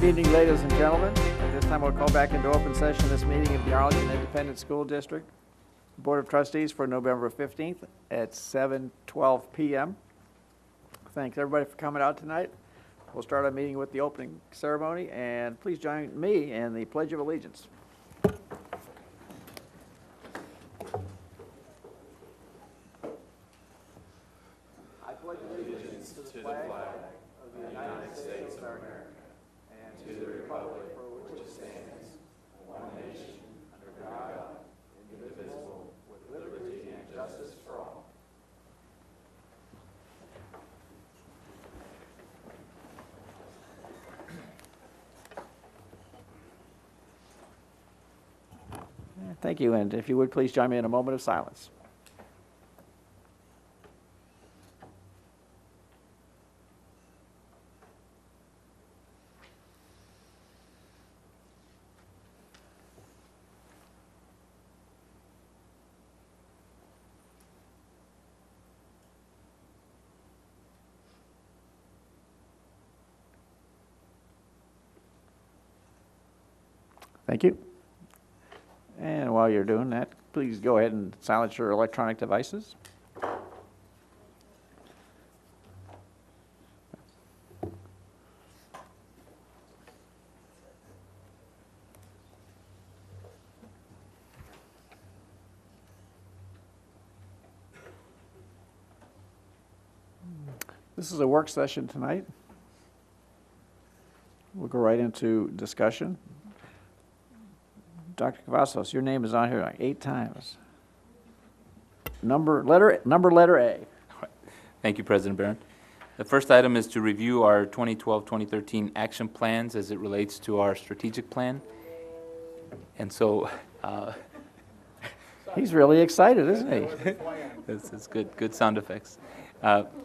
Good evening, ladies and gentlemen. At this time, we'll call back into open session this meeting of the Arlington Independent School District Board of Trustees for November 15th at 7:12 p.m. Thanks everybody for coming out tonight. We'll start our meeting with the opening ceremony, and please join me in the Pledge of Allegiance. I pledge allegiance to the flag of the United States of America and to the republic for which it stands, one nation, under God, indivisible, with liberty and justice for all. Thank you, and if you would please join me in a moment of silence. Thank you. And while you're doing that, please go ahead and silence your electronic devices. This is a work session tonight. We'll go right into discussion. Dr. Cavazos, your name is on here like 8 times. Letter A. Thank you, President Barron. The first item is to review our 2012-2013 action plans as it relates to our strategic plan. And so... He's really excited, isn't he? It's good sound effects.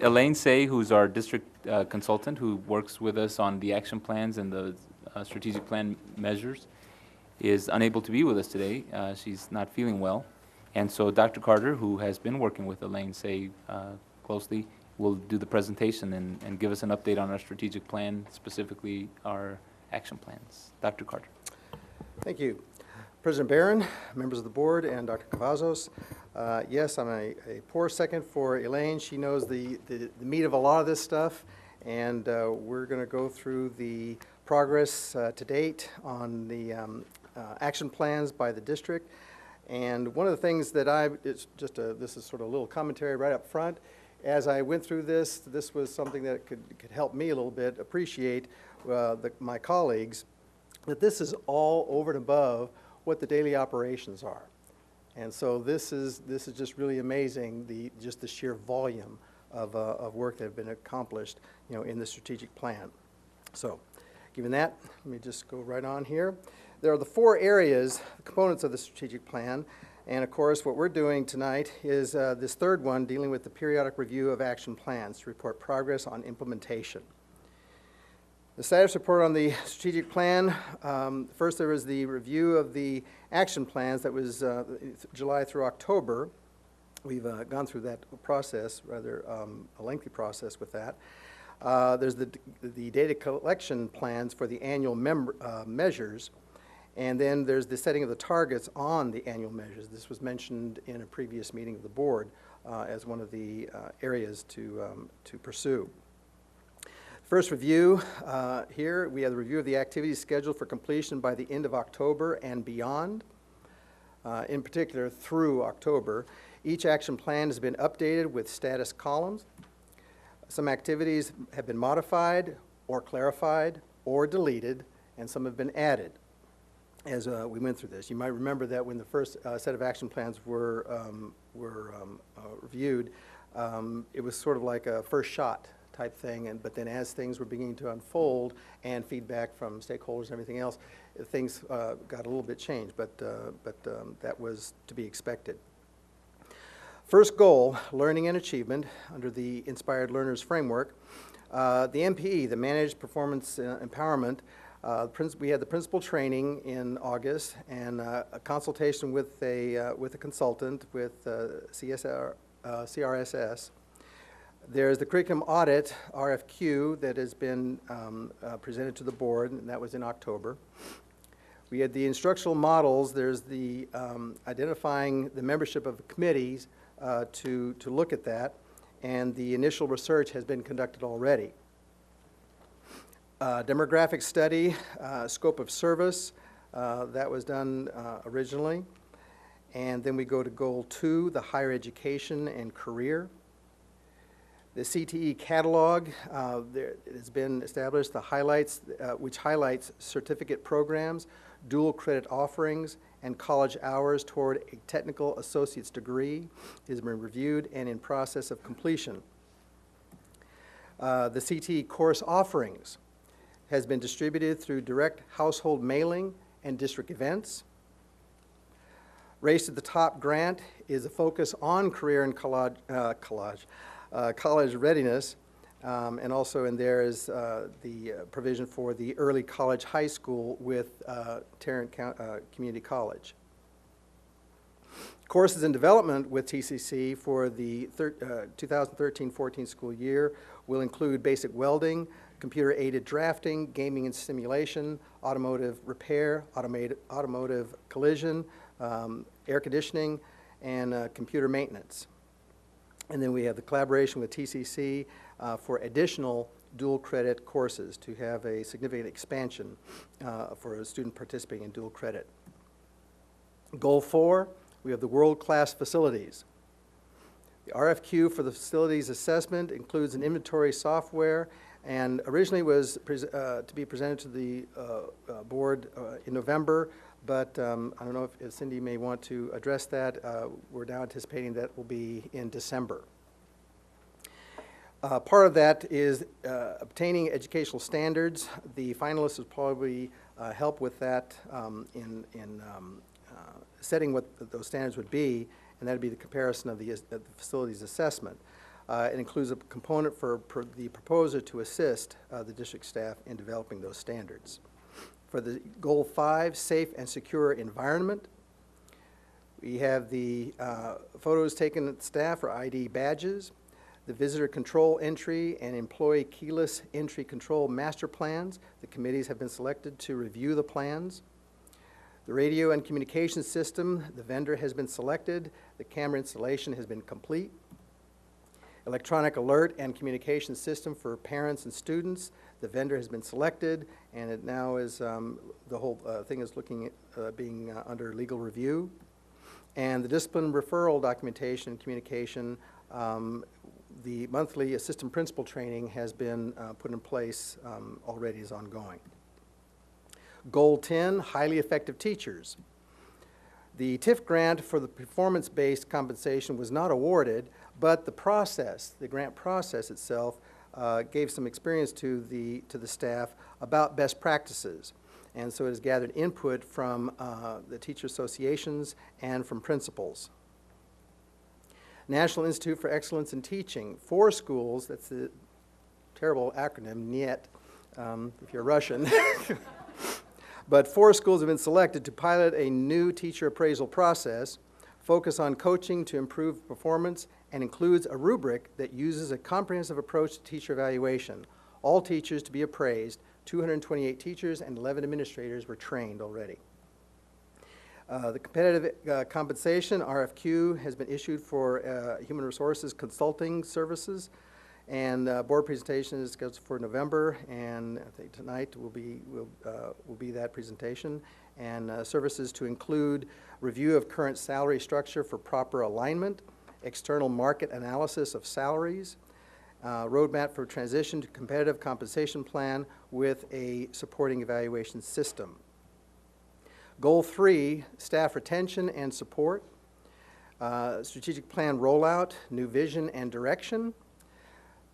Elaine Say, who's our district consultant who works with us on the action plans and the strategic plan measures, is unable to be with us today. She's not feeling well. And so Dr. Carter, who has been working with Elaine Say closely, will do the presentation and give us an update on our strategic plan, specifically our action plans. Dr. Carter. Thank you. President Barron, members of the board, and Dr. Cavazos. Yes, I'm a poor second for Elaine. She knows the meat of a lot of this stuff, and we're going to go through the progress to date on the action plans by the district. And one of the things that this is sort of a little commentary right up front. As I went through this was something that could help me a little bit appreciate my colleagues, that this is all over and above what the daily operations are. And so this is just really amazing, just the sheer volume of work that have been accomplished, in the strategic plan. So, given that, let me just go right on here. There are the 4 areas, components of the strategic plan, and of course what we're doing tonight is this third one, dealing with the periodic review of action plans to report progress on implementation. The status report on the strategic plan, first there was the review of the action plans that was July through October. We've gone through that process, rather a lengthy process with that. There's the data collection plans for the annual measures, and then there's the setting of the targets on the annual measures. This was mentioned in a previous meeting of the board as one of the areas to pursue. First review, here we have the review of the activities scheduled for completion by the end of October and beyond, in particular through October. Each action plan has been updated with status columns. Some activities have been modified or clarified or deleted, and some have been added as we went through this. You might remember that when the first set of action plans were reviewed, it was sort of like a first shot type thing, but then as things were beginning to unfold and feedback from stakeholders and everything else, things got a little bit changed, but that was to be expected. First goal, learning and achievement under the Inspired Learners Framework. The MPE, the Managed Performance Empowerment, we had the principal training in August and a consultation with a consultant with CRSS There's the curriculum audit, RFQ, that has been presented to the board, and that was in October. We had the instructional models. There's the identifying the membership of the committees to look at that, and the initial research has been conducted already. Demographic study, scope of service, that was done originally. And then we go to Goal 2, the higher education and career. The CTE catalog, there it has been established, the highlights, which highlights certificate programs, dual credit offerings, and college hours toward a technical associate's degree has been reviewed and in process of completion. The CTE course offerings has been distributed through direct household mailing and district events. Race to the Top grant is a focus on career and college readiness, and also in there is the provision for the early college high school with Tarrant Community College. Courses in development with TCC for the 2013-14 school year will include basic welding, computer-aided drafting, gaming and simulation, automotive repair, automotive collision, air conditioning, and computer maintenance. And then we have the collaboration with TCC for additional dual credit courses to have a significant expansion for a student participating in dual credit. Goal 4, we have the world-class facilities. The RFQ for the facilities assessment includes an inventory software, and originally was to be presented to the board in November, but I don't know if Cindy may want to address that. We're now anticipating that will be in December. Part of that is obtaining educational standards. The finalists will probably help with that in setting what those standards would be, and that would be the comparison of the facilities assessment. It includes a component for the proposer to assist the district staff in developing those standards. For the Goal 5, safe and secure environment, we have the photos taken at staff or ID badges, the visitor control entry and employee keyless entry control master plans. The committees have been selected to review the plans. The radio and communication system, the vendor has been selected. The camera installation has been complete. Electronic alert and communication system for parents and students. The vendor has been selected, and it now is, the whole thing is looking at being under legal review. And the discipline referral documentation and communication, the monthly assistant principal training has been put in place already, is ongoing. Goal 10, highly effective teachers. The TIF grant for the performance-based compensation was not awarded, but the process, the grant process itself, gave some experience to the staff about best practices. And so it has gathered input from the teacher associations and from principals. National Institute for Excellence in Teaching, 4 schools, that's the terrible acronym, NIET, if you're Russian. But 4 schools have been selected to pilot a new teacher appraisal process, focus on coaching to improve performance, and includes a rubric that uses a comprehensive approach to teacher evaluation. All teachers to be appraised, 228 teachers and 11 administrators were trained already. The competitive compensation, RFQ, has been issued for Human Resources Consulting Services, and board presentation is scheduled for November, and I think tonight will be that presentation. And services to include review of current salary structure for proper alignment, external market analysis of salaries, roadmap for transition to competitive compensation plan with a supporting evaluation system. Goal 3, staff retention and support, strategic plan rollout, new vision and direction,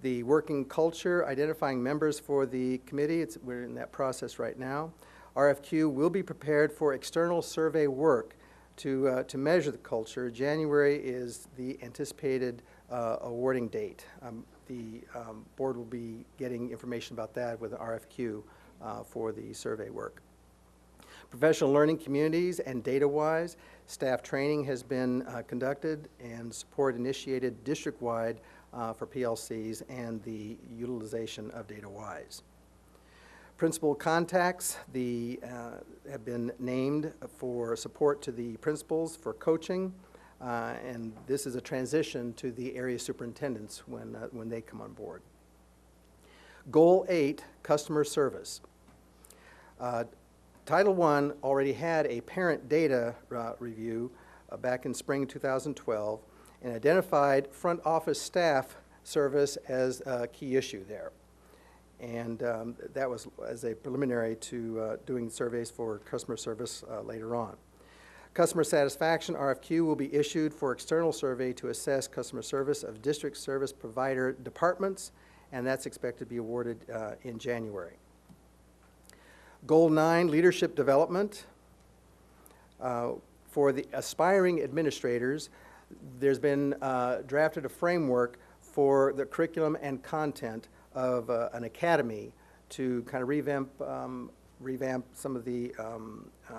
the working culture, identifying members for the committee. We're in that process right now. RFQ will be prepared for external survey work to measure the culture. January is the anticipated awarding date. The board will be getting information about that with an RFQ for the survey work. Professional learning communities and data-wise, staff training has been conducted and support initiated district-wide for PLCs and the utilization of DataWise. Principal contacts have been named for support to the principals for coaching, and this is a transition to the area superintendents when they come on board. Goal 8, customer service. Title I already had a parent data review back in spring 2012 and identified front office staff service as a key issue there. And that was as a preliminary to doing surveys for customer service later on. Customer satisfaction RFQ will be issued for external survey to assess customer service of district service provider departments, and that's expected to be awarded in January. Goal 9, leadership development. For the aspiring administrators, there's been drafted a framework for the curriculum and content of an academy to kind of revamp some of the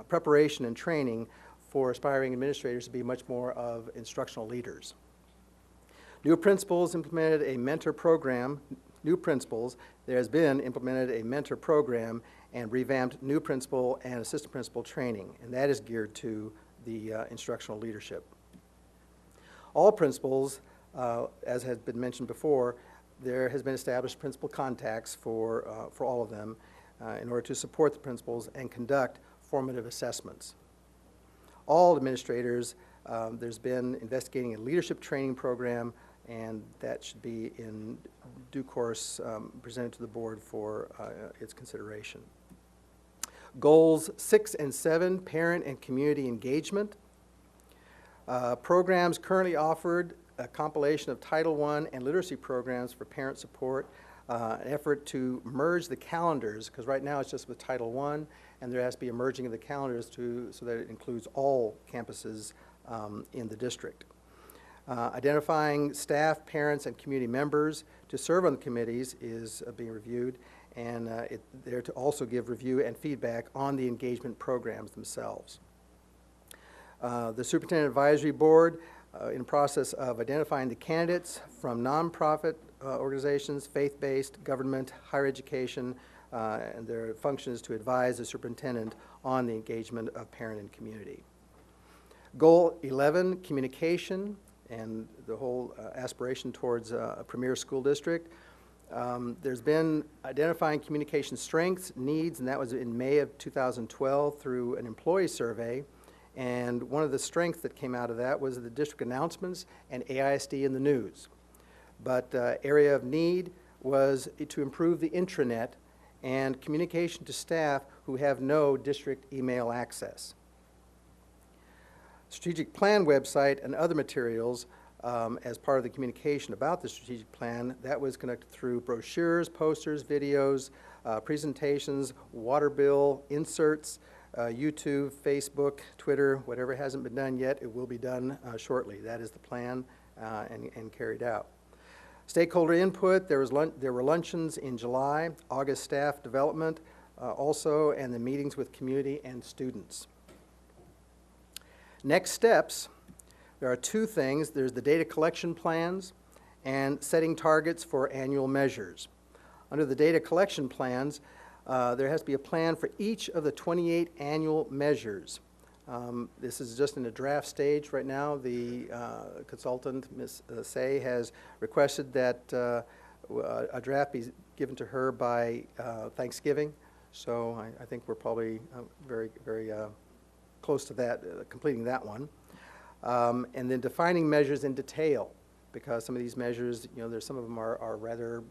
preparation and training for aspiring administrators to be much more of instructional leaders. New principals implemented a mentor program. New principals, there has been implemented a mentor program and revamped new principal and assistant principal training, and that is geared to the instructional leadership. All principals, as has been mentioned before, there has been established principal contacts for all of them in order to support the principals and conduct formative assessments. All administrators, there's been investigating a leadership training program, and that should be in due course presented to the board for its consideration. Goals 6 and 7, parent and community engagement. Programs currently offered, a compilation of Title I and literacy programs for parent support, an effort to merge the calendars, because right now it's just with Title I, and there has to be a merging of the calendars so that it includes all campuses in the district. Identifying staff, parents, and community members to serve on the committees is being reviewed, and they're to also give review and feedback on the engagement programs themselves. The Superintendent Advisory Board, in the process of identifying the candidates from nonprofit organizations, faith-based, government, higher education, and their function is to advise the superintendent on the engagement of parent and community. Goal 11, communication, and the whole aspiration towards a premier school district. There's been identifying communication strengths, needs, and that was in May of 2012 through an employee survey. And one of the strengths that came out of that was the district announcements and AISD in the news. But area of need was to improve the intranet and communication to staff who have no district email access. Strategic plan website and other materials as part of the communication about the strategic plan, that was conducted through brochures, posters, videos, presentations, water bill, inserts, YouTube, Facebook, Twitter, whatever hasn't been done yet, it will be done shortly. That is the plan and carried out. Stakeholder input, there were luncheons in July, August staff development also, and the meetings with community and students. Next steps, there are two things. There's the data collection plans and setting targets for annual measures. Under the data collection plans, there has to be a plan for each of the 28 annual measures. This is just in a draft stage right now. The consultant, Ms. Say, has requested that a draft be given to her by Thanksgiving. So I think we're probably very close to that, completing that one. And then defining measures in detail, because some of these measures, some of them are rather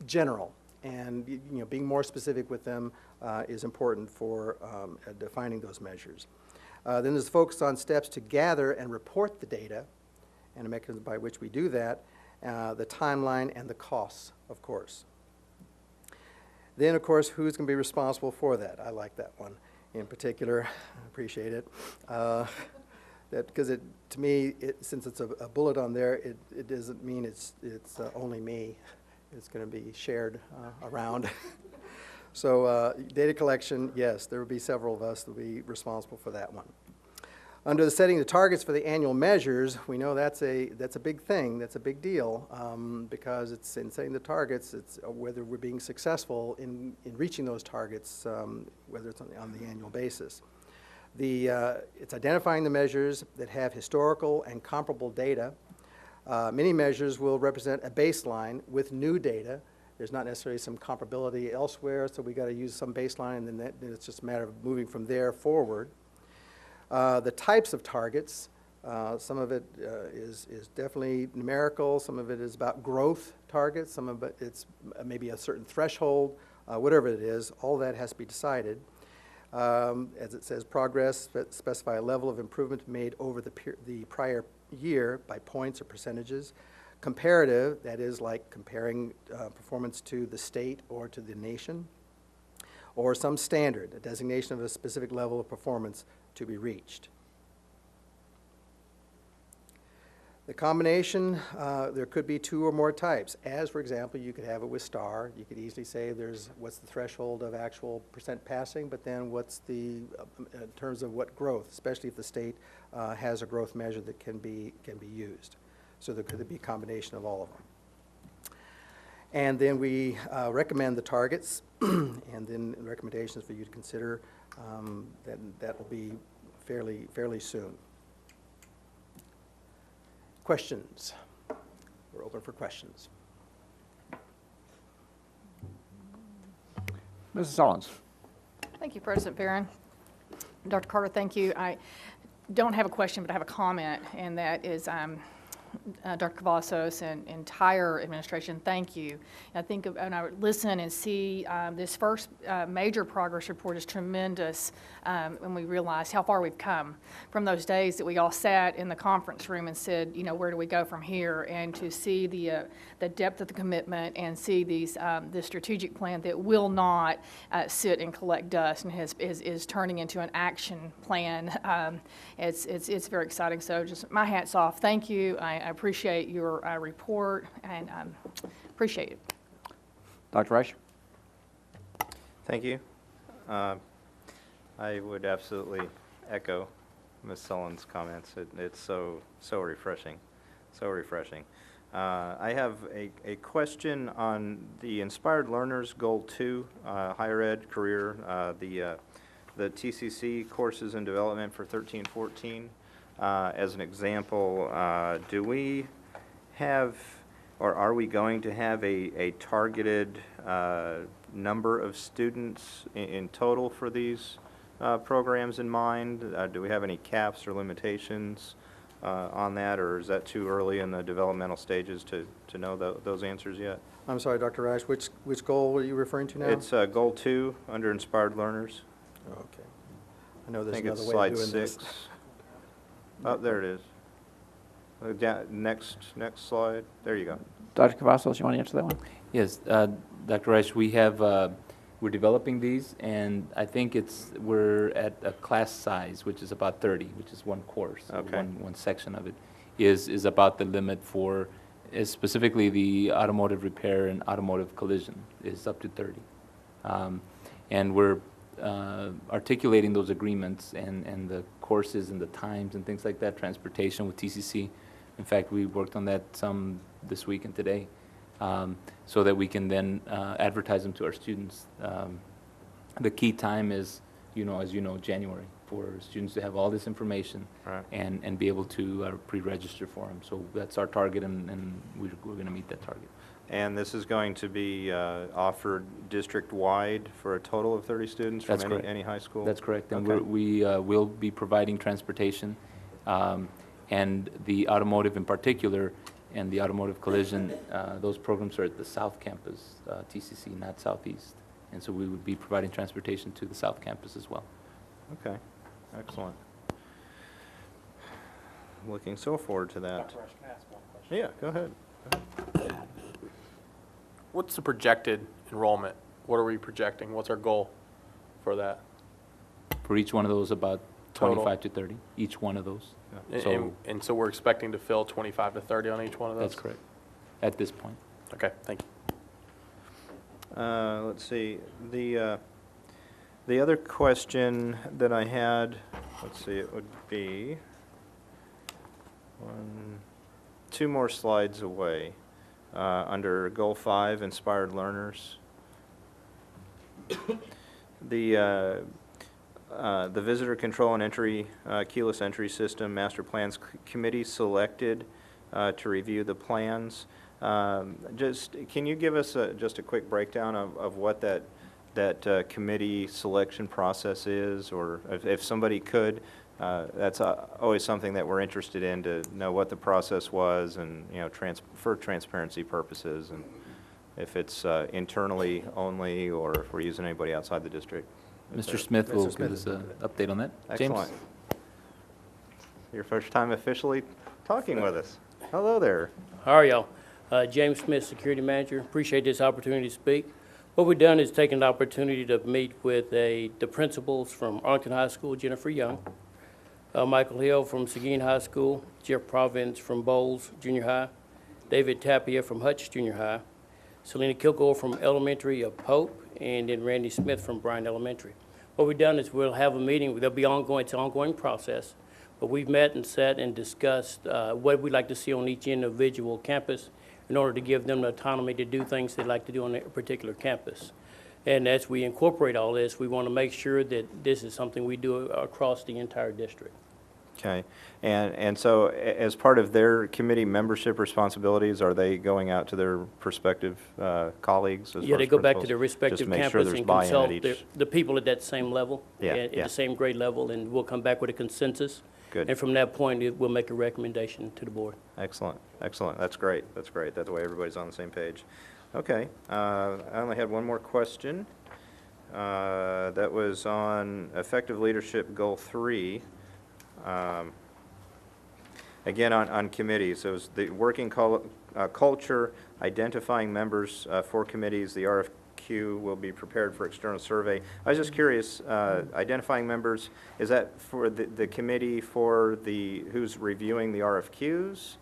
general. And being more specific with them is important for defining those measures. Then there's focus on steps to gather and report the data, and a mechanism by which we do that, the timeline and the costs, of course. Then, of course, who's going to be responsible for that? I like that one in particular. I appreciate it. Because to me, since it's a bullet on there, it doesn't mean it's only me. It's going to be shared around. So data collection, yes, there will be several of us that will be responsible for that one. Under the setting the targets for the annual measures, we know that's a big thing, that's a big deal, because it's in setting the targets, it's whether we're being successful in reaching those targets, whether it's on the annual basis. It's identifying the measures that have historical and comparable data. Many measures will represent a baseline with new data. There's not necessarily some comparability elsewhere, so we got to use some baseline, and then it's just a matter of moving from there forward. The types of targets, some of it is definitely numerical, some of it is about growth targets, some of it it's maybe a certain threshold, whatever it is, all that has to be decided. As it says, progress, specify a level of improvement made over the prior year by points or percentages. Comparative, that is like comparing performance to the state or to the nation. Or some standard, a designation of a specific level of performance to be reached. The combination, there could be 2 or more types. As, for example, you could have it with STAR. You could easily say what's the threshold of actual percent passing, but then what's in terms of what growth, especially if the state has a growth measure that can be used. So there could be a combination of all of them. And then we recommend the targets, and then recommendations for you to consider. That will be fairly soon. Questions? We're open for questions. Mrs. Sullins. Thank you, President Barron. Dr. Carter, thank you. I don't have a question, but I have a comment, and that is Dr. Cavazos and entire administration, thank you. I think when I listen and see this first major progress report is tremendous when we realize how far we've come from those days that we all sat in the conference room and said, you know, where do we go from here? And to see the depth of the commitment and see this strategic plan that will not sit and collect dust and is turning into an action plan. It's very exciting. So just my hat's off. Thank you. I appreciate your report and appreciate it. Dr. Reich. Thank you. I would absolutely echo Ms. Sullivan's comments. It's so refreshing, so refreshing. I have a question on the Inspired Learners Goal 2, higher ed, career, the TCC courses and development for 13-14. As an example, do we have, or are we going to have a targeted number of students in total for these programs in mind? Do we have any caps or limitations on that, or is that too early in the developmental stages to know those answers yet? I'm sorry, Dr. Reich, which goal are you referring to now? It's Goal 2 under Inspired Learners. Oh, okay. I know there's I think another it's way slide of doing 6. this. Oh, there it is. Next slide. There you go. Dr. Cavazos, you want to answer that one? Yes, Dr. Reich, we have, we're developing these, and I think we're at a class size, which is about 30, which is one course. Okay. One section of it is about the limit for, specifically the automotive repair and automotive collision is up to 30. And we're articulating those agreements and the courses and the times and things like that, transportation with TCC. In fact, we worked on that some this week and today, so that we can then advertise them to our students. The key time is, as you know, January, for students to have all this information, Right. and be able to pre-register for them. So that's our target, and we're going to meet that target. And this is going to be offered district-wide for a total of 30 students from That's correct. any high school? That's correct. And Okay. we will be providing transportation, and the automotive in particular, and the automotive collision, those programs are at the South Campus, TCC, not Southeast. And so we would be providing transportation to the South Campus as well. Okay, excellent. Looking so forward to that. Dr. Rush, can I ask one question? Yeah, go ahead. What's the projected enrollment? What are we projecting? What's our goal for that? For each one of those, about Total. 25 to 30, each one of those. And- So and so we're expecting to fill 25 to 30 on each one of those? that's correct, at this point. Okay, thank you. Let's see, the other question that I had let's see, it would be two more slides away. Under Goal 5, Inspired Learners. The Visitor Control and Entry, Keyless Entry System Master Plans Committee selected to review the plans. Can you give us just a quick breakdown of what that committee selection process is, or if somebody could, that's always something that we're interested in, to know what the process was, and for transparency purposes, and if it's internally only, or if we're using anybody outside the district. Mr. Smith will give us an update on that. Excellent. James? Your first time officially talking with us. Hello there. How are y'all? James Smith, Security Manager. Appreciate this opportunity to speak. What we've done is taken the opportunity to meet with the principals from Arlington High School, Jennifer Young, Michael Hill from Seguin High School, Jeff Province from Bowles Junior High, David Tapia from Hutch Junior High, Selena Kilgore from Elementary of Pope, and then Randy Smith from Bryan Elementary. What we've done is we'll have a meeting. There'll be ongoing. It's an ongoing process. But we've met and sat and discussed what we'd like to see on each individual campus in order to give them the autonomy to do things they'd like to do on a particular campus. And as we incorporate all this, we want to make sure that this is something we do across the entire district. Okay, and so as part of their committee membership responsibilities, are they going out to their prospective colleagues? Yeah, they go back to their respective Just make sure campus there's and buy-in at consult each. the people at that same level, Yeah, at yeah. the same grade level, and we'll come back with a consensus. Good. And from that point, we'll make a recommendation to the board. Excellent, excellent. That's great. That's great. That way everybody's on the same page. Okay, I only had one more question. That was on Effective Leadership Goal 3. Again, on committees, it was the working culture, identifying members for committees. The RFQ will be prepared for external survey. I was just curious, identifying members, is that for the committee for who's reviewing the RFQs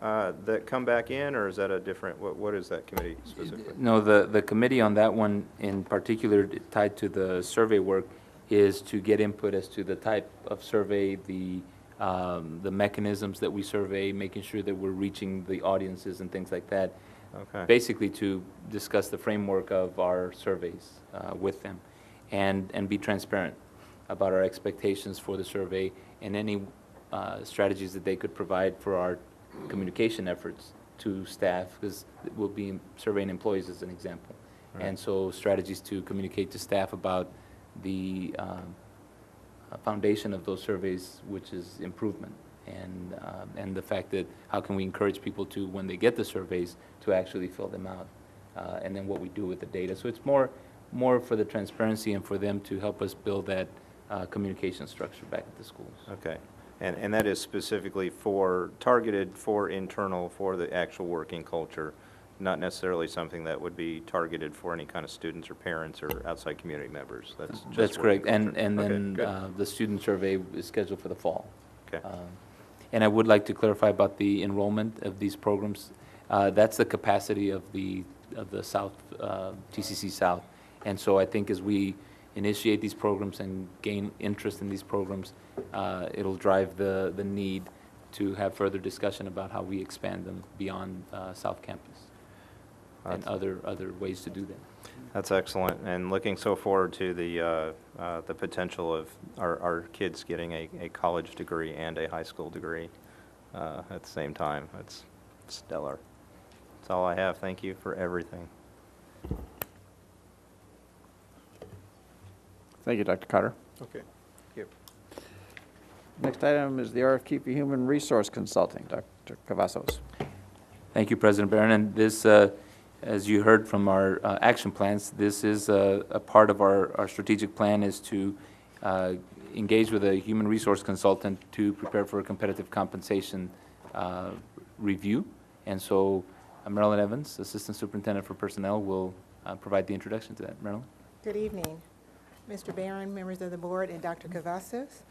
that come back in, or is that a different, what is that committee specifically? No, the committee on that one in particular, tied to the survey work, is to get input as to the type of survey, the mechanisms that we survey, making sure that we're reaching the audiences and things like that. Okay. Basically to discuss the framework of our surveys with them, and be transparent about our expectations for the survey and any strategies that they could provide for our communication efforts to staff, because we'll be surveying employees as an example. Right. And so strategies to communicate to staff about the foundation of those surveys, which is improvement, and the fact that how can we encourage people to, when they get the surveys, to actually fill them out, and then what we do with the data. So it's more for the transparency and for them to help us build that communication structure back at the schools. Okay, and that is specifically targeted for internal, for the actual working culture, not necessarily something that would be targeted for any kind of students or parents or outside community members. That's just That's correct, working and culture. then Okay, good. the student survey is scheduled for the fall. Okay. And I would like to clarify about the enrollment of these programs. That's the capacity of the South, TCC South. And so I think as we initiate these programs and gain interest in these programs, it'll drive the need to have further discussion about how we expand them beyond South Campus and other ways to do that. That's excellent, and looking so forward to the potential of our kids getting a college degree and a high school degree at the same time. That's stellar. That's all I have. Thank you for everything. Thank you, Dr. Carter. Okay. Thank you. Next item is the RFQ for Human Resource Consulting. Dr. Cavazos. Thank you, President Barron. And this, as you heard from our action plans, this is a part of our strategic plan, is to engage with a human resource consultant to prepare for a competitive compensation review. And so Marilyn Evans, Assistant Superintendent for Personnel, will provide the introduction to that. Marilyn? Good evening, Mr. Barron, members of the board, and Dr. Cavazos.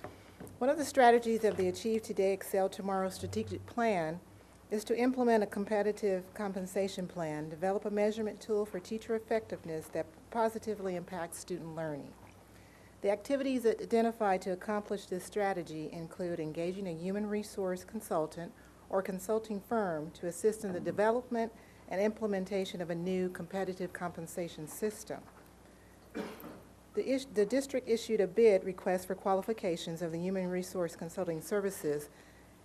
One of the strategies of the Achieve Today, Excel Tomorrow strategic plan is to implement a competitive compensation plan, develop a measurement tool for teacher effectiveness that positively impacts student learning. The activities identified to accomplish this strategy include engaging a human resource consultant or consulting firm to assist in the development and implementation of a new competitive compensation system. The district issued a bid request for qualifications of the Human Resource Consulting Services,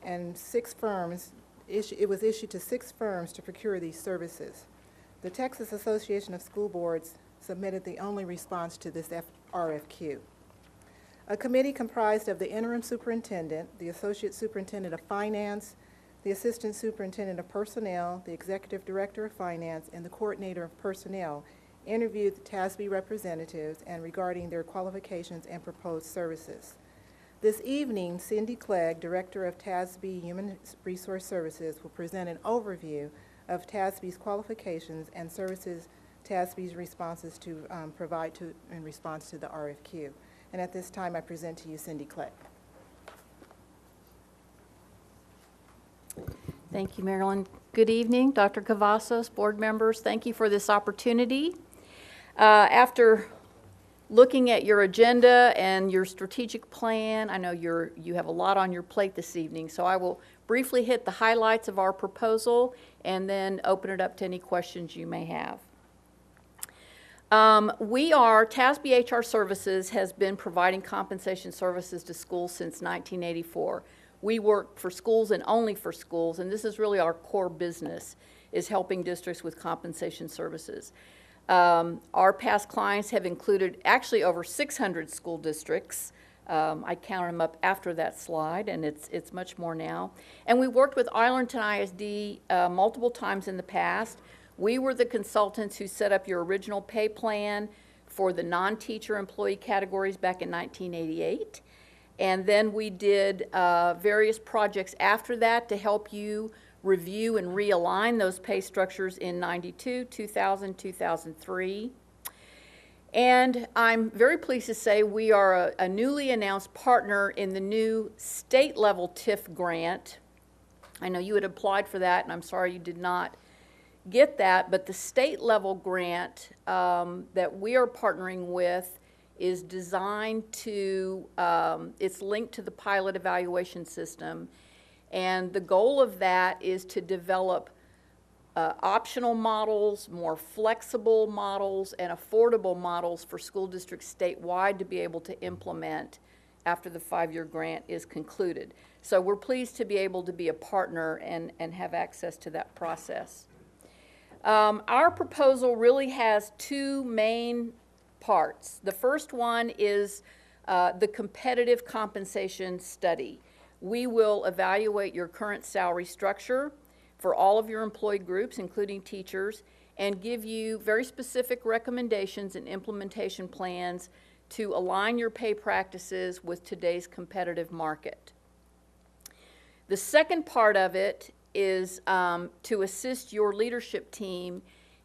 and it was issued to 6 firms to procure these services. The Texas Association of School Boards submitted the only response to this RFQ. A committee comprised of the interim superintendent, the associate superintendent of finance, the assistant superintendent of personnel, the executive director of finance, and the coordinator of personnel interviewed the TASB representatives and regarding their qualifications and proposed services. This evening, Cindy Clegg, director of TASB Human Resource Services, will present an overview of TASB's qualifications and services TASB's responses to provide in response to the RFQ. And at this time, I present to you Cindy Clegg. Thank you, Marilyn. Good evening, Dr. Cavazos, board members. Thank you for this opportunity. After looking at your agenda and your strategic plan, I know you have a lot on your plate this evening, so I will briefly hit the highlights of our proposal and then open it up to any questions you may have. TASB HR Services has been providing compensation services to schools since 1984. We work for schools and only for schools, and this is really our core business, is helping districts with compensation services. Our past clients have included actually over 600 school districts. I counted them up after that slide, and it's much more now. And we worked with Arlington ISD multiple times in the past. We were the consultants who set up your original pay plan for the non-teacher employee categories back in 1988. And then we did various projects after that to help you review and realign those pay structures in 92, 2000, 2003. And I'm very pleased to say we are a newly announced partner in the new state-level TIF grant. I know you had applied for that, and I'm sorry you did not get that, but the state-level grant that we are partnering with is designed to, it's linked to the pilot evaluation system, and the goal of that is to develop optional models, more flexible models, and affordable models for school districts statewide to be able to implement after the 5-year grant is concluded. So we're pleased to be able to be a partner and have access to that process. Our proposal really has 2 main parts. The first one is the competitive compensation study. We will evaluate your current salary structure for all of your employee groups, including teachers, and give you very specific recommendations and implementation plans to align your pay practices with today's competitive market. The second part of it is to assist your leadership team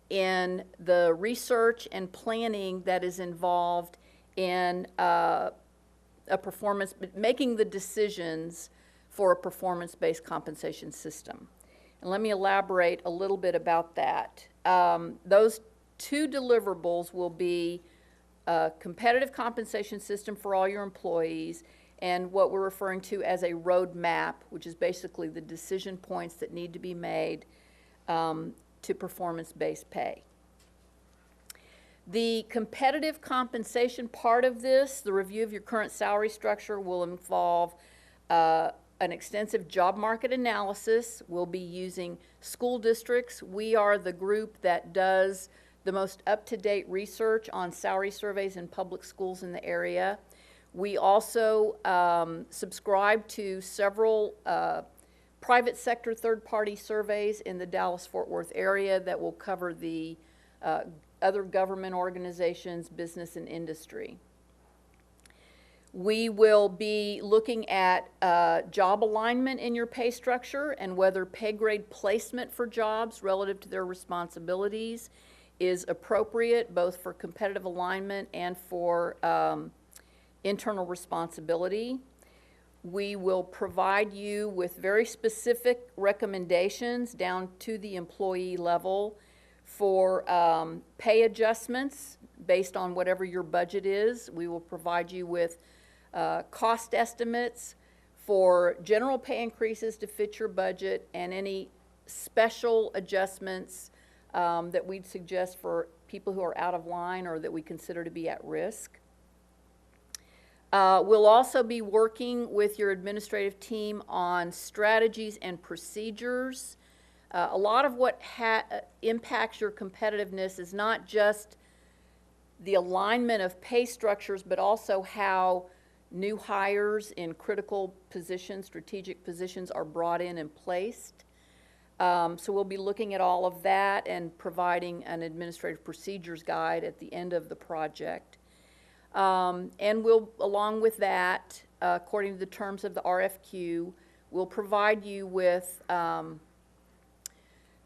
in the research and planning that is involved in a performance, making the decisions for a performance-based compensation system. And let me elaborate a little bit about that. Those 2 deliverables will be a competitive compensation system for all your employees and what we're referring to as a roadmap, which is basically the decision points that need to be made to performance-based pay. The competitive compensation part of this, the review of your current salary structure, will involve an extensive job market analysis. We'll be using school districts. We are the group that does the most up-to-date research on salary surveys in public schools in the area. We also subscribe to several private sector third-party surveys in the Dallas-Fort Worth area that will cover the other government organizations, business, and industry. We will be looking at job alignment in your pay structure and whether pay grade placement for jobs relative to their responsibilities is appropriate both for competitive alignment and for internal responsibility. We will provide you with very specific recommendations down to the employee level for pay adjustments based on whatever your budget is. We will provide you with cost estimates for general pay increases to fit your budget and any special adjustments that we'd suggest for people who are out of line or that we consider to be at risk. We'll also be working with your administrative team on strategies and procedures. A lot of what impacts your competitiveness is not just the alignment of pay structures, but also how new hires in critical positions, strategic positions, are brought in and placed. So we'll be looking at all of that and providing an administrative procedures guide at the end of the project. And we'll, along with that, according to the terms of the RFQ, we'll provide you with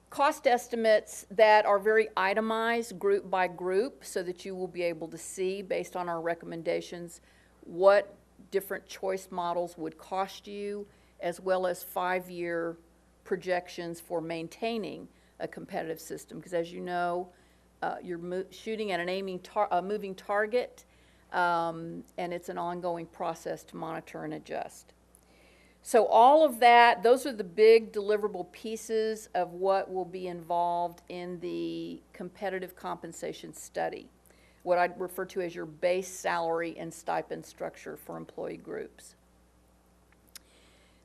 cost estimates that are very itemized, group by group, so that you will be able to see, based on our recommendations, what different choice models would cost you, as well as 5-year projections for maintaining a competitive system. Because as you know, you're shooting at an moving target, and it's an ongoing process to monitor and adjust. So all of that, those are the big deliverable pieces of what will be involved in the competitive compensation study, what I'd refer to as your base salary and stipend structure for employee groups.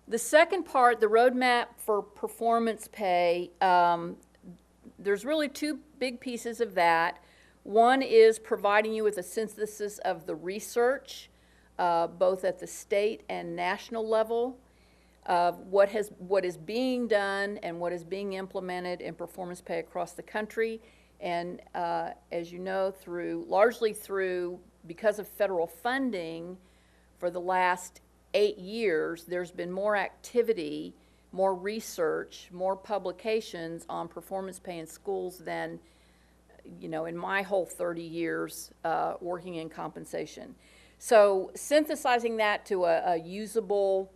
The second part, the roadmap for performance pay, there's really two big pieces of that. One is providing you with a synthesis of the research, both at the state and national level, of what is being done and what is being implemented in performance pay across the country. And as you know, largely through, because of federal funding, for the last 8 years, there's been more activity, more research, more publications on performance pay in schools than, you know, in my whole 30 years working in compensation. So synthesizing that to a usable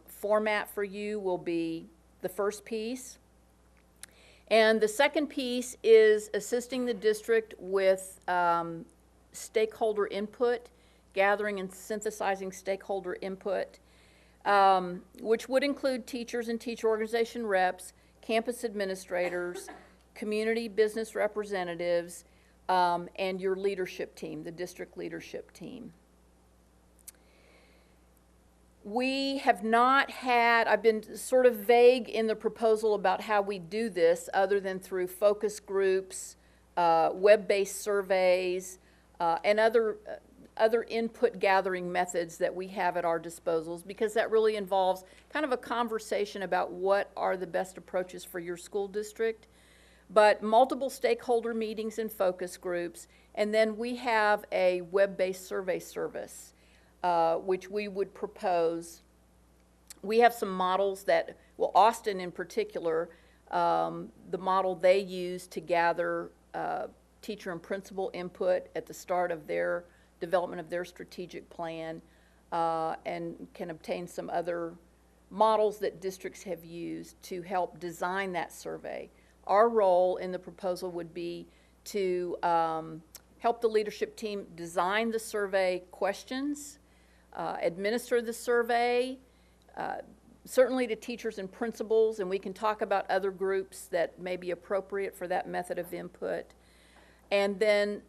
format for you will be the first piece. And the second piece is assisting the district with stakeholder input, gathering and synthesizing stakeholder input, which would include teachers and teacher organization reps, campus administrators, community business representatives, and your leadership team, the district leadership team. We have not had, I've been sort of vague in the proposal about how we do this, other than through focus groups, web-based surveys, and other input gathering methods that we have at our disposals, because that really involves kind of a conversation about what are the best approaches for your school district. But multiple stakeholder meetings and focus groups, and then we have a web-based survey service, which we would propose. We have some models that, well, Austin in particular, the model they use to gather teacher and principal input at the start of their development of their strategic plan, and can obtain some other models that districts have used to help design that survey. Our role in the proposal would be to help the leadership team design the survey questions, administer the survey, certainly to teachers and principals, and we can talk about other groups that may be appropriate for that method of input, and then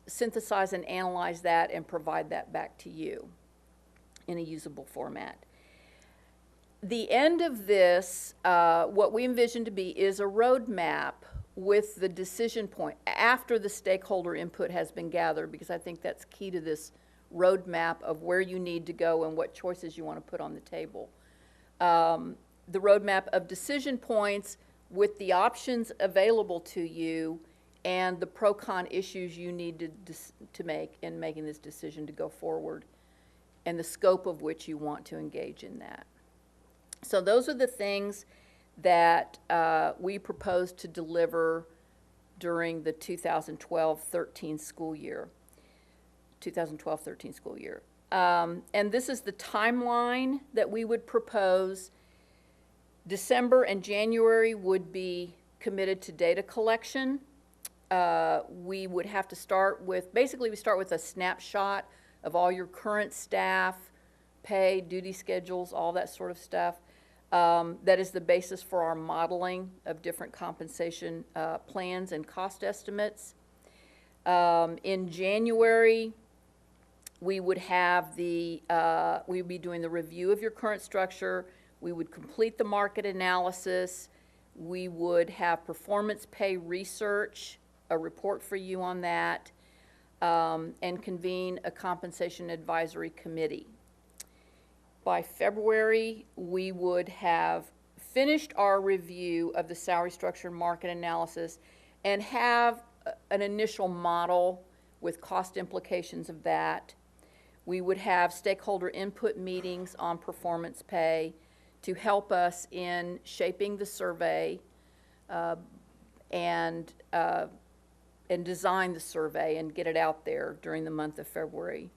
synthesize and analyze that and provide that back to you in a usable format. The end of this, what we envision to be, is a roadmap with the decision point after the stakeholder input has been gathered, because I think that's key to this roadmap of where you need to go and what choices you want to put on the table. The roadmap of decision points with the options available to you and the pro-con issues you need to make in making this decision to go forward, and the scope of which you want to engage in that. So those are the things that we propose to deliver during the 2012-13 school year. 2012-13 school year. And this is the timeline that we would propose. December and January would be committed to data collection we would have to start with, basically we start with a snapshot of all your current staff, pay, duty schedules, all that sort of stuff. That is the basis for our modeling of different compensation plans and cost estimates. In January, we would have we would be doing the review of your current structure. We would complete the market analysis. We would have performance pay research, a report for you on that, and convene a compensation advisory committee. By February, we would have finished our review of the salary structure and market analysis and have an initial model with cost implications of that. We would have stakeholder input meetings on performance pay to help us in shaping the survey and design the survey and get it out there during the month of February.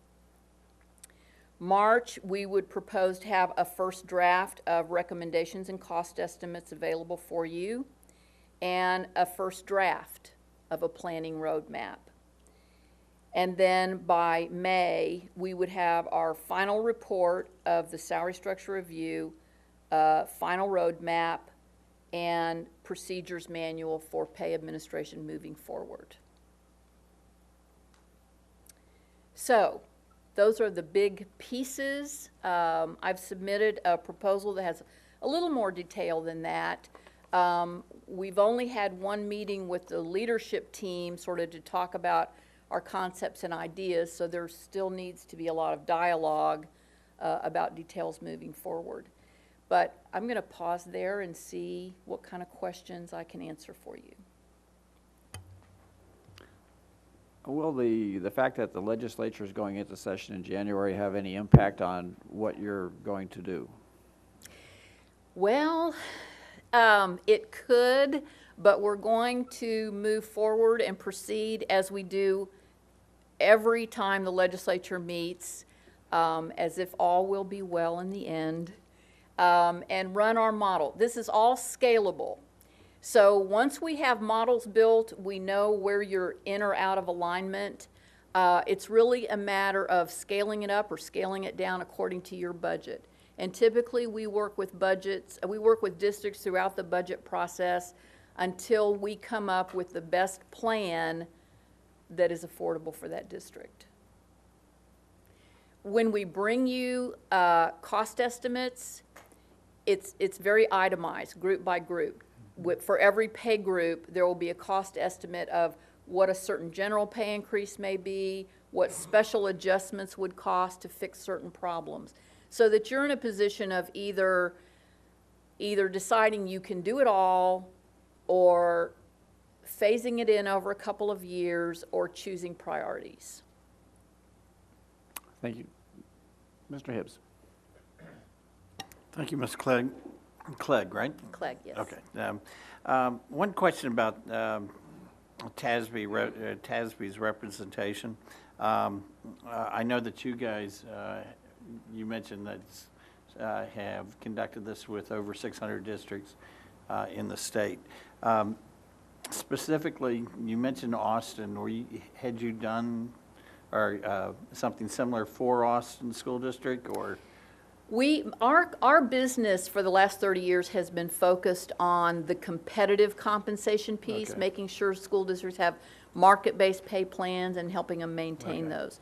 March, we would propose to have a first draft of recommendations and cost estimates available for you, and a first draft of a planning roadmap. And then by May, we would have our final report of the salary structure review, final roadmap, and procedures manual for pay administration moving forward. So, those are the big pieces. I've submitted a proposal that has a little more detail than that. We've only had one meeting with the leadership team sort of to talk about our concepts and ideas, so there still needs to be a lot of dialogue about details moving forward. But I'm going to pause there and see what kind of questions I can answer for you. Will the fact that the legislature is going into session in January have any impact on what you're going to do? Well, it could, but we're going to move forward and proceed as we do every time the legislature meets, as if all will be well in the end, and run our model. This is all scalable. So once we have models built, we know where you're in or out of alignment. It's really a matter of scaling it up or scaling it down according to your budget. And typically we work with districts throughout the budget process until we come up with the best plan that is affordable for that district. When we bring you cost estimates, it's very itemized, group by group. For every pay group, there will be a cost estimate of what a certain general pay increase may be, what special adjustments would cost to fix certain problems, so that you're in a position of either deciding you can do it all, or phasing it in over a couple of years, or choosing priorities. Thank you. Mr. Hibbs. Thank you, Ms. Clegg. Clegg, right? Clegg, yes. Okay. One question about TASB's representation. I know that you guys, you mentioned that have conducted this with over 600 districts in the state. Specifically, you mentioned Austin. Had you done something similar for Austin School District, or? Our business for the last 30 years has been focused on the competitive compensation piece, Okay. making sure school districts have market-based pay plans and helping them maintain those.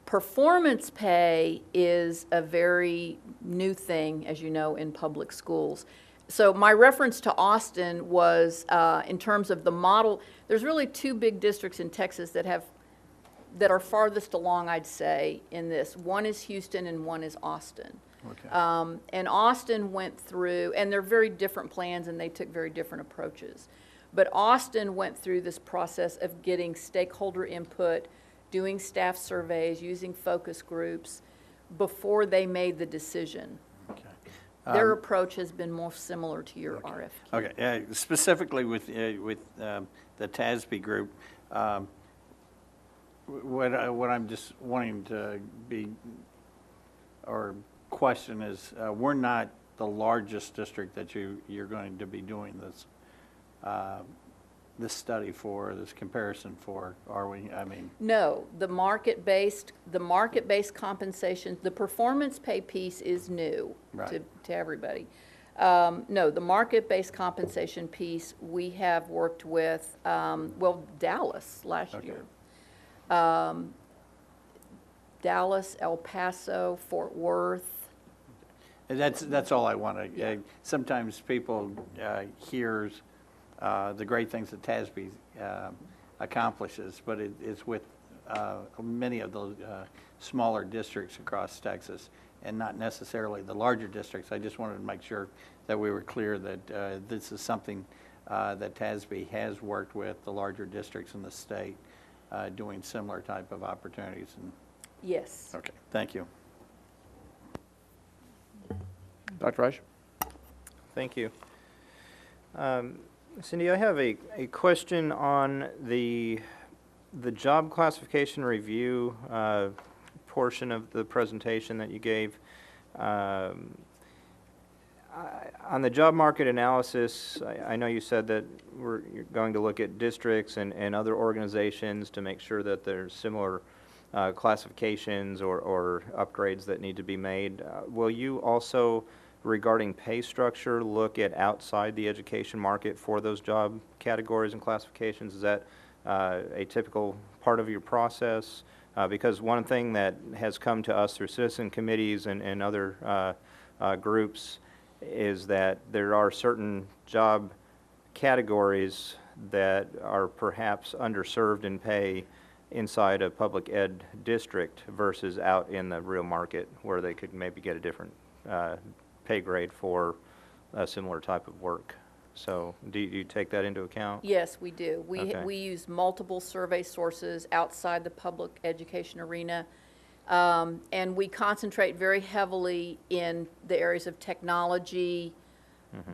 Performance pay is a very new thing, as you know, in public schools. So my reference to Austin was in terms of the model. There's really two big districts in Texas that are farthest along, I'd say, in this. One is Houston and one is Austin. Okay. And Austin went through, and they're very different plans and they took very different approaches. But Austin went through this process of getting stakeholder input, doing staff surveys, using focus groups before they made the decision. Okay. Their approach has been more similar to your RFQ. Okay. Specifically with the TASB group, what I'm just wanting to question is, we're not the largest district that you're going to be doing this this study for, this comparison for, are we? I mean, No, the market-based compensation, the performance pay piece is new Right. to everybody. No, the market-based compensation piece, we have worked with, Dallas last Okay. year. Dallas, El Paso, Fort Worth. and that's all I want to, sometimes people hears the great things that TASB accomplishes, but it's with many of the smaller districts across Texas and not necessarily the larger districts. I just wanted to make sure that we were clear that this is something that TASB has worked with the larger districts in the state doing similar type of opportunities. And, Yes. okay, thank you. Dr. Rush? Thank you. Cindy, I have a question on the job classification review portion of the presentation that you gave. On the job market analysis, I know you said that you're going to look at districts and other organizations to make sure that there's similar classifications or upgrades that need to be made. Will you also, regarding pay structure, look at outside the education market for those job categories and classifications? Is that a typical part of your process? Because one thing that has come to us through citizen committees and other groups is that there are certain job categories that are perhaps underserved in pay inside a public ed district versus out in the real market where they could maybe get a different pay grade for a similar type of work. So do you take that into account? Yes, we do. Okay. We use multiple survey sources outside the public education arena, and we concentrate very heavily in the areas of technology,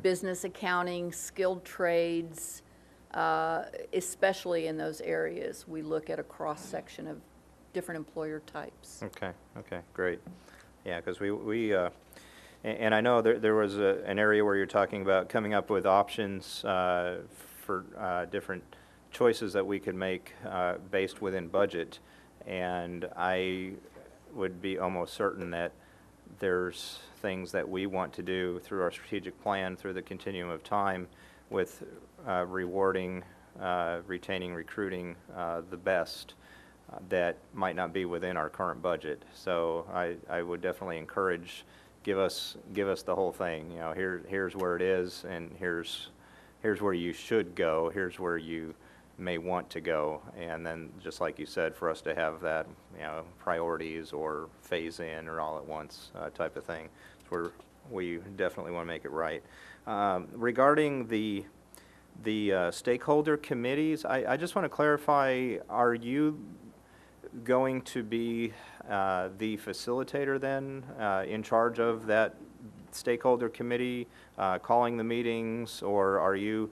business accounting, skilled trades, especially in those areas. We look at a cross-section of different employer types. Okay, great. Yeah, because and I know there was an area where you're talking about coming up with options for different choices that we could make based within budget. And I would be almost certain that there's things that we want to do through our strategic plan through the continuum of time with rewarding, retaining, recruiting the best that might not be within our current budget. So I would definitely encourage, give us the whole thing. You know, here's where it is, and here's where you should go. Here's where you may want to go, and then just like you said, for us to have that, you know, priorities or phase in or all at once type of thing. It's where we definitely want to make it right. Regarding the stakeholder committees, I just want to clarify: are you going to be the facilitator then, in charge of that stakeholder committee, calling the meetings, or are you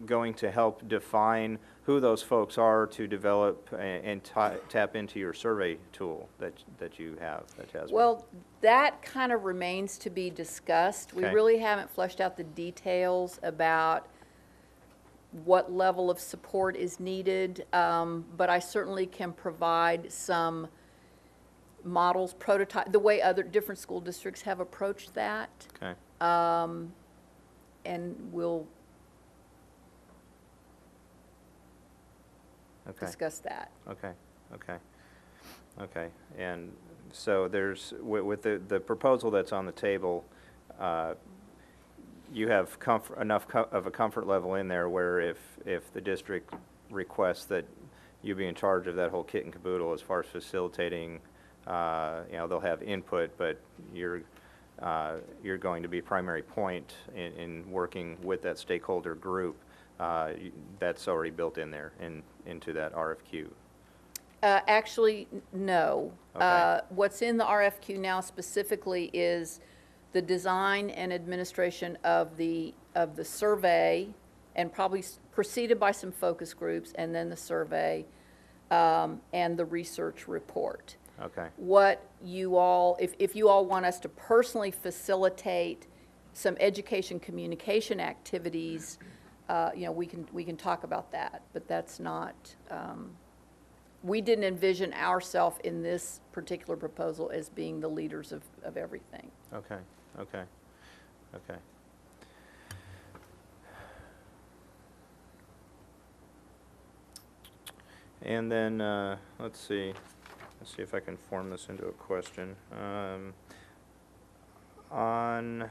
going to help define who those folks are to develop and tap into your survey tool that you have that has? Well, that kind of remains to be discussed. We Okay. really haven't fleshed out the details about what level of support is needed, but I certainly can provide some models, prototype, the way other different school districts have approached that, Okay. and we'll Okay. discuss that. Okay. And so there's, with the proposal that's on the table, you have enough of a comfort level in there where if the district requests that you be in charge of that whole kit and caboodle as far as facilitating, you know, they'll have input, but you're going to be primary point in working with that stakeholder group. That's already built in there into that RFQ. Actually, no. Okay. What's in the RFQ now specifically is the design and administration of the survey, and probably preceded by some focus groups, and then the survey, and the research report. Okay. What you all, if you all want us to personally facilitate some education communication activities, you know, we can talk about that, but that's not, we didn't envision ourselves in this particular proposal as being the leaders of everything. Okay, okay, okay. And then, let's see if I can form this into a question. On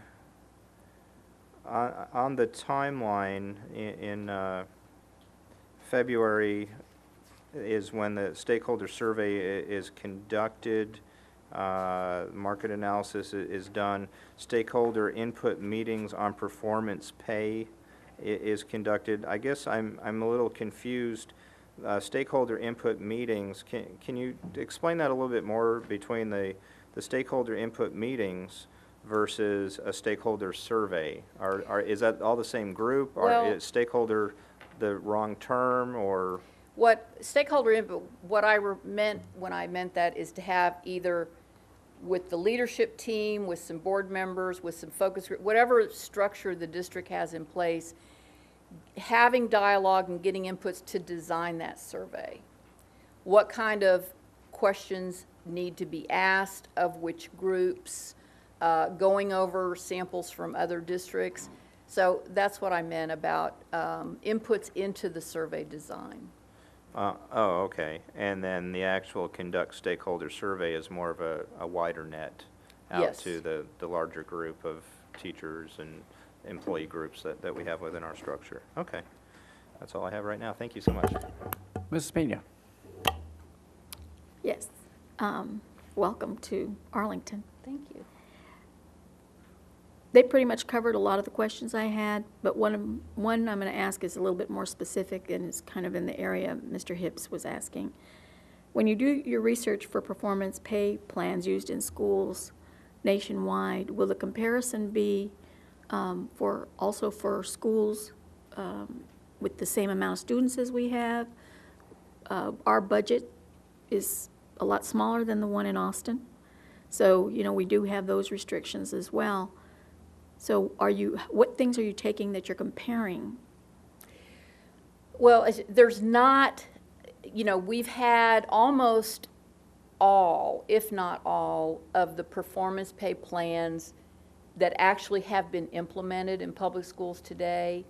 the timeline, in February is when the stakeholder survey is conducted, market analysis is done, stakeholder input meetings on performance pay is conducted. I guess I'm a little confused. Stakeholder input meetings, can you explain that a little bit more between the stakeholder input meetings versus a stakeholder survey? Is that all the same group? Well, Or is stakeholder the wrong term, or? What stakeholder input, what I meant when I meant that is to have either with the leadership team, with some board members, with some focus group, whatever structure the district has in place, having dialogue and getting inputs to design that survey. What kind of questions need to be asked, of which groups, going over samples from other districts. So that's what I meant about inputs into the survey design. Oh, okay. And then the actual conduct stakeholder survey is more of a wider net out Yes. to the larger group of teachers and employee groups that we have within our structure. Okay. That's all I have right now. Thank you so much. Mrs. Pena? Yes. Welcome to Arlington. Thank you. They pretty much covered a lot of the questions I had, but one I'm going to ask is a little bit more specific and is kind of in the area Mr. Hips was asking. When you do your research for performance pay plans used in schools nationwide, will the comparison be also for schools with the same amount of students as we have? Our budget is a lot smaller than the one in Austin, so you know we do have those restrictions as well. So what things are you taking that you're comparing? Well, there's not, you know, we've had almost all, if not all, of the performance pay plans that actually have been implemented in public schools today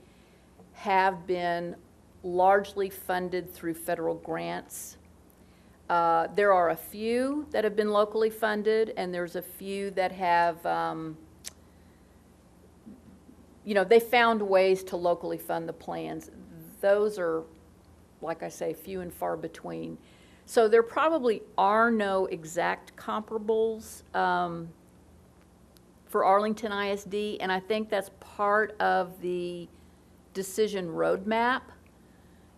have been largely funded through federal grants. There are a few that have been locally funded, and there's a few that have, you know, they found ways to locally fund the plans. Those are, like I say, few and far between. So there probably are no exact comparables for Arlington ISD, and I think that's part of the decision roadmap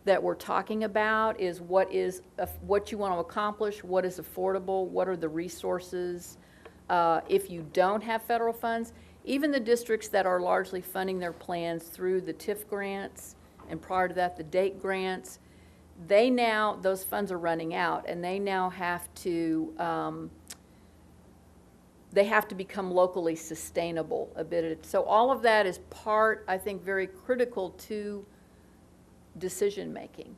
that we're talking about, is what you want to accomplish, what is affordable, what are the resources. If you don't have federal funds, even the districts that are largely funding their plans through the TIF grants, and prior to that, the DATE grants, those funds are running out, and they now have to, become locally sustainable a bit. So all of that is part, I think, very critical to decision-making.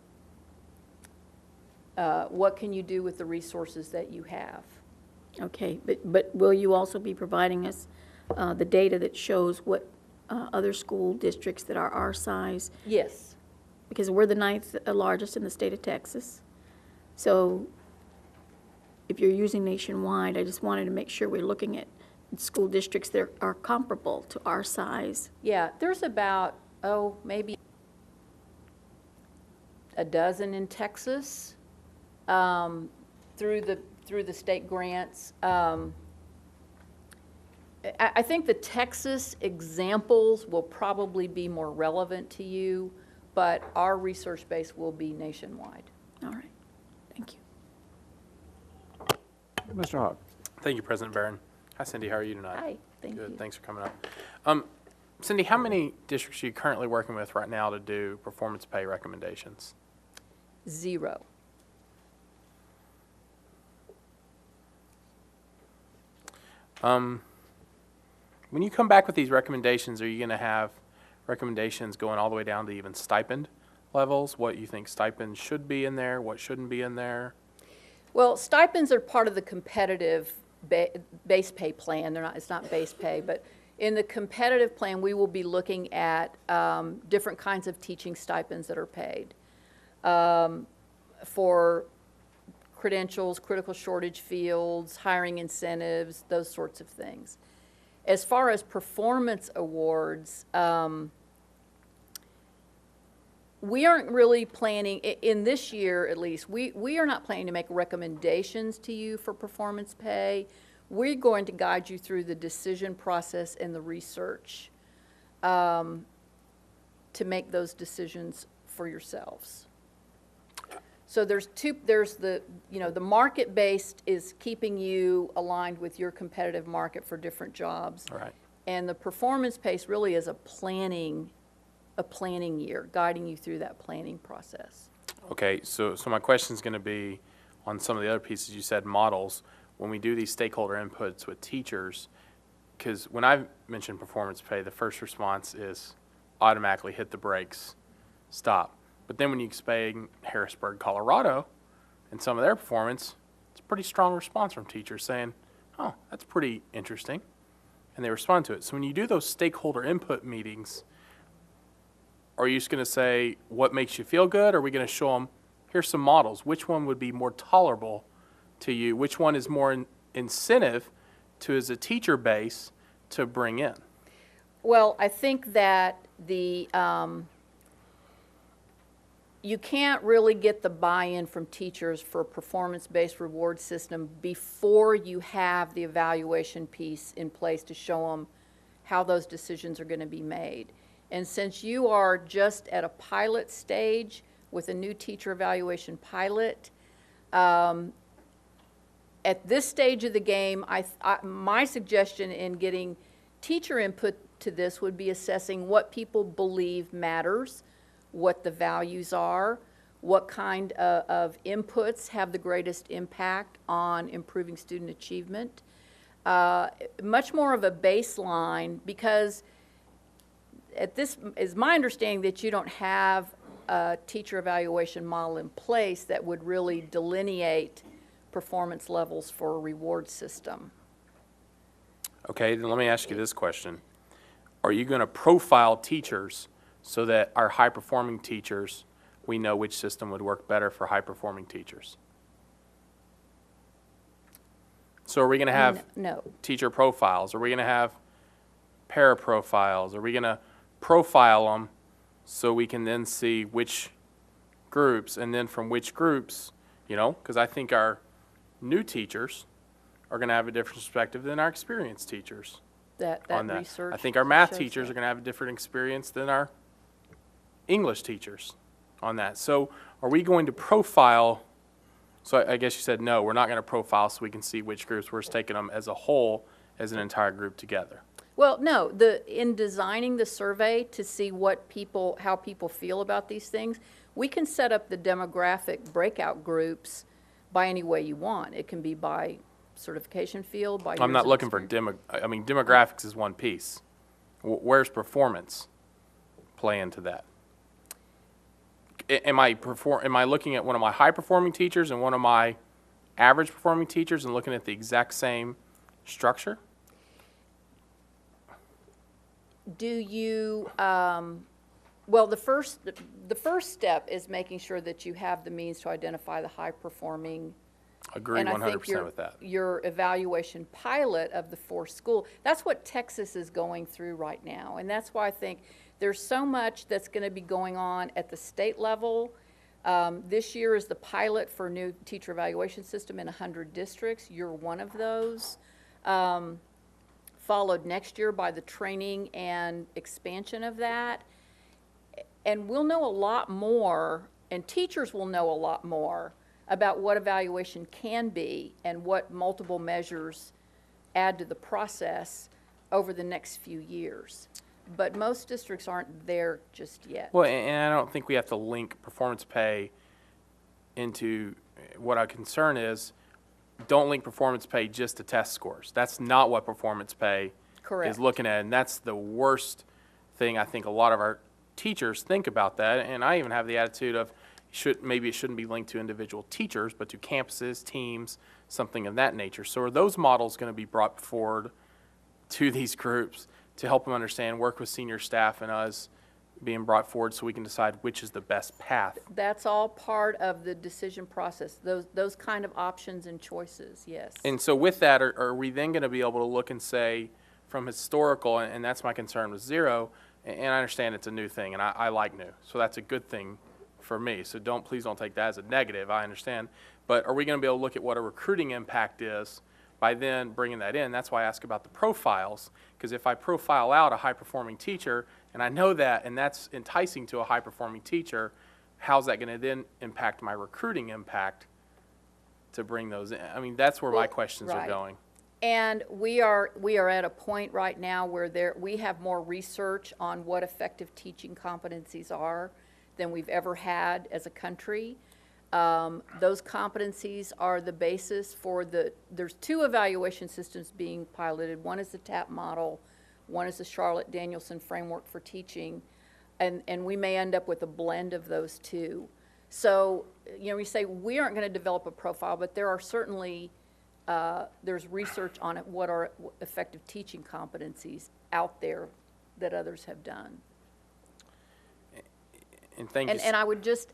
What can you do with the resources that you have? Okay, but will you also be providing us the data that shows what other school districts that are our size? Yes. Because we're the 9th largest in the state of Texas. So if you're using nationwide, I just wanted to make sure we're looking at school districts that are comparable to our size. Yeah, there's about, maybe a dozen in Texas through the state grants. I think the Texas examples will probably be more relevant to you, but our research base will be nationwide. All right, thank you. Mr. Hogg? Thank you, President Barron. Hi, Cindy. How are you tonight? Hi, thank you. Good. Thanks for coming up. Cindy, how many districts are you currently working with right now to do performance pay recommendations? 0. When you come back with these recommendations, are you going to have recommendations going all the way down to even stipend levels, what you think stipends should be in there, what shouldn't be in there? Well, stipends are part of the competitive base pay plan. They're not, it's not base pay, but in the competitive plan, we will be looking at different kinds of teaching stipends that are paid for credentials, critical shortage fields, hiring incentives, those sorts of things. As far as performance awards, we aren't really planning, in this year at least, we are not planning to make recommendations to you for performance pay. We're going to guide you through the decision process and the research to make those decisions for yourselves. So there's the, you know, the market-based is keeping you aligned with your competitive market for different jobs. All right. And the performance-based really is a planning year, guiding you through that planning process. Okay, so my question is going to be on some of the other pieces. You said models. When we do these stakeholder inputs with teachers, because when I mention performance pay, the first response is automatically hit the brakes, stop. But then when you explain Harrisburg, Colorado, and some of their performance, it's a pretty strong response from teachers saying, oh, that's pretty interesting, and they respond to it. So when you do those stakeholder input meetings, are you just going to say what makes you feel good? Or are we going to show them, here's some models. Which one would be more tolerable to you? Which one is more incentive to, as a teacher base, to bring in? Well, I think that the you can't really get the buy-in from teachers for a performance-based reward system before you have the evaluation piece in place to show them how those decisions are going to be made. And since you are just at a pilot stage with a new teacher evaluation pilot, at this stage of the game, my suggestion in getting teacher input to this would be assessing what people believe matters, what the values are, what kind of inputs have the greatest impact on improving student achievement. Much more of a baseline, because at this is my understanding that you don't have a teacher evaluation model in place that would really delineate performance levels for a reward system. Okay, then let me ask you this question. Are you going to profile teachers so that our high-performing teachers, we know which system would work better for high-performing teachers? So are we going to have No. teacher profiles? Are we going to have para profiles? Are we going to profile them so we can then see which groups, and then from which groups, you know, because I think our new teachers are going to have a different perspective than our experienced teachers on that. Research I think our math shows teachers that. are going to have a different experience than our English teachers on that. So are we going to profile? So I guess you said no, we're not going to profile so we can see which groups. We're just taking them as a whole, as an entire group together. Well, no, in designing the survey to see how people feel about these things, we can set up the demographic breakout groups by any way you want. It can be by certification field, by I'm not looking for demographics is one piece. Where's performance play into that? Am I looking at one of my high-performing teachers and one of my average-performing teachers and looking at the exact same structure? Do you, well, the first step is making sure that you have the means to identify the high-performing. Agree 100% with that. Your evaluation pilot of the 4 school, that's what Texas is going through right now. And that's why I think there's so much that's going to be going on at the state level. This year is the pilot for a new teacher evaluation system in 100 districts. You're one of those. Followed next year by the training and expansion of that. And we'll know a lot more, and teachers will know a lot more about what evaluation can be and what multiple measures add to the process over the next few years. But most districts aren't there just yet. Well, and I don't think we have to link performance pay into what our concern is. Don't link performance pay just to test scores. That's not what performance pay Correct. is looking at, and that's the worst thing. I think a lot of our teachers think about that, and I even have the attitude of maybe it shouldn't be linked to individual teachers, but to campuses, teams, something of that nature. So are those models going to be brought forward to these groups to help them understand, work with senior staff and us being brought forward so we can decide which is the best path? That's all part of the decision process, those kind of options and choices, yes. And so with that, are we then going to be able to look and say, from historical, and that's my concern with zero, and I understand it's a new thing, and I like new, so that's a good thing for me. So please don't take that as a negative, I understand. But are we going to be able to look at what a recruiting impact is by then bringing that in? That's why I ask about the profiles, because if I profile out a high-performing teacher, and I know that, and that's enticing to a high-performing teacher, how's that going to then impact my recruiting impact to bring those in? I mean, that's where my questions are right. going. And we are at a point right now where we have more research on what effective teaching competencies are than we've ever had as a country. Those competencies are the basis for there's 2 evaluation systems being piloted. One is the TAP model, one is the Charlotte-Danielson framework for teaching, and we may end up with a blend of those 2. So, we say we aren't going to develop a profile, but there are certainly, there's research on it, what are effective teaching competencies out there that others have done. And thank you. And I would just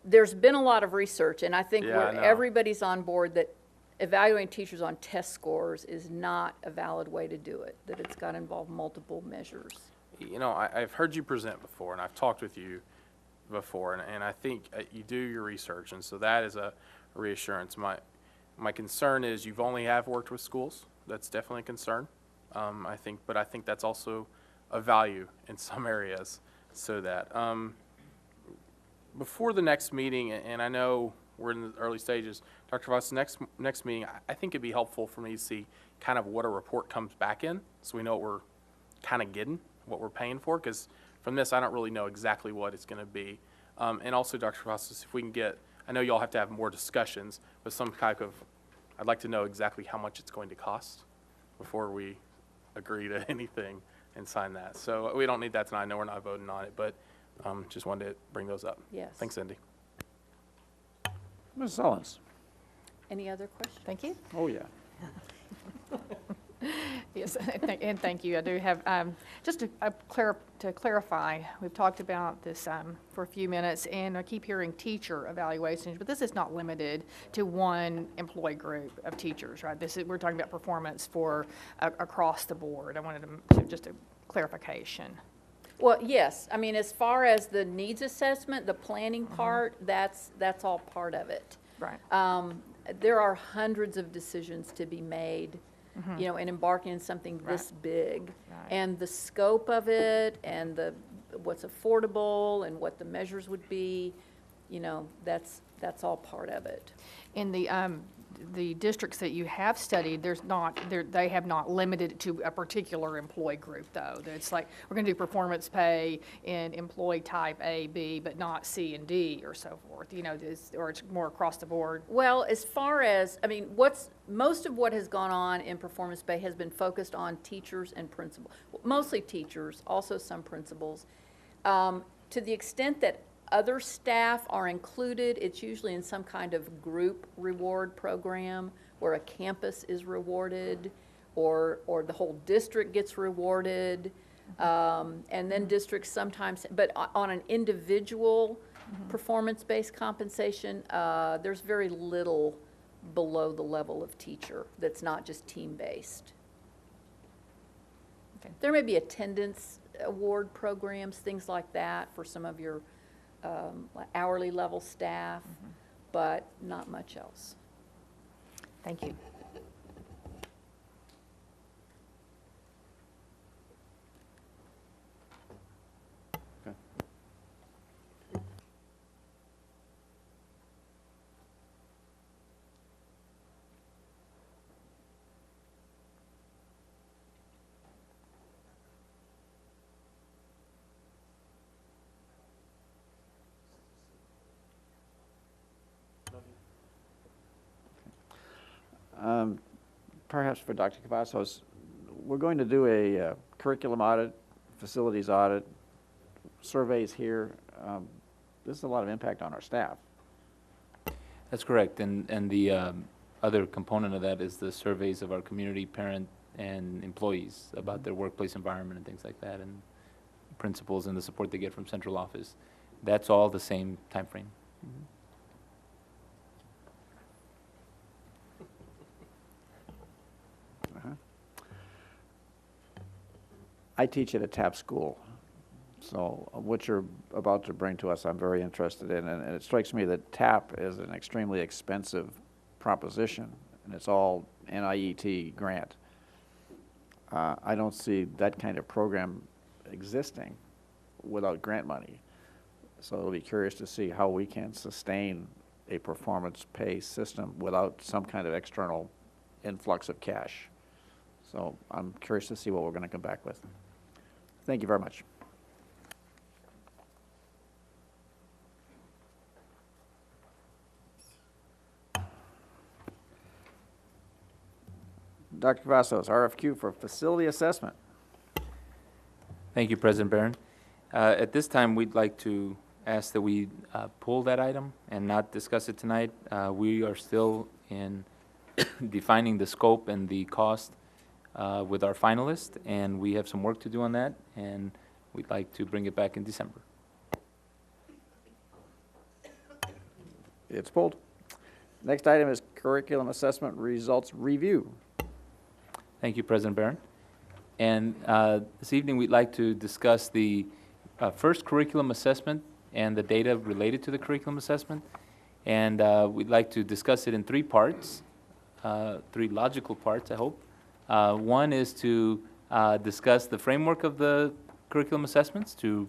there's been a lot of research, and I think everybody's on board that evaluating teachers on test scores is not a valid way to do it, that it's got to involve multiple measures. I've heard you present before, and I've talked with you before, and I think you do your research, and so that is a reassurance. My concern is you've only have worked with schools. That's definitely a concern, I think, but I think that's also a value in some areas. So that before the next meeting, and I know we're in the early stages, Dr. Voss, next meeting, I think it'd be helpful for me to see kind of what a report comes back in, so we know what we're kind of getting, what we're paying for, because from this, I don't really know exactly what it's going to be. And also, Dr. Voss, if we can get, I know you all have to have more discussions, but some type of, I'd like to know exactly how much it's going to cost before we agree to anything and sign that. So we don't need that tonight. I know we're not voting on it, but just wanted to bring those up. Yes. Thanks, Cindy. Ms. Sullins? Any other questions? Thank you. Oh, yeah. Yes, and thank you. I do have, just to clarify, we've talked about this for a few minutes, and I keep hearing teacher evaluations, but this is not limited to one employee group of teachers, right? We're talking about performance for across the board. I wanted to just a clarification. Well, yes. I mean, as far as the needs assessment, the planning part, that's all part of it. Right. There are hundreds of decisions to be made, in embarking on something this big. Right. And the scope of it, and what's affordable, and what the measures would be, that's all part of it. In the districts that you have studied, they have not limited it to a particular employee group, though. It's like, we're going to do performance pay in employee type A, B, but not C and D, or so forth, or it's more across the board. Well, as far as, most of what has gone on in performance pay has been focused on teachers and principals, mostly teachers, also some principals. To the extent that other staff are included, it's usually in some kind of group reward program where a campus is rewarded, or the whole district gets rewarded. And then districts sometimes, but on an individual performance-based compensation, there's very little below the level of teacher that's not just team-based. Okay. There may be attendance award programs, things like that for some of your hourly level staff, but not much else. Thank you. Perhaps for Dr. Cavazos, we're going to do a curriculum audit, facilities audit, surveys here. This is a lot of impact on our staff. That's correct, and the other component of that is the surveys of our community, parent, and employees about their workplace environment and things like that, and principals and the support they get from central office. That's all the same time frame. I teach at a TAP school, so what you're about to bring to us, I'm very interested in, and it strikes me that TAP is an extremely expensive proposition, and it's all NIET grant. I don't see that kind of program existing without grant money. So I'll be curious to see how we can sustain a performance pay system without some kind of external influx of cash. So I'm curious to see what we're going to come back with. Thank you very much. Dr. Cavazos, RFQ for facility assessment. Thank you, President Barron. At this time, we'd like to ask that we pull that item and not discuss it tonight. We are still in defining the scope and the cost with our finalists, and we have some work to do on that, and we'd like to bring it back in December. It's pulled. Next item is curriculum assessment results review. Thank you, President Barron. And this evening, we'd like to discuss the first curriculum assessment and the data related to the curriculum assessment. And we'd like to discuss it in three parts, three logical parts, I hope. One is to discuss the framework of the curriculum assessments, to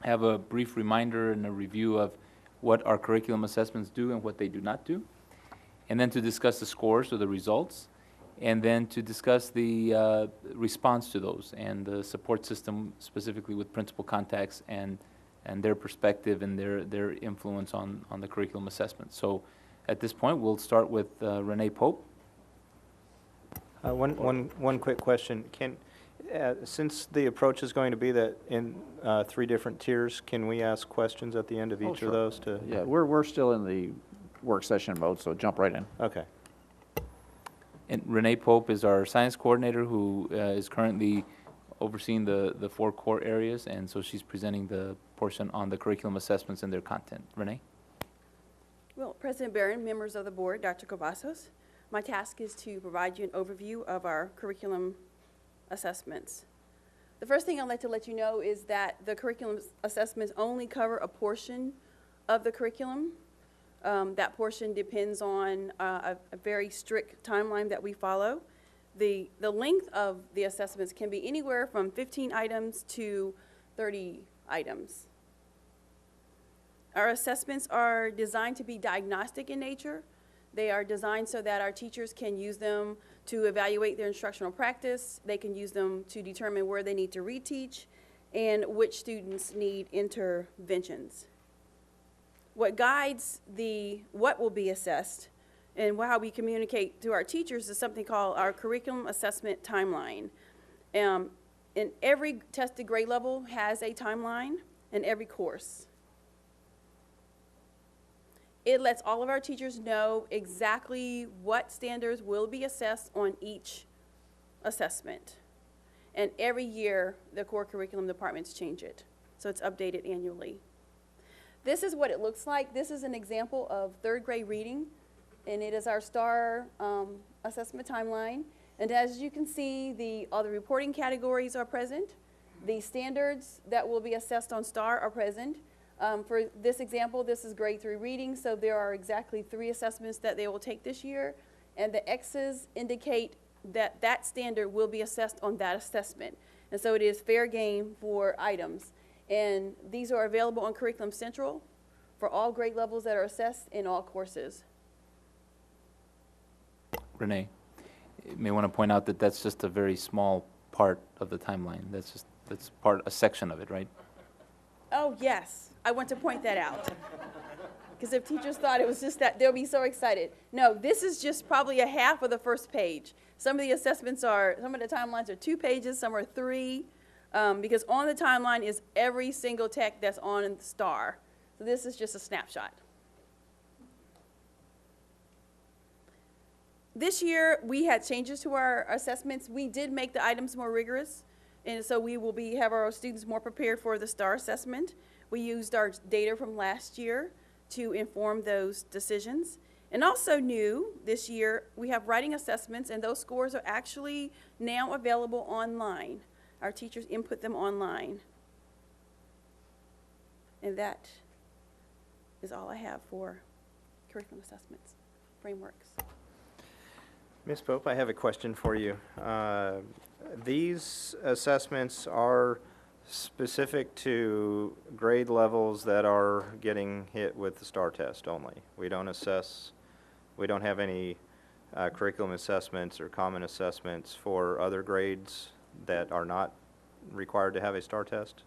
have a brief reminder and a review of what our curriculum assessments do and what they do not do. And then to discuss the scores or the results. And then to discuss the response to those and the support system, specifically with principal contacts and their perspective and their influence on the curriculum assessment. So at this point, we'll start with Renee Pope. One quick question. Since the approach is going to be that in 3 different tiers, can we ask questions at the end of each of those? Yeah, we're still in the work session mode, so jump right in. Okay. And Renee Pope is our science coordinator who is currently overseeing the 4 core areas, and so she's presenting the portion on the curriculum assessments and their content. Renee? Well, President Barron, members of the board, Dr. Cavazos, my task is to provide you an overview of our curriculum assessments. The first thing I'd like to let you know is that the curriculum assessments only cover a portion of the curriculum. That portion depends on a very strict timeline that we follow. The length of the assessments can be anywhere from 15 items to 30 items. Our assessments are designed to be diagnostic in nature. They are designed so that our teachers can use them to evaluate their instructional practice. They can use them to determine where they need to reteach and which students need interventions. What guides what will be assessed and how we communicate to our teachers is something called our curriculum assessment timeline. And every tested grade level has a timeline in every course. It lets all of our teachers know exactly what standards will be assessed on each assessment. And every year, the core curriculum departments change it. So it's updated annually. This is what it looks like. This is an example of 3rd grade reading, and it is our STAR assessment timeline. And as you can see, all the reporting categories are present. The standards that will be assessed on STAR are present. For this example, this is grade 3 reading, so there are exactly 3 assessments that they will take this year, and the X's indicate that that standard will be assessed on that assessment. And so it is fair game for items. And these are available on Curriculum Central for all grade levels that are assessed in all courses. Renee, you may want to point out that that's just a very small part of the timeline. That's a section of it, right? Oh, yes. I want to point that out. Because if teachers thought it was just that, they'll be so excited. No, this is just probably a half of the first page. Some of the assessments are, some of the timelines are 2 pages, some are 3, because on the timeline is every single tech that's on in the STAR. So this is just a snapshot. This year, we had changes to our assessments. We did make the items more rigorous, and so we will have our students more prepared for the STAR assessment. We used our data from last year to inform those decisions. And also new this year, we have writing assessments, and those scores are actually now available online. Our teachers input them online. And that is all I have for curriculum assessments, frameworks. Ms. Pope, I have a question for you. These assessments are specific to grade levels that are getting hit with the STAR test only. We don't have any curriculum assessments or common assessments for other grades that are not required to have a STAR test?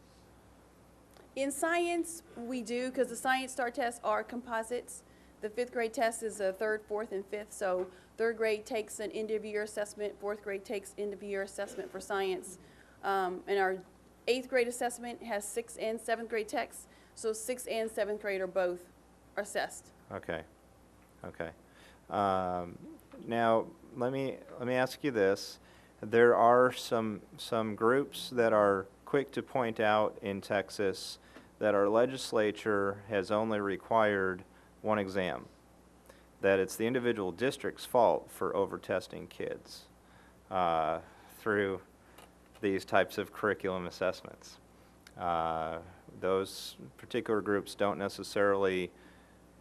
In science, we do, because the science STAR tests are composites. The 5th grade test is a 3rd, 4th, and 5th, so 3rd grade takes an end-of-year assessment, 4th grade takes end-of-year assessment for science. And our 8th grade assessment has 6th and 7th grade texts, so 6th and 7th grade are both assessed. Okay. Okay. Now, let me ask you this. There are some groups that are quick to point out in Texas that our legislature has only required one exam, that it's the individual district's fault for over-testing kids through these types of curriculum assessments. Those particular groups don't necessarily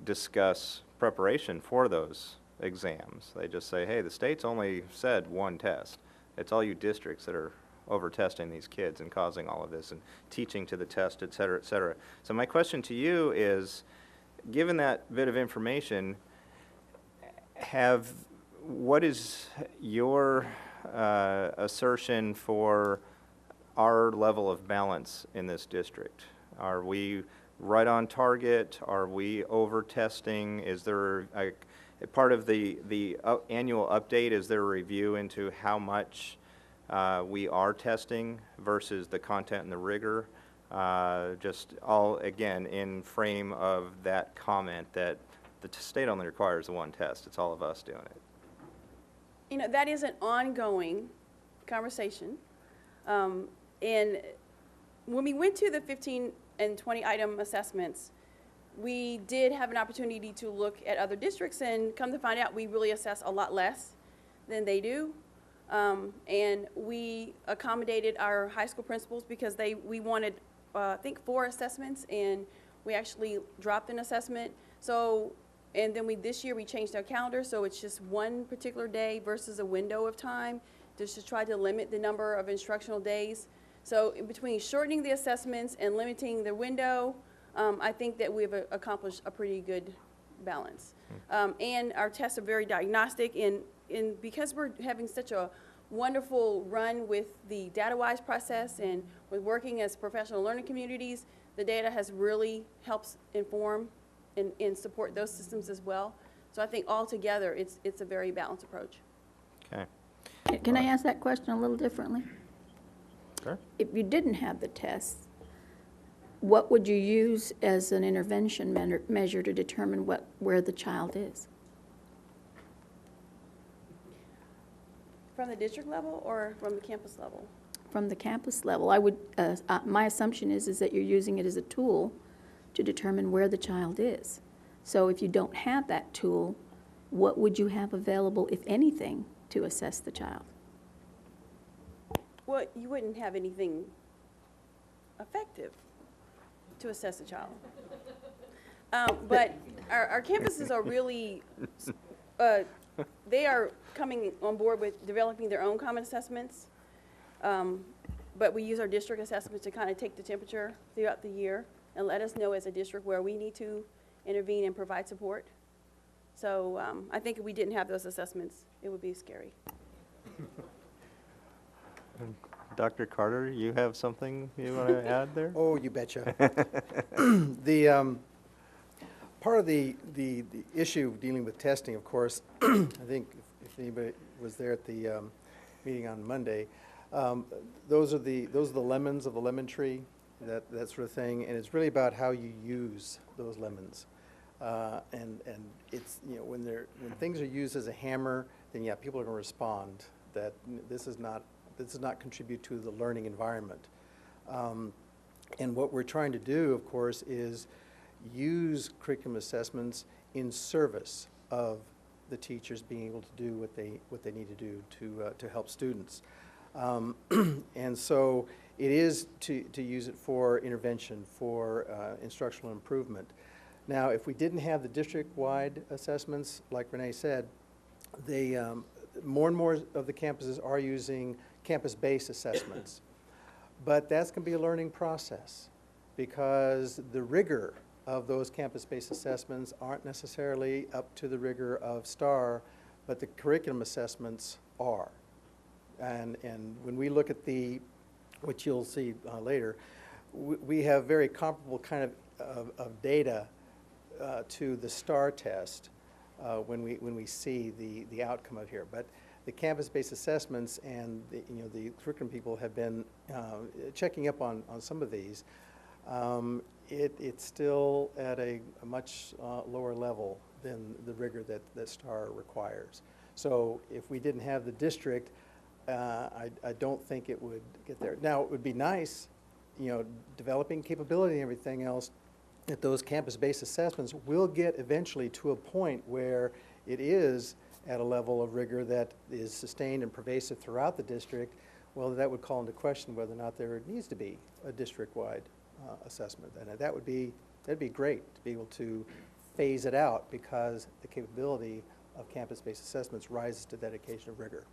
discuss preparation for those exams. They just say, hey, the state's only said one test. It's all you districts that are over-testing these kids and causing all of this and teaching to the test, et cetera, et cetera. So my question to you is, given that bit of information, what is your assertion for our level of balance in this district? Are we right on target? Are we over-testing? Is there a part of the annual update, is there a review into how much we are testing versus the content and the rigor? Just all, again, in frame of that comment that the state only requires the one test. It's all of us doing it. You know, that is an ongoing conversation. And when we went to the 15 and 20 item assessments, we did have an opportunity to look at other districts, and come to find out we really assess a lot less than they do. And we accommodated our high school principals because we wanted, I think, 4 assessments, and we actually dropped an assessment. So, and then this year we changed our calendar, so it's just one particular day versus a window of time, just to try to limit the number of instructional days. So in between shortening the assessments and limiting the window, I think that we've accomplished a pretty good balance. And our tests are very diagnostic, and because we're having such a wonderful run with the DataWise process and with working as professional learning communities, the data has really helped inform and support those systems as well. So I think altogether it's a very balanced approach. Okay. Can I ask that question a little differently? Sure. If you didn't have the tests, what would you use as an intervention measure to determine where the child is? From the district level or from the campus level? From the campus level. I would, my assumption is that you're using it as a tool to determine where the child is. So if you don't have that tool, what would you have available, if anything, to assess the child? Well, you wouldn't have anything effective to assess a child. But our campuses are really, they are coming on board with developing their own common assessments. But we use our district assessments to kind of take the temperature throughout the year and let us know as a district where we need to intervene and provide support. So I think if we didn't have those assessments, it would be scary. Dr. Carter, you have something you want to add there? Oh, you betcha. Part of the issue dealing with testing, of course, I think if anybody was there at the meeting on Monday, those are the lemons of the lemon tree, that sort of thing, and it's really about how you use those lemons. And it's, you know, when things are used as a hammer, then yeah, people are going to respond that this does not contribute to the learning environment. And what we're trying to do, of course, is use curriculum assessments in service of the teachers being able to do what they need to do to help students. And so it is to use it for intervention, for instructional improvement. Now, if we didn't have the district-wide assessments, like Renee said, they, more and more of the campuses are using campus-based assessments. But that's going to be a learning process because the rigor of those campus-based assessments aren't necessarily up to the rigor of STAR, but the curriculum assessments are. And when we look at which you'll see later, we have very comparable kind of data to the STAR test when we see the outcome of here. But the campus-based assessments and the curriculum people have been checking up on some of these. It's still at a much lower level than the rigor that STAR requires. So if we didn't have the district, I don't think it would get there. Now, it would be nice, developing capability and everything else, that those campus-based assessments will get eventually to a point where it is at a level of rigor that is sustained and pervasive throughout the district. Well, that would call into question whether or not there needs to be a district-wide assessment. And that'd be great to be able to phase it out because the capability of campus-based assessments rises to that occasion of rigor.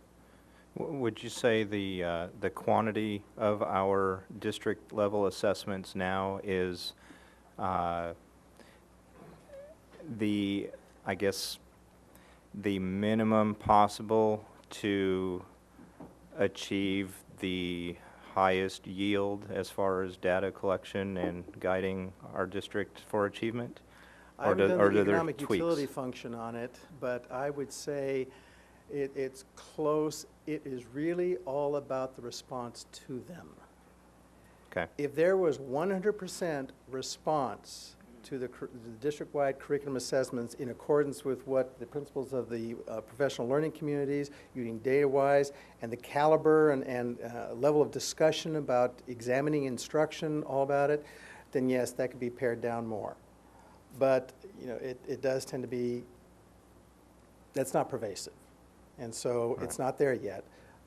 Would you say the quantity of our district-level assessments now is the minimum possible to achieve the highest yield as far as data collection and guiding our district for achievement? I haven't done the economic tweaks? utility function on it, but I would say it's close. It is really all about the response to them. Okay. If there was 100% response to the district-wide curriculum assessments in accordance with what the principles of the professional learning communities, using data-wise, and the caliber and level of discussion about examining instruction, all about it, then yes, that could be pared down more. But it does tend to be, that's not pervasive. And so it's not there yet,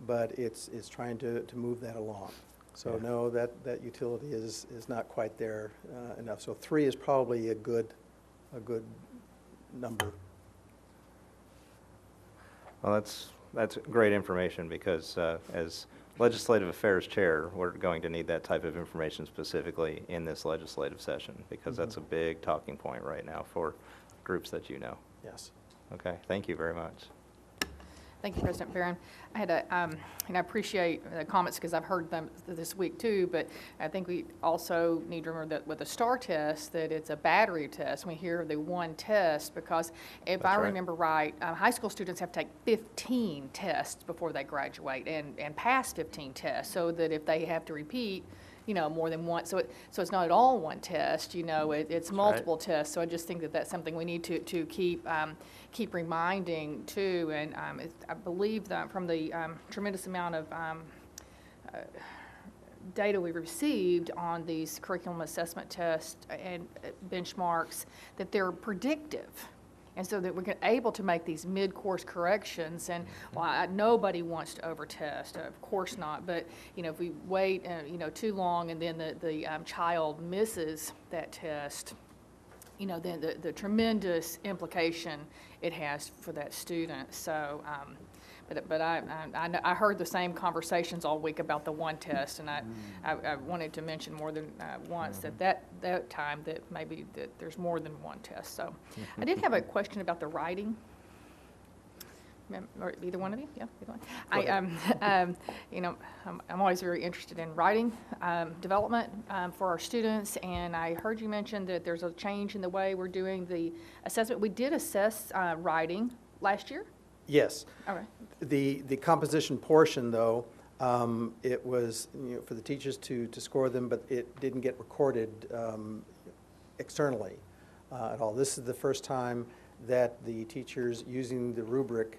but it's trying to move that along. So no, that utility is not quite there enough. So 3 is probably a good number. Well, that's great information because as Legislative Affairs Chair, we're going to need that type of information specifically in this legislative session because that's a big talking point right now for groups that you know. Yes. Okay, thank you very much. Thank you, President Barron. I had and I appreciate the comments because I've heard them this week too, but I think we also need to remember that with a STAR test, that it's a battery test. We hear the one test because if I remember right, high school students have to take 15 tests before they graduate and pass 15 tests, so that if they have to repeat, more than one, so it's not at all one test, it's multiple tests. So I just think that that's something we need to keep reminding too. And I believe that from the tremendous amount of data we received on these curriculum assessment tests and benchmarks, that they're predictive. And so that we're able to make these mid-course corrections. And nobody wants to over-test, of course not. But if we wait, too long, and then the child misses that test, then the tremendous implication it has for that student. So, but I heard the same conversations all week about the one test, and I wanted to mention more than once that time that maybe that there's more than one test. So I did have a question about the writing, Or either one of you? Yeah, either one. I'm always very interested in writing development for our students, and I heard you mention that there's a change in the way we're doing the assessment. We did assess writing last year? Yes. Okay. The composition portion, though, it was, for the teachers to score them, but it didn't get recorded externally at all. This is the first time that the teachers, using the rubric,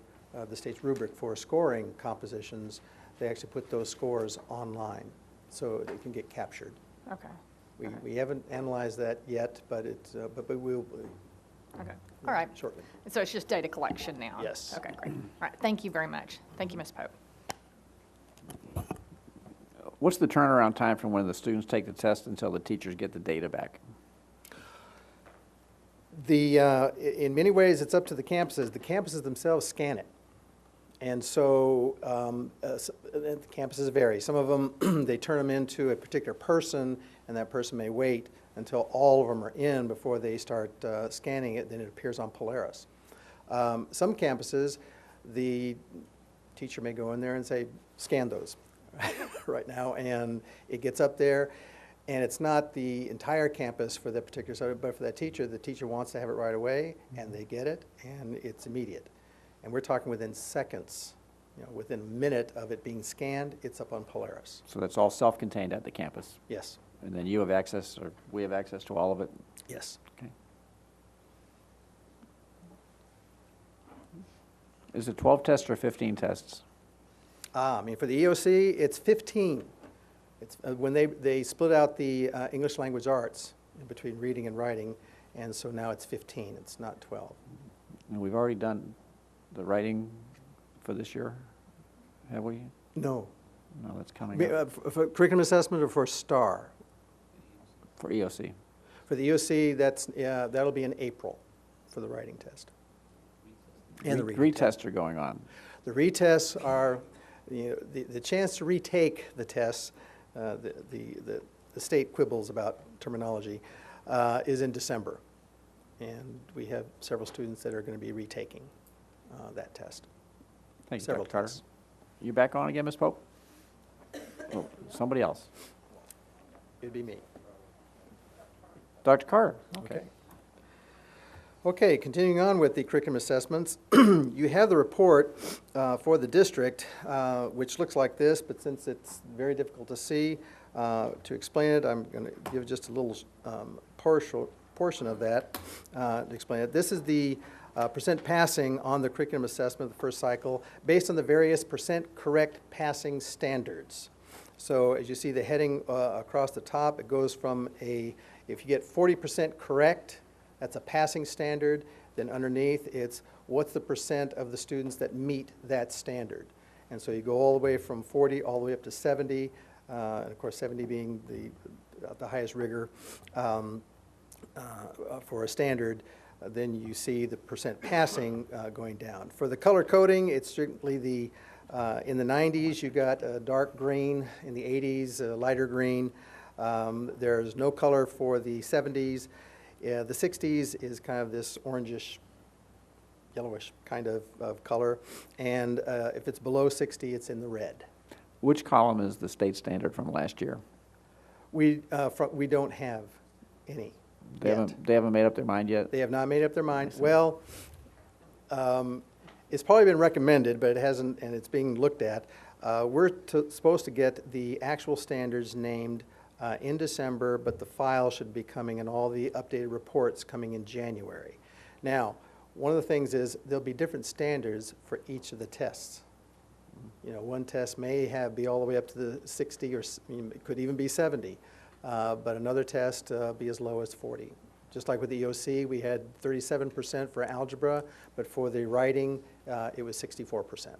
the state's rubric for scoring compositions, they actually put those scores online, so they can get captured. Okay. We haven't analyzed that yet, but but we will Okay. All right. shortly. So it's just data collection now? Yes. Okay, great. All right, thank you very much. Thank you, Ms. Pope. What's the turnaround time from when the students take the test until the teachers get the data back? In many ways, it's up to the campuses. The campuses themselves scan it. And so the campuses vary. Some of them, they turn them into a particular person, and that person may wait until all of them are in before they start scanning it, then it appears on Polaris. Some campuses, the teacher may go in there and say, scan those right now, and it gets up there. And it's not the entire campus for that particular subject, but for that teacher, the teacher wants to have it right away, and they get it, and it's immediate. And we're talking within seconds, within a minute of it being scanned, it's up on Polaris. So that's all self-contained at the campus? Yes. And then you have access, or we have access to all of it? Yes. Okay. Is it 12 tests or 15 tests? For the EOC, it's 15. It's when they split out the English language arts in between reading and writing, and so now it's 15. It's not 12. And we've already done the writing for this year, have we? No. No, that's coming up. For curriculum assessment or for STAR? For EOC. For the EOC, that'll be in April for the writing test. And the reading test. Retests are going on. The retests are, the chance to retake the tests, the state quibbles about terminology, is in December. And we have several students that are going to be retaking that test. Thank you, Several Dr. Carter. tests. You back on again, Ms. Pope? Oh, somebody else. It'd be me. Dr. Carter? Okay. Okay, continuing on with the curriculum assessments, you have the report for the district, which looks like this, but since it's very difficult to see, to explain it, I'm going to give just a little portion of that to explain it. This is the percent passing on the curriculum assessment of the first cycle based on the various percent correct passing standards. So as you see the heading across the top, it goes from if you get 40% correct, that's a passing standard. Then underneath, it's what's the percent of the students that meet that standard. And so you go all the way from 40 all the way up to 70, and of course 70 being the highest rigor for a standard. Then you see the percent passing going down. For the color coding, it's strictly in the 90s, you got dark green. In the 80s, lighter green. There's no color for the 70s. The 60s is kind of this orangish, yellowish kind of color. And if it's below 60, it's in the red. Which column is the state standard from last year? We don't have any. They haven't made up their mind yet? They have not made up their mind. Well, it's probably been recommended, but it hasn't, and it's being looked at. We're supposed to get the actual standards named in December, but the file should be coming and all the updated reports coming in January. Now, one of the things is there'll be different standards for each of the tests. One test may be all the way up to the 60, or it could even be 70. But another test be as low as 40. Just like with the EOC, we had 37% for algebra, but for the writing, it was 64%.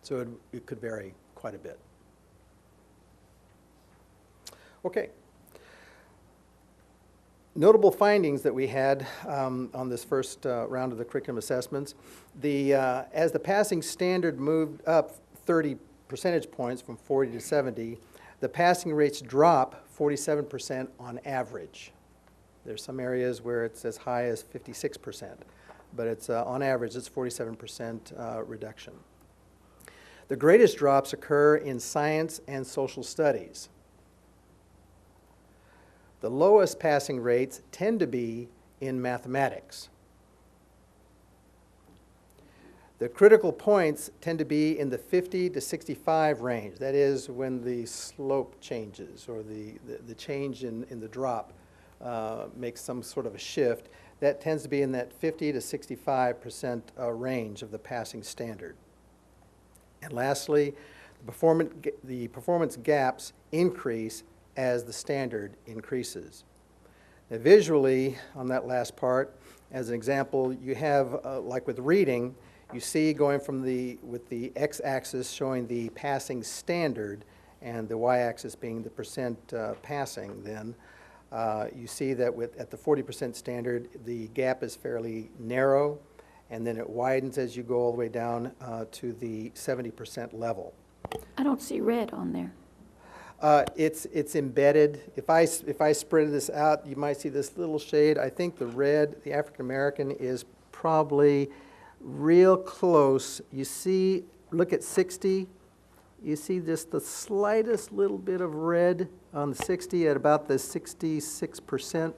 So it could vary quite a bit. Okay. Notable findings that we had on this first round of the curriculum assessments. As the passing standard moved up 30 percentage points from 40 to 70, the passing rates drop 47% on average. There's some areas where it's as high as 56%. but it's, on average, it's 47% reduction. The greatest drops occur in science and social studies. The lowest passing rates tend to be in mathematics. The critical points tend to be in the 50 to 65 range. That is when the slope changes or the change in the drop makes some sort of a shift. That tends to be in that 50 to 65% range of the passing standard. And lastly, the performance gaps increase as the standard increases. Now, visually, on that last part, as an example, you have, like with reading, you see going from with the x-axis showing the passing standard and the y-axis being the percent passing, then you see that at the 40% standard, the gap is fairly narrow, and then it widens as you go all the way down to the 70% level. I don't see red on there. It's embedded. If I spread this out, you might see this little shade. I think the red, the African American, is probably real close. You see, look at 60. You see just the slightest little bit of red on the 60 at about the 66%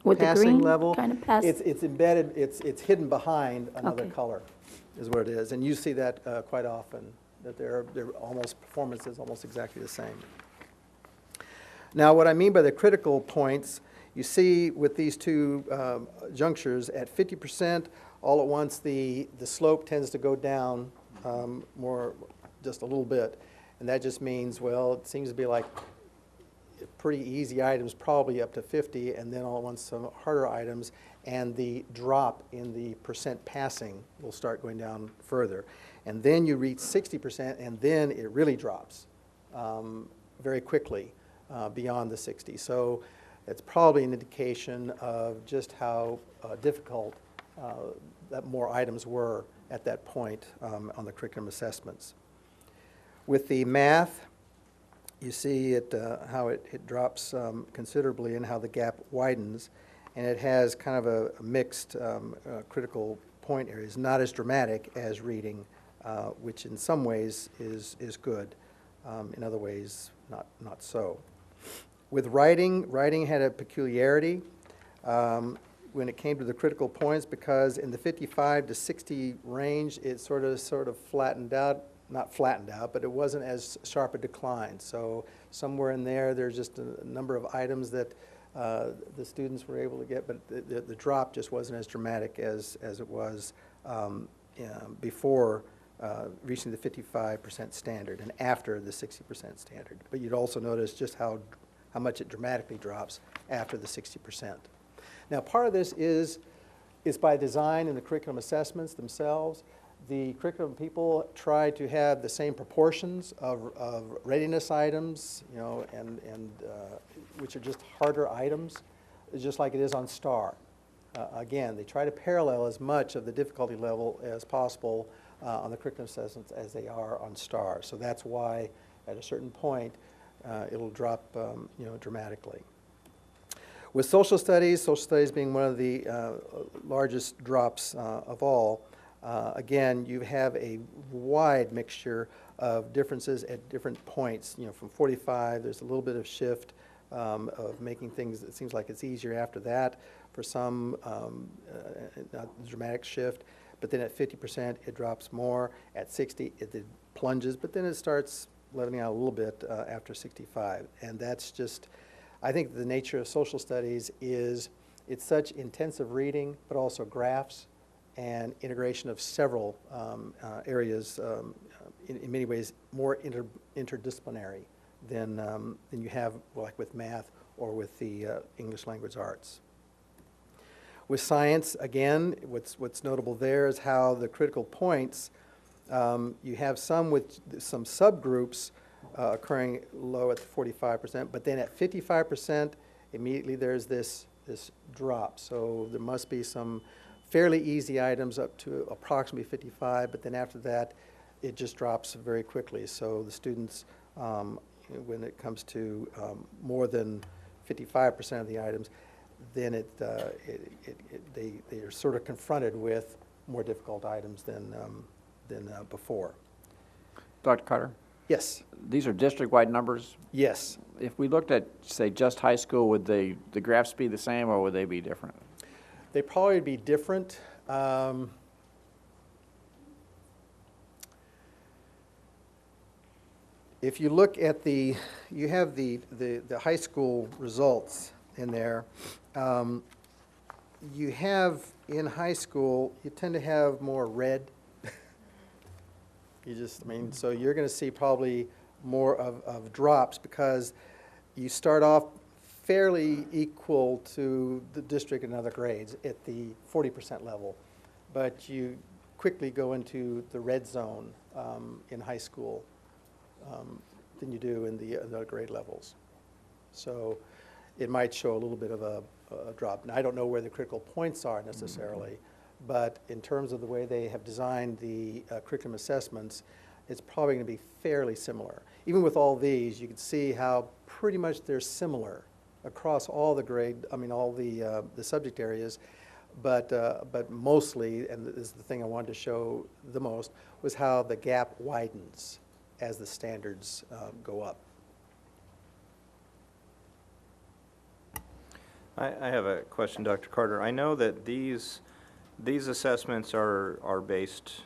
With the passing green level. kind of pass. It's embedded. It's hidden behind another Okay. color, is what it is. And you see that quite often, that they're almost performances almost exactly the same. Now, what I mean by the critical points, you see with these two junctures at 50%, all at once the slope tends to go down more, just a little bit. And that just means, well, it seems to be like pretty easy items, probably up to 50, and then all at once some harder items, and the drop in the percent passing will start going down further. And then you reach 60%, and then it really drops very quickly beyond the 60. So it's probably an indication of just how difficult that more items were at that point on the curriculum assessments. With the math, you see how it drops considerably and how the gap widens, and it has kind of a mixed critical point areas, not as dramatic as reading, which in some ways is good, in other ways not so. With writing had a peculiarity when it came to the critical points, because in the 55 to 60 range, it sort of flattened out. Not flattened out, but it wasn't as sharp a decline. So somewhere in there's just a number of items that the students were able to get, but the drop just wasn't as dramatic as it was before reaching the 55% standard and after the 60% standard. But you'd also notice just how much it dramatically drops after the 60%. Now, part of this is by design in the curriculum assessments themselves. The curriculum people try to have the same proportions of readiness items, and which are just harder items, just like it is on STAR. Again, they try to parallel as much of the difficulty level as possible on the curriculum assessments as they are on STAR. So that's why, at a certain point, it'll drop, dramatically. With social studies being one of the largest drops of all, again, you have a wide mixture of differences at different points. From 45, there's a little bit of shift of making things, it seems like it's easier after that. For some, not a dramatic shift, but then at 50%, it drops more. At 60, it plunges, but then it starts leveling out a little bit after 65. And that's just, I think the nature of social studies is it's such intensive reading, but also graphs and integration of several areas, in many ways more interdisciplinary than you have like with math or with the English language arts. With science, again, what's notable there is how the critical points, you have some with some subgroups occurring low at 45%, but then at 55%, immediately there's this drop. So there must be some fairly easy items up to approximately 55, but then after that, it just drops very quickly. So the students, when it comes to more than 55% of the items, then they are sort of confronted with more difficult items than before. Dr. Carter, Yes, these are district-wide numbers. yes. If we looked at, say, just high school, would the graphs be the same, or would they be different? They probably be different. If you look at you have the high school results in there. You have, in high school, you tend to have more red. So you're going to see probably more of drops because you start off fairly equal to the district and other grades at the 40% level, but you quickly go into the red zone in high school than you do in the other grade levels. So it might show a little bit of a drop. Now, I don't know where the critical points are necessarily, but in terms of the way they have designed the curriculum assessments, it's probably going to be fairly similar. Even with all these, you can see how pretty much they're similar across all the all the subject areas, but mostly, and this is the thing I wanted to show the most, was how the gap widens as the standards go up. I have a question, Dr. Carter. I know that these assessments are based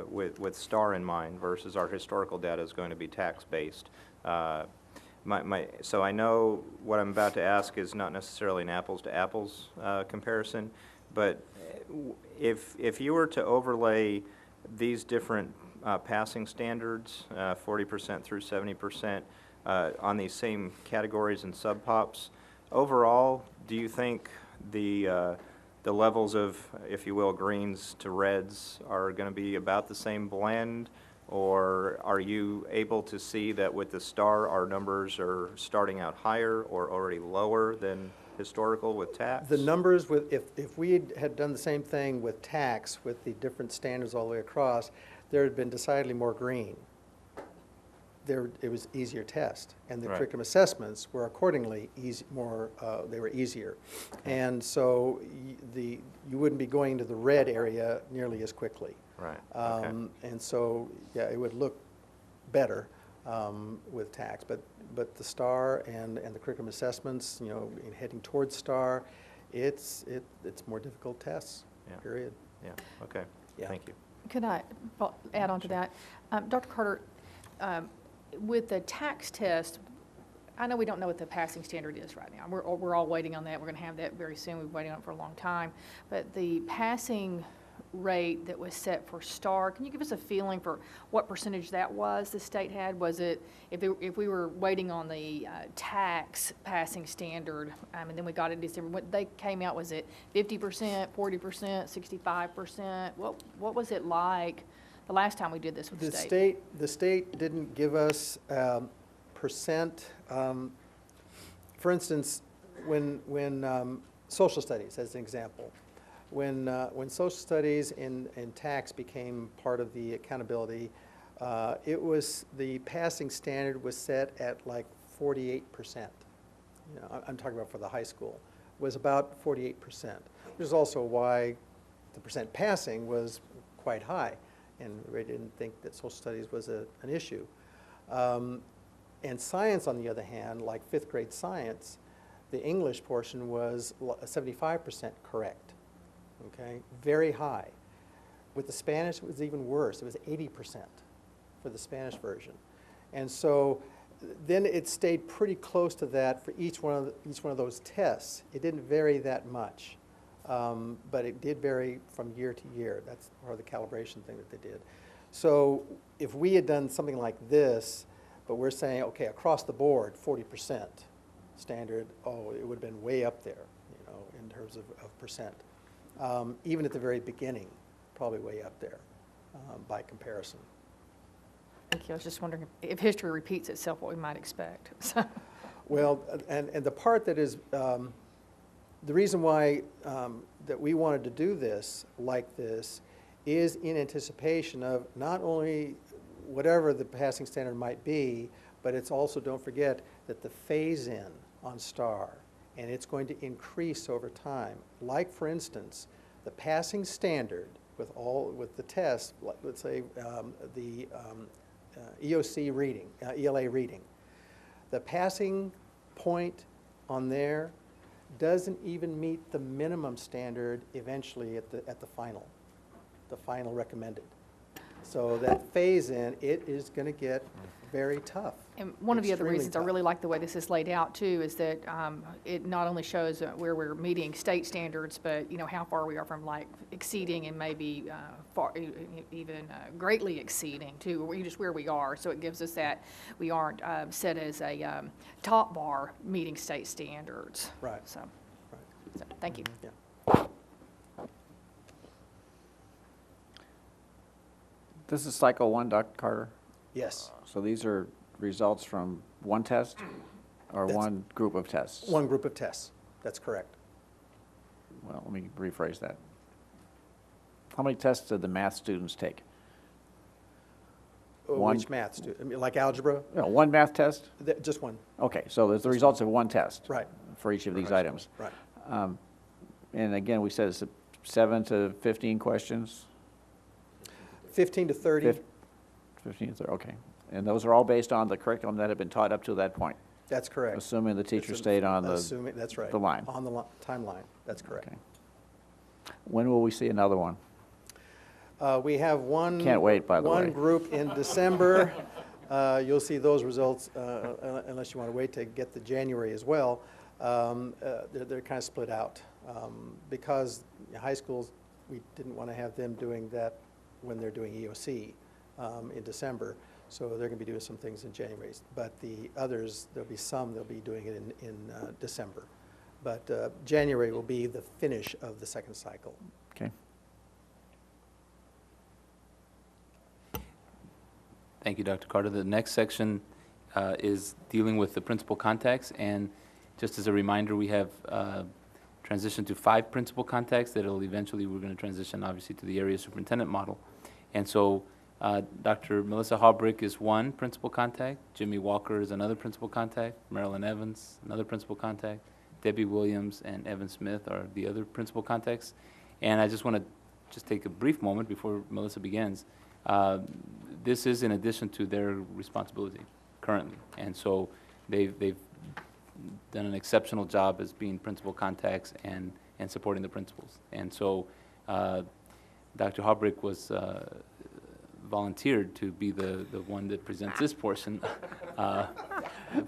with STAR in mind versus our historical data is going to be tax-based. So I know what I'm about to ask is not necessarily an apples-to-apples comparison, but if you were to overlay these different passing standards, 40% through 70%, on these same categories and sub-pops, overall, do you think the levels of, if you will, greens to reds are going to be about the same blend, or are you able to see that with the STAR our numbers are starting out higher or already lower than historical with tax? The numbers, if we had done the same thing with tax, with the different standards all the way across, there had been decidedly more green. It was easier test, and the Right. curriculum assessments were accordingly they were easier. And so you wouldn't be going to the red area nearly as quickly. Right, okay. And so, yeah, it would look better with tax, but the STAR and the curriculum assessments, in heading towards STAR, it's more difficult tests, Yeah. period. Yeah, okay, Yeah. thank you. Could I add on to that? Dr. Carter, with the tax test, I know we don't know what the passing standard is right now. We're all waiting on that. We're going to have that very soon. We've been waiting on it for a long time. But the passing rate that was set for STAR, can you give us a feeling for what percentage that was the state had? Was it, if we were waiting on the tax passing standard, and then we got it in December, what they came out, was it 50%, 40%, 65%? What was it like the last time we did this with the state? The state didn't give us percent. For instance, when social studies, as an example, when social studies and tax became part of the accountability, the passing standard was set at like 48%. I'm talking about for the high school, was about 48%. Which is also why the percent passing was quite high, and we didn't think that social studies was an issue. And science, on the other hand, like fifth grade science, the English portion was 75% correct. Okay, very high. With the Spanish, it was even worse. It was 80% for the Spanish version. And so then it stayed pretty close to that for each one of those tests. It didn't vary that much, but it did vary from year to year. That's part of the calibration thing that they did. So if we had done something like this, but we're saying, okay, across the board, 40% standard, it would have been way up there, in terms of percent. Even at the very beginning, probably way up there by comparison. Thank you. I was just wondering if history repeats itself, what we might expect. Well, and the part that is, the reason why that we wanted to do this like this is in anticipation of not only whatever the passing standard might be, but it's also, don't forget, that the phase-in on STAR and it's going to increase over time. Like, for instance, the passing standard with the test, let's say the EOC reading, ELA reading, the passing point on there doesn't even meet the minimum standard eventually at the final recommended. So that phase in, it is going to get very tough. And one of the other Extremely reasons I tough. really like the way this is laid out too is that it not only shows where we're meeting state standards, but, you know, how far we are from like exceeding and maybe even greatly exceeding too, just where we are. So it gives us that we aren't set as a top bar meeting state standards. Right. So, Right. so thank you. Yeah. This is cycle 1, Dr. Carter? Yes. So these are results from one test or That's- one group of tests? One group of tests. That's correct. Well, let me rephrase that. How many tests did the math students take? One- Which math student? I mean, like algebra? No, one math test? Just one. Okay, so there's the results of one test. Right. For each of these items. Right. And again, we said it's 7 to 15 questions? 15 to 30. 15 to 30, okay. And those are all based on the curriculum that had been taught up to that point? That's correct. Assuming the teacher It's stayed on Assuming, that's right. the line? On the timeline. That's correct. Okay. When will we see another one? We have one. Can't wait, by the way. One group in December. You'll see those results, unless you want to wait to get the January as well. They're kind of split out. Because high schools, we didn't want to have them doing that when they're doing EOC in December. So they're going to be doing some things in January. But the others, there'll be some, they'll be doing it in December. But January will be the finish of the second cycle. Okay. Thank you, Dr. Carter. The next section is dealing with the principal contacts, and just as a reminder, we have transitioned to 5 principal contacts that'll eventually, we're going to transition obviously to the area superintendent model. And so Dr. Melissa Haubrick is one principal contact, Jimmy Walker is another principal contact, Marilyn Evans, another principal contact, Debbie Williams and Evan Smith are the other principal contacts. And I just want to just take a brief moment before Melissa begins. This is in addition to their responsibility currently. And so they've done an exceptional job as being principal contacts and supporting the principals. And so Dr. Haubrick was volunteered to be the one that presents this portion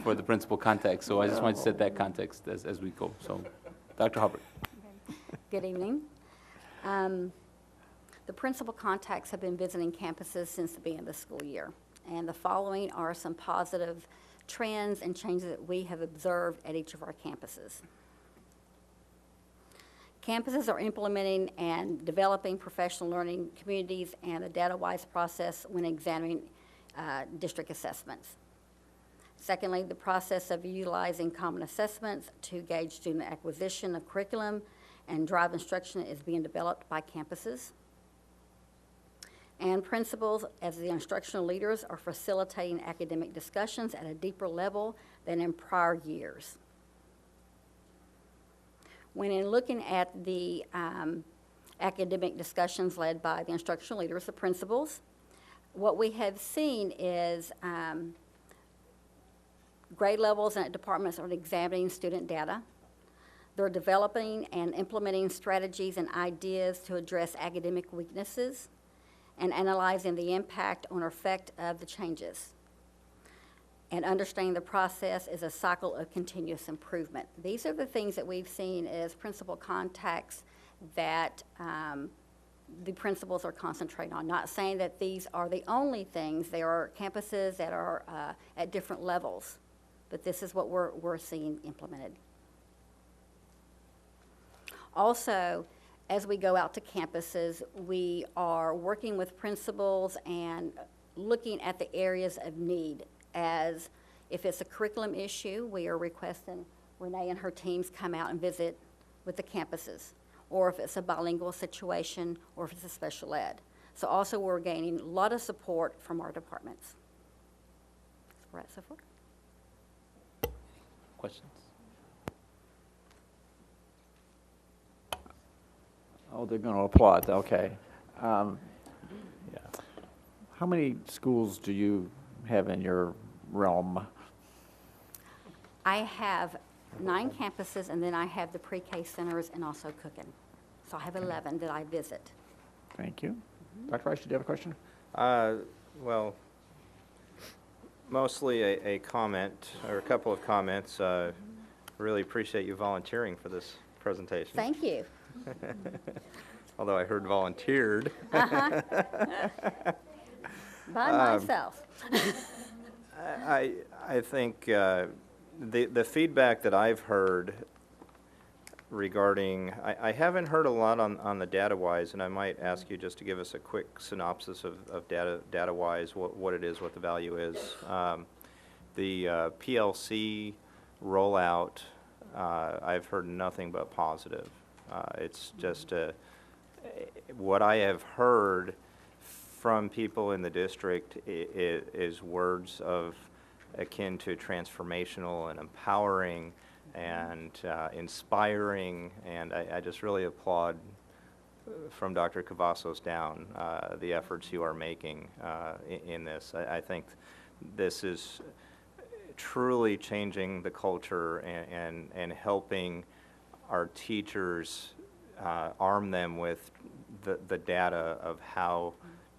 for the principal contact. So I just wanted to set that context as we go. So Dr. Haubrick. Good evening. The principal contacts have been visiting campuses since the beginning of the school year, and the following are some positive trends and changes that we have observed at each of our campuses. Campuses are implementing and developing professional learning communities and a data-wise process when examining district assessments. Secondly, the process of utilizing common assessments to gauge student acquisition of curriculum and drive instruction is being developed by campuses. And principals, as the instructional leaders, are facilitating academic discussions at a deeper level than in prior years. When in looking at the academic discussions led by the instructional leaders, the principals, what we have seen is grade levels and departments are examining student data. They're developing and implementing strategies and ideas to address academic weaknesses and analyzing the impact or effect of the changes. And understanding the process is a cycle of continuous improvement. These are the things that we've seen as principal contacts that the principals are concentrating on. Not saying that these are the only things. There are campuses that are at different levels, but this is what we're seeing implemented. Also, as we go out to campuses, we are working with principals and looking at the areas of need. As if it's a curriculum issue, we are requesting Renee and her teams come out and visit with the campuses, or if it's a bilingual situation, or if it's a special ed. So also we're gaining a lot of support from our departments. So we're at so far. Questions? Oh, they're going to applaud, okay. How many schools do you have in your realm? I have 9 campuses, and then I have the pre-K centers and also cooking. So I have 11 that I visit. Thank you. Dr. Rice, do you have a question? Well, mostly a comment, or a couple of comments. Really appreciate you volunteering for this presentation. Thank you. Although I heard volunteered. By myself. I think the feedback that I've heard regarding, I haven't heard a lot on the data-wise, and I might ask you just to give us a quick synopsis of data-wise, what it is, what the value is. The PLC rollout, I've heard nothing but positive. It's just what I have heard from people in the district is words of akin to transformational and empowering and inspiring, and I just really applaud from Dr. Cavazos down the efforts you are making in this. I think this is truly changing the culture and helping our teachers arm them with the data of how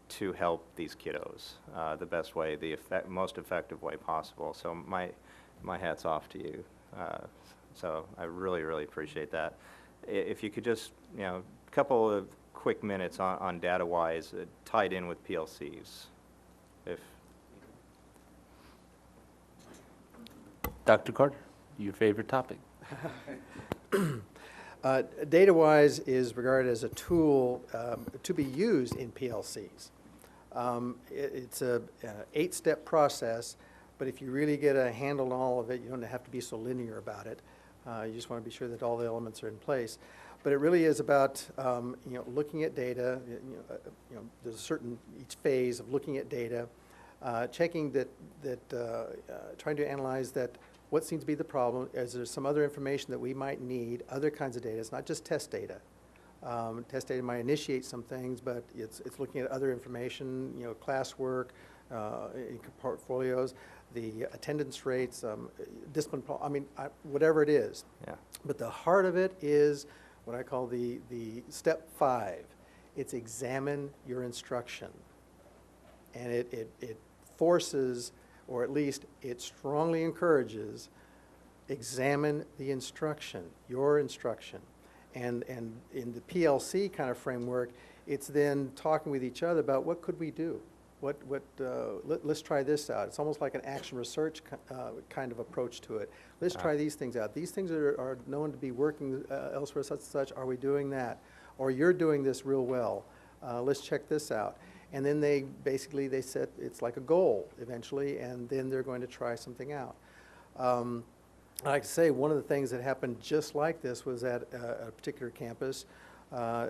to help these kiddos the best way, the most effective way possible. So my hat's off to you. So I really, really appreciate that. If you could just, a couple of quick minutes on data-wise tied in with PLCs. Dr. Carter, your favorite topic? Data-wise is regarded as a tool to be used in PLCs. It's a 8-step process, but if you really get a handle on all of it, you don't have to be so linear about it. You just want to be sure that all the elements are in place. But it really is about looking at data. There's a certain each phase of looking at data, checking trying to analyze that. What seems to be the problem? Is there some other information that we might need? Other kinds of data. It's not just test data. Test data might initiate some things, but it's looking at other information. Classwork, portfolios, the attendance rates, discipline. Whatever it is. Yeah. But the heart of it is what I call the step 5. It's examine your instruction, and it forces, or at least it strongly encourages, examine the instruction, your instruction. And in the PLC kind of framework, it's then talking with each other about what could we do? Let's try this out. It's almost like an action research kind of approach to it. Let's try these things out. These things are known to be working elsewhere, such and such. Are we doing that? Or you're doing this real well. Let's check this out. And then they set, it's like a goal eventually, and then they're going to try something out. I like to say one of the things that happened just like this was at a particular campus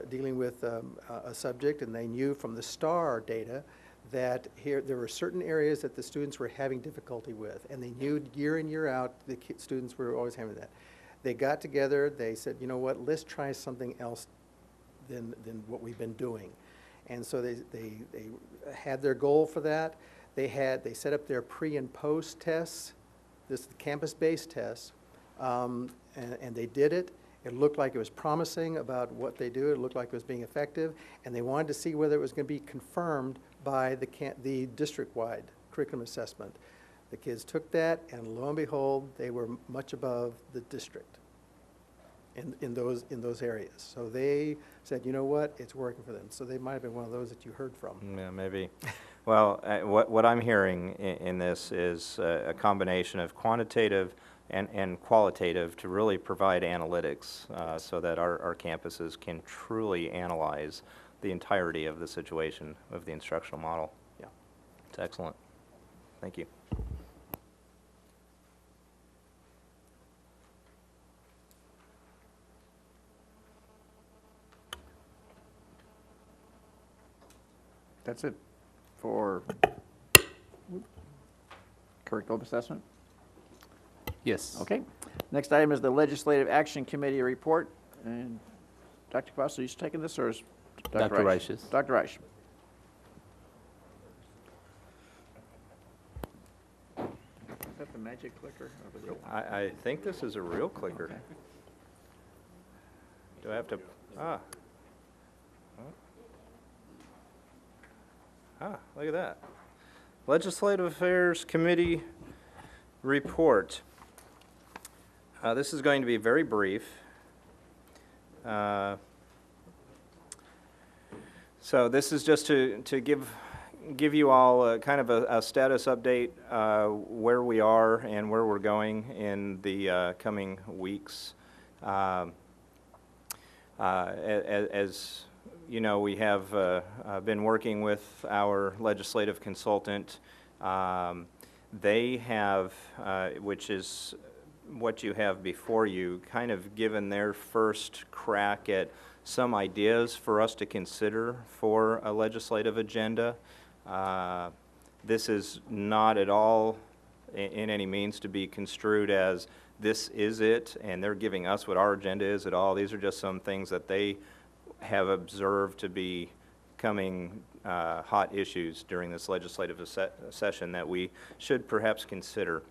dealing with a subject, and they knew from the STAR data that there were certain areas that the students were having difficulty with, and they knew year in, year out the students were always having that. They got together, they said, you know what, let's try something else than what we've been doing. And so they had their goal for that. They set up their pre and post tests, this campus-based tests, and they did it. It looked like it was promising about what they do. It looked like it was being effective, and they wanted to see whether it was going to be confirmed by the district-wide curriculum assessment. The kids took that, and lo and behold, they were much above the district in those areas. So they said, you know what, it's working for them. So they might have been one of those that you heard from. Yeah, maybe. Well, what I'm hearing in this is a combination of quantitative and qualitative to really provide analytics so that our campuses can truly analyze the entirety of the situation of the instructional model. Yeah. It's excellent. Thank you. That's it for curriculum assessment? Yes. Okay. Next item is the Legislative Action Committee report. And Dr. Cavasso, are you taking this, or is Dr. Reich is. Dr. Reich. Is that the magic clicker or the real one? I think this is a real clicker. Okay. Do I have to, look at that. Legislative Affairs Committee report. This is going to be very brief. So this is just to give you all kind of a status update where we are and where we're going in the coming weeks. As you know, we have been working with our legislative consultant. They have, which is what you have before you, kind of given their first crack at some ideas for us to consider for a legislative agenda. This is not at all in any means to be construed as this is it, and they're giving us what our agenda is at all. These are just some things that they have observed to be coming hot issues during this legislative session that we should perhaps consider.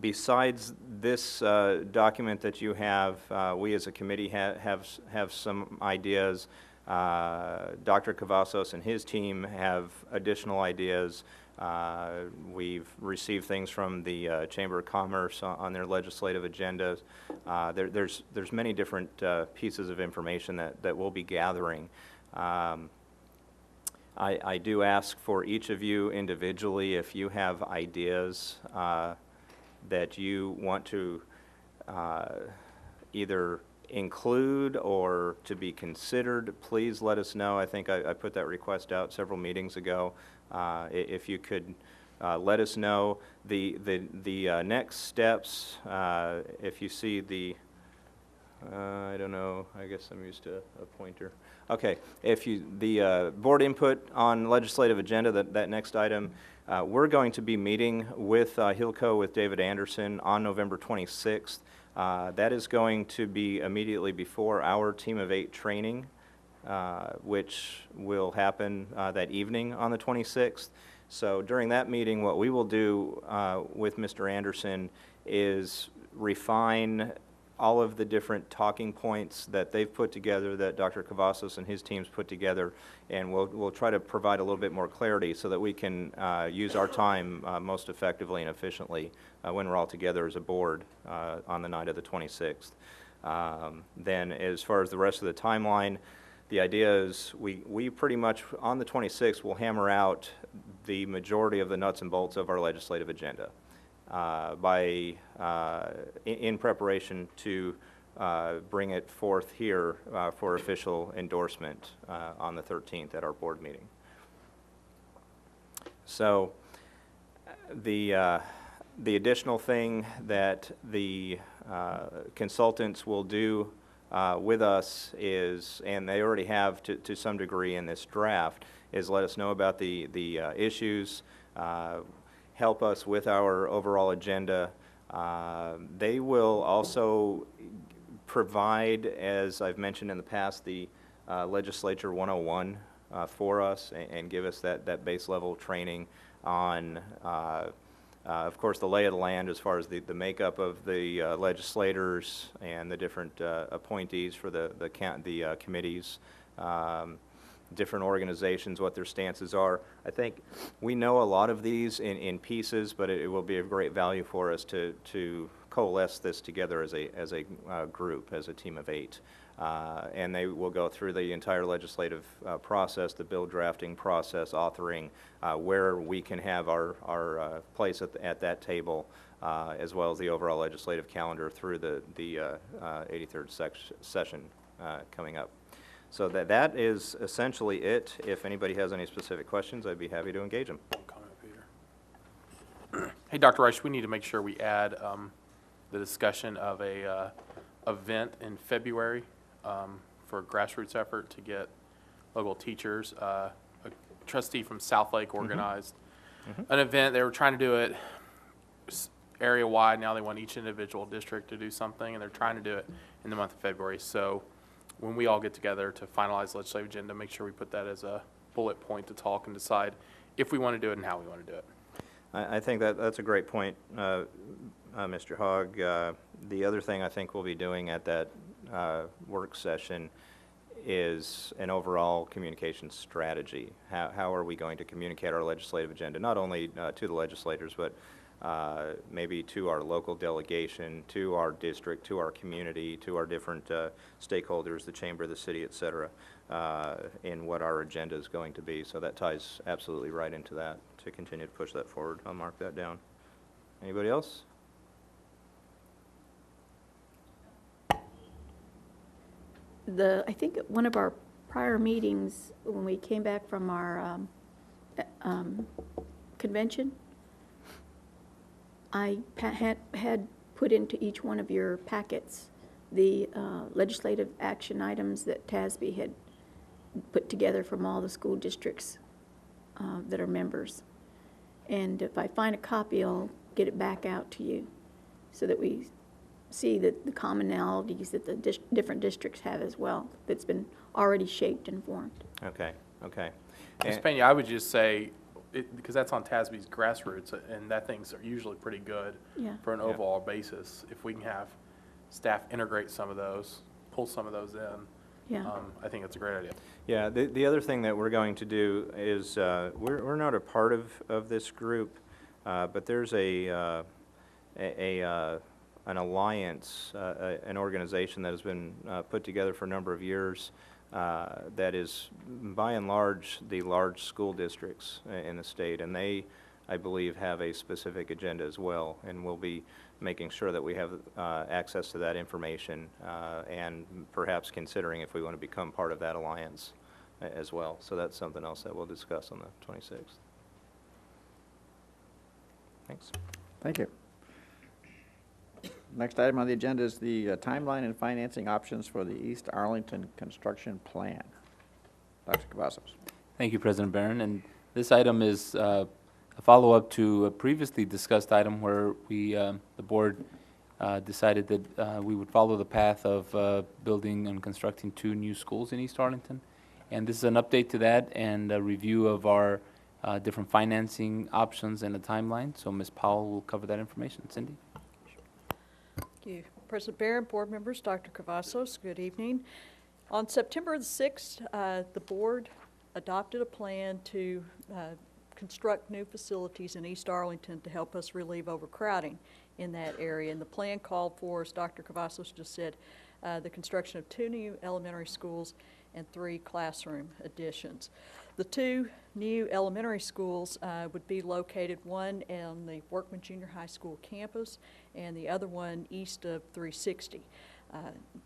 Besides this document that you have, we as a committee have some ideas. Dr. Cavazos and his team have additional ideas. We've received things from the Chamber of Commerce on their legislative agendas. There's many different pieces of information that we'll be gathering. I do ask for each of you individually, if you have ideas that you want to either include or to be considered, please let us know. I think I put that request out several meetings ago. If you could let us know the next steps, if you see the, I don't know, I guess I'm used to a pointer. Okay, the board input on legislative agenda, that next item, we're going to be meeting with Hilco with David Anderson on November 26th. That is going to be immediately before our Team of 8 training, which will happen that evening on the 26th. So during that meeting, what we will do with Mr. Anderson is refine all of the different talking points that they've put together, that Dr. Cavazos and his teams put together, and we'll try to provide a little bit more clarity so that we can use our time most effectively and efficiently when we're all together as a board on the night of the 26th. Then as far as the rest of the timeline, the idea is we pretty much, on the 26th, will hammer out the majority of the nuts and bolts of our legislative agenda in preparation to bring it forth here for official endorsement on the 13th at our board meeting. So the additional thing that the consultants will do with us is, and they already have to some degree in this draft, is let us know about the issues, help us with our overall agenda. They will also provide, as I've mentioned in the past, the Legislature 101 for us and give us that base level training on, of course, the lay of the land as far as the makeup of the legislators and the different appointees for the committees, different organizations, what their stances are. I think we know a lot of these in pieces, but it will be of great value for us to coalesce this together as a group, as a team of 8. And they will go through the entire legislative process, the bill drafting process, authoring, where we can have our place at that table, as well as the overall legislative calendar through the 83rd session coming up. So that is essentially it. If anybody has any specific questions, I'd be happy to engage them. Comment, Peter. Hey, Dr. Reich, we need to make sure we add the discussion of a event in February for a grassroots effort to get local teachers. A trustee from South Lake organized an event. They were trying to do it area-wide. Now they want each individual district to do something, and they're trying to do it in the month of February. So when we all get together to finalize the legislative agenda, make sure we put that as a bullet point to talk and decide if we want to do it and how we want to do it. I think that's a great point, Mr. Hogg. The other thing I think we'll be doing at that work session is an overall communication strategy. How are we going to communicate our legislative agenda, not only to the legislators, but maybe to our local delegation, to our district, to our community, to our different stakeholders, the chamber, the city, et cetera, in what our agenda is going to be. So that ties absolutely right into that, to continue to push that forward. I'll mark that down. Anybody else? I think at one of our prior meetings, when we came back from our convention, I had put into each one of your packets the legislative action items that TASB had put together from all the school districts that are members. And if I find a copy, I'll get it back out to you so that we see the commonalities that the different districts have as well, that's been already shaped and formed. Okay, okay. Ms. Pena, I would just say, because that's on TASB's grassroots, and that things are usually pretty good for an overall basis. If we can have staff integrate some of those, pull some of those in, I think it's a great idea. Yeah, the other thing that we're going to do is, we're not a part of this group, but there's an alliance, an organization that has been put together for a number of years that is, by and large, the large school districts in the state, and they, I believe, have a specific agenda as well, and we'll be making sure that we have access to that information and perhaps considering if we want to become part of that alliance as well. So that's something else that we'll discuss on the 26th. Thanks. Thank you. Next item on the agenda is the timeline and financing options for the East Arlington construction plan. Dr. Cavazos. Thank you, President Barron. And this item is a follow-up to a previously discussed item where we, the board, decided that we would follow the path of building and constructing 2 new schools in East Arlington. And this is an update to that and a review of our different financing options and a timeline. So Ms. Powell will cover that information. Cindy? Thank you. President Barron, board members, Dr. Cavazos, good evening. On September the 6th, the board adopted a plan to construct new facilities in East Arlington to help us relieve overcrowding in that area. And the plan called for, as Dr. Cavazos just said, the construction of 2 new elementary schools and 3 classroom additions. The 2 new elementary schools would be located, one on the Workman Junior High School campus and the other one east of 360.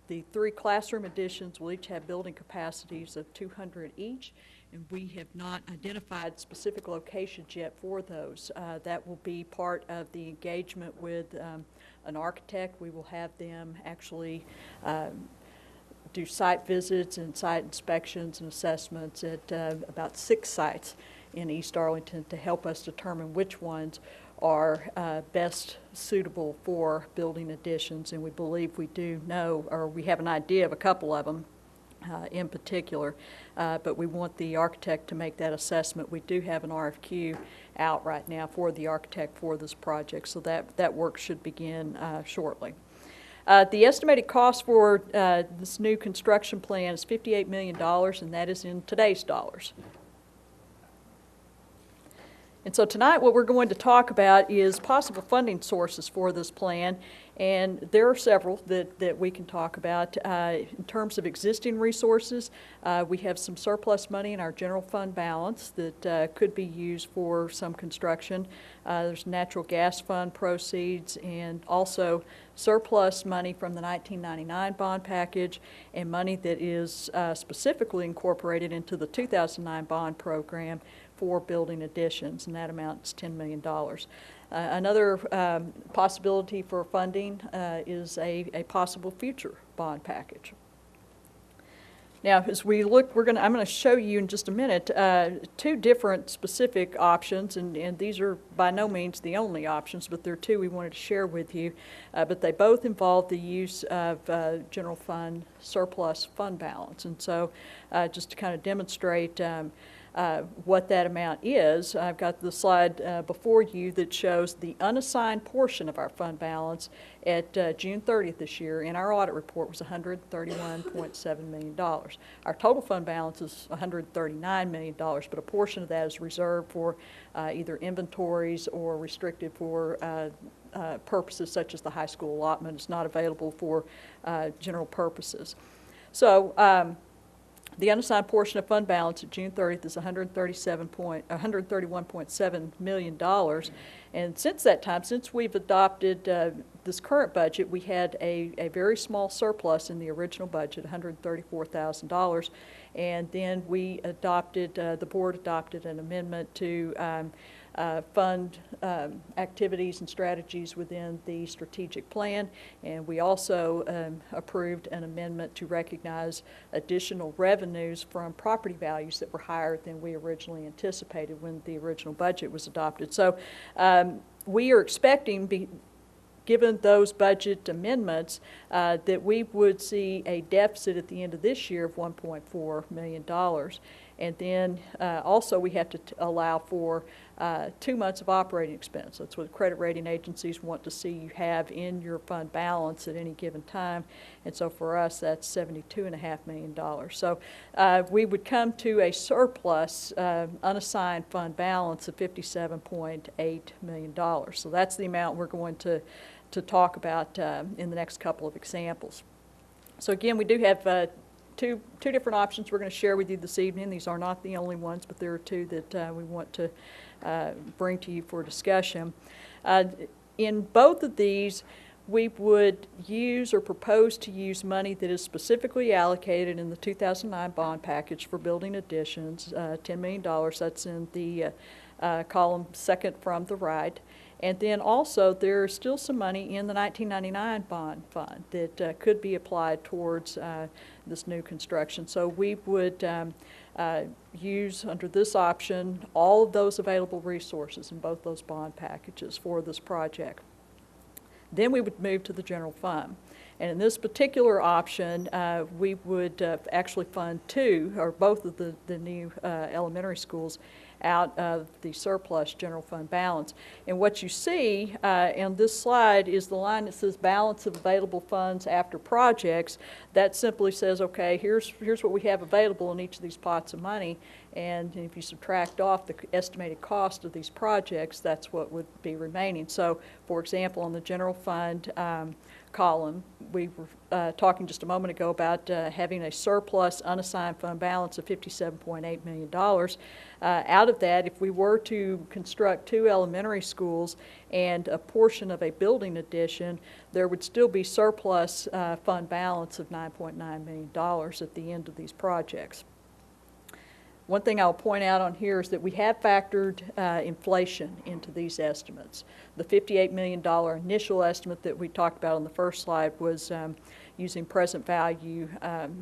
The 3 classroom additions will each have building capacities of 200 each, and we have not identified specific locations yet for those. That will be part of the engagement with an architect. We will have them actually do site visits and site inspections and assessments at about 6 sites in East Arlington to help us determine which ones are best suitable for building additions. And we believe we do know, or we have an idea of a couple of them in particular, but we want the architect to make that assessment. We do have an RFQ out right now for the architect for this project, so that work should begin shortly. The estimated cost for this new construction plan is $58 million, and that is in today's dollars. And so tonight what we're going to talk about is possible funding sources for this plan, and there are several that we can talk about. In terms of existing resources, we have some surplus money in our general fund balance that could be used for some construction. There's natural gas fund proceeds and also surplus money from the 1999 bond package and money that is specifically incorporated into the 2009 bond program for building additions, and that amount is $10 million. Another possibility for funding is a possible future bond package. Now, as we look, I'm going to show you in just a minute two different specific options, and these are by no means the only options, but there are two we wanted to share with you. But they both involve the use of general fund surplus fund balance. And so just to kind of demonstrate what that amount is, I've got the slide before you that shows the unassigned portion of our fund balance at June 30th this year in our audit report was $131.7 million. Our total fund balance is $139 million, but a portion of that is reserved for either inventories or restricted for purposes such as the high school allotment. It's not available for general purposes. So the unassigned portion of fund balance at June 30th is $131.7 million. And since that time, since we've adopted this current budget, we had a very small surplus in the original budget, $134,000. And then we adopted, the board adopted an amendment to fund activities and strategies within the strategic plan, and we also approved an amendment to recognize additional revenues from property values that were higher than we originally anticipated when the original budget was adopted. So we are expecting, given those budget amendments, that we would see a deficit at the end of this year of $1.4 million. And then also we have to allow for 2 months of operating expense. That's what credit rating agencies want to see you have in your fund balance at any given time. And so for us, that's $72.5 million. So we would come to a surplus unassigned fund balance of $57.8 million. So that's the amount we're going to talk about in the next couple of examples. So again, we do have two different options we're going to share with you this evening. These are not the only ones, but there are two that we want to bring to you for discussion. In both of these, we would use or propose to use money that is specifically allocated in the 2009 bond package for building additions, $10 million. That's in the column second from the right. And then also there's still some money in the 1999 bond fund that could be applied towards this new construction. So we would use under this option all of those available resources in both those bond packages for this project. Then we would move to the general fund. And in this particular option, we would actually fund two or both of the new elementary schools out of the surplus general fund balance. And what you see on this slide is the line that says balance of available funds after projects. That simply says, okay, here's what we have available in each of these pots of money, and if you subtract off the estimated cost of these projects, that's what would be remaining. So, for example, on the general fund column, we were talking just a moment ago about having a surplus unassigned fund balance of $57.8 million. Out of that, if we were to construct 2 elementary schools and a portion of a building addition, there would still be surplus fund balance of $9.9 million at the end of these projects. One thing I'll point out on here is that we have factored inflation into these estimates. The $58 million initial estimate that we talked about on the first slide was using present value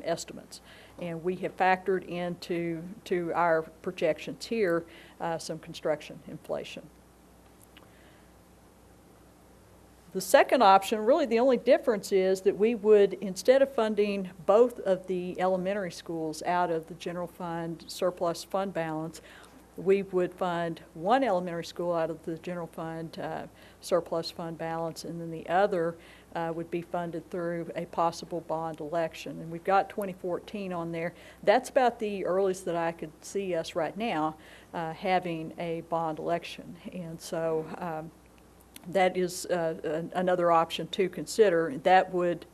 estimates. And we have factored into our projections here some construction inflation. The second option, really the only difference is that we would, instead of funding both of the elementary schools out of the general fund surplus fund balance, we would fund one elementary school out of the general fund surplus fund balance, and then the other would be funded through a possible bond election. And we've got 2014 on there. That's about the earliest that I could see us right now having a bond election. And so that is another option to consider. That would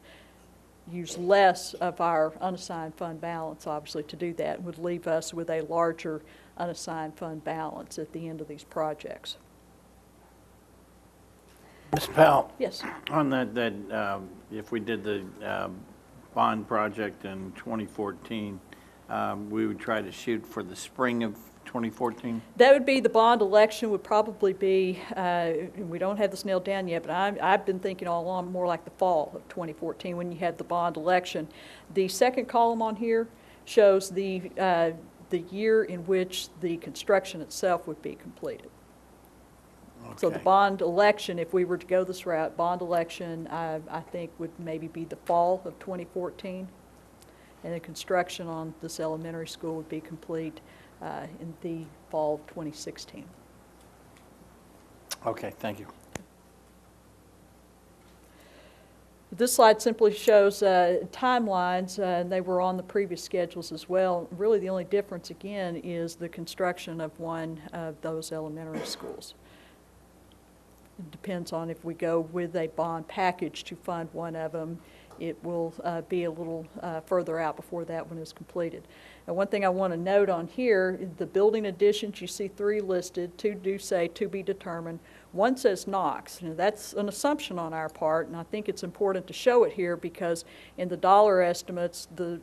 use less of our unassigned fund balance, obviously, to do that. It would leave us with a larger unassigned fund balance at the end of these projects. Ms. Powell? Yes. On that if we did the bond project in 2014, we would try to shoot for the spring of 2014? That would be, the bond election would probably be, we don't have this nailed down yet, but I've been thinking all along more like the fall of 2014 when you had the bond election. The second column on here shows the year in which the construction itself would be completed. So the Okay. bond election, if we were to go this route, bond election, I think would maybe be the fall of 2014. And the construction on this elementary school would be complete in the fall of 2016. Okay, thank you. This slide simply shows timelines, and they were on the previous schedules as well. Really, the only difference, again, is the construction of one of those elementary schools. It depends on if we go with a bond package to fund one of them. It will be a little further out before that one is completed. And one thing I want to note on here, the building additions, you see 3 listed, 2 do say to be determined. 1 says Knox. Now, that's an assumption on our part, and I think it's important to show it here because in the dollar estimates, the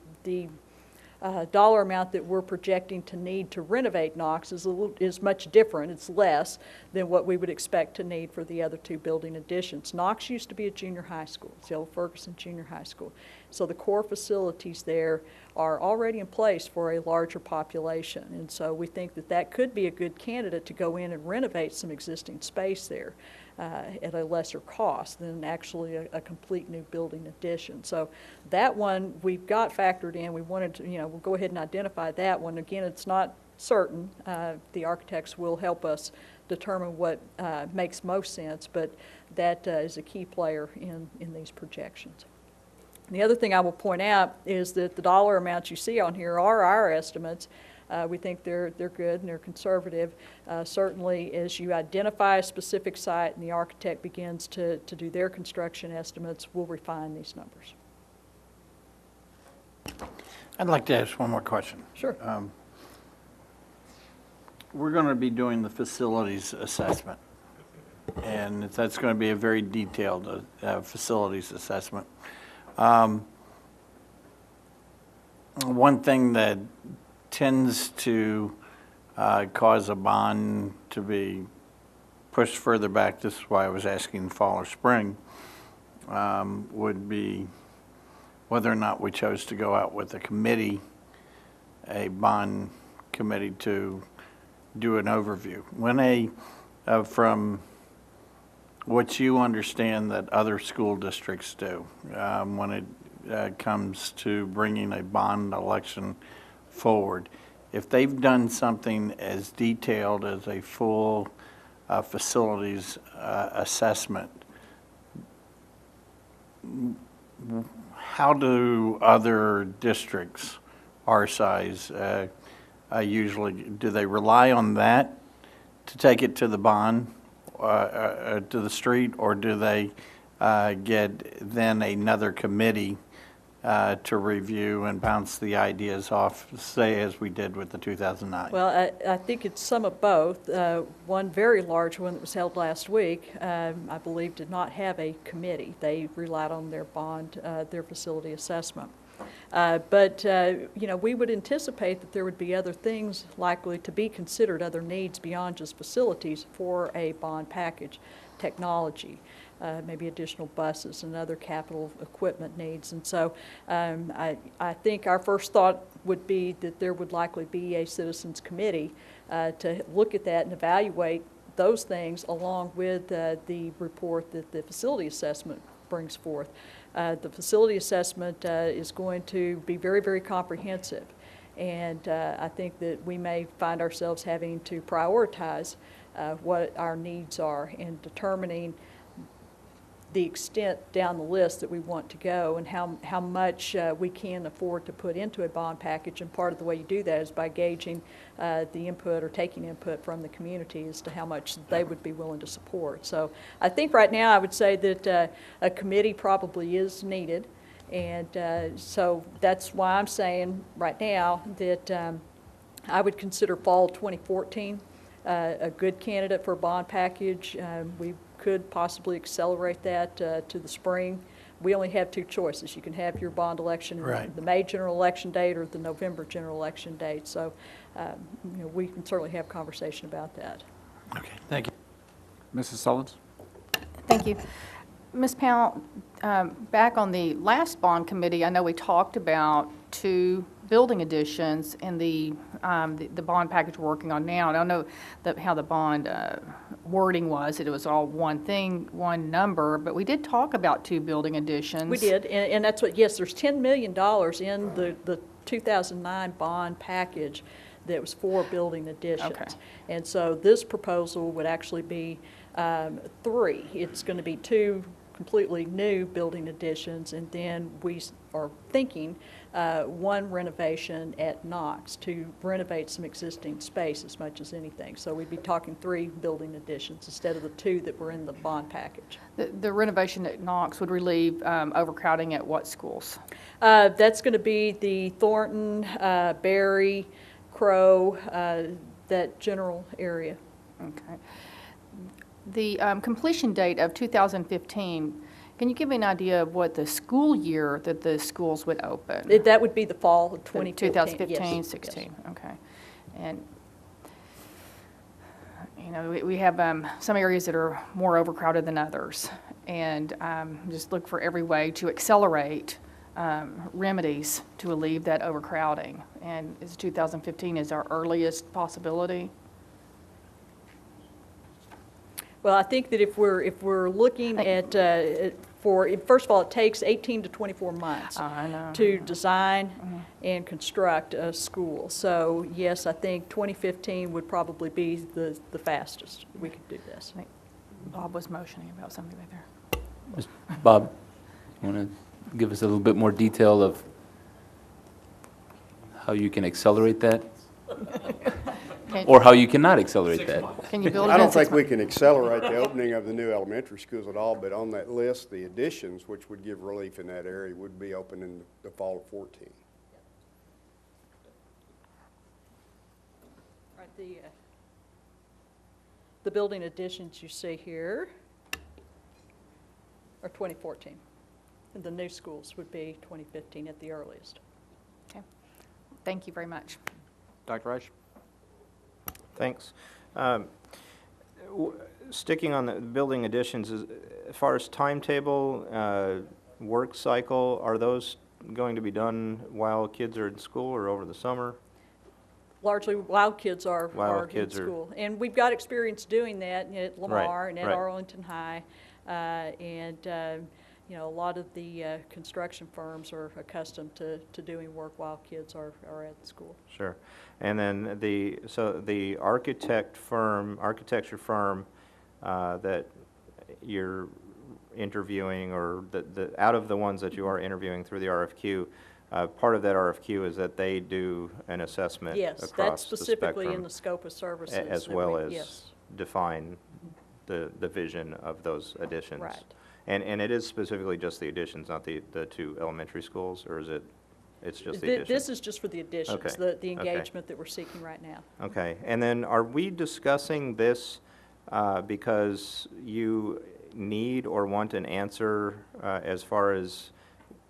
dollar amount that we're projecting to need to renovate Knox is much different. It's less than what we would expect to need for the other 2 building additions. Knox used to be a junior high school. It's the old Ferguson Junior High School. So the core facilities there are already in place for a larger population. And so we think that that could be a good candidate to go in and renovate some existing space there at a lesser cost than actually a complete new building addition. So that one we've got factored in. We wanted to, we'll go ahead and identify that one. Again, it's not certain. The architects will help us determine what makes most sense, but that is a key player in these projections. The other thing I will point out is that the dollar amounts you see on here are our estimates. We think they're good and they're conservative. Certainly, as you identify a specific site and the architect begins to do their construction estimates, we'll refine these numbers. I'd like to ask one more question. Sure. We're going to be doing the facilities assessment, and that's going to be a very detailed facilities assessment. One thing that tends to cause a bond to be pushed further back, this is why I was asking fall or spring, would be whether or not we chose to go out with a committee, a bond committee, to do an overview. When from what you understand that other school districts do, when it comes to bringing a bond election forward, if they've done something as detailed as a full facilities assessment, how do other districts our size usually, do they rely on that to take it to the bond, to the street, or do they get then another committee to review and bounce the ideas off, say as we did with the 2009? Well, I think it's some of both. One very large one that was held last week, I believe, did not have a committee. They relied on their bond, their facility assessment. But we would anticipate that there would be other things likely to be considered, other needs beyond just facilities for a bond package, technology, maybe additional buses and other capital equipment needs. And so I think our first thought would be that there would likely be a citizens committee to look at that and evaluate those things along with the report that the facility assessment brings forth. The facility assessment is going to be very, very comprehensive. And I think that we may find ourselves having to prioritize what our needs are in determining the extent down the list that we want to go and how much we can afford to put into a bond package. And part of the way you do that is by gauging the input or taking input from the community as to how much they would be willing to support. So I think right now I would say that a committee probably is needed. And so that's why I'm saying right now that I would consider fall 2014 a good candidate for a bond package. We could possibly accelerate that to the spring. We only have 2 choices. You can have your bond election right. The May general election date or the November general election date. So we can certainly have conversation about that. Okay, thank you. Mrs. Sullins? Thank you. Ms. Powell, back on the last bond committee, I know we talked about 2 building additions in the bond package we're working on now. I don't know how the bond wording was, that it was all one thing, one number, but we did talk about 2 building additions. We did, and that's what, yes, there's $10 million in the 2009 bond package that was for building additions. Okay. And so this proposal would actually be 3. It's going to be 2 completely new building additions, and then we are thinking 1 renovation at Knox to renovate some existing space as much as anything. So we'd be talking 3 building additions instead of the 2 that were in the bond package. The renovation at Knox would relieve overcrowding at what schools? That's going to be the Thornton, Berry, Crow, that general area. Okay. The completion date of 2015, can you give me an idea of what the school year that the schools would open? That would be the fall of 2015. 2015, yes, 16, yes. okay. And, you know, we have some areas that are more overcrowded than others, and just look for every way to accelerate remedies to alleviate that overcrowding. And is 2015 is our earliest possibility? Well, I think that if we're looking at, first of all, it takes 18 to 24 months to design and construct a school. So yes, I think 2015 would probably be the fastest we could do this. Bob was motioning about something right there. Bob, you want to give us a little bit more detail of how you can accelerate that? Or how you cannot accelerate that? Can you build it I in don't 6 think we can accelerate the opening of the new elementary schools at all, but on that list, the additions, which would give relief in that area, would be open in the fall of 14. Right, the building additions you see here are 2014, and the new schools would be 2015 at the earliest. Okay. Thank you very much. Dr. Rush? Thanks. Sticking on the building additions, as far as timetable, work cycle, are those going to be done while kids are in school or over the summer? Largely while kids are in kids are- school. And we've got experience doing that at Lamar Right, and at right. Arlington High. You know, a lot of the construction firms are accustomed to doing work while kids are at school. Sure. And then the architecture firm that you're interviewing, or out of the ones that you are interviewing through the RFQ, part of that RFQ is that they do an assessment Yes, across that's specifically the in the scope of services. as that well we- as yes. define the vision of those additions. Right. And it is specifically just the additions, not the 2 elementary schools, or is it, it's just the additions? This is just for the additions, Okay, the okay. engagement that we're seeking right now. Okay, and then are we discussing this because you need or want an answer as far as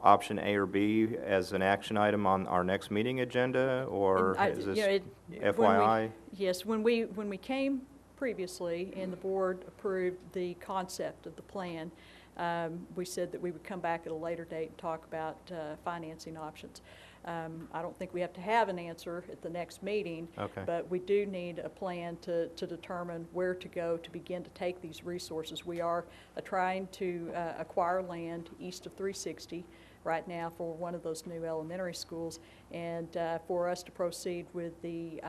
option A or B as an action item on our next meeting agenda, or And I- is this you know, FYI? Yes, when we came previously and the board approved the concept of the plan, we said that we would come back at a later date and talk about financing options. I don't think we have to have an answer at the next meeting, Okay. but we do need a plan to determine where to go to begin to take these resources. We are trying to acquire land east of 360 right now for one of those new elementary schools, and for us to proceed with the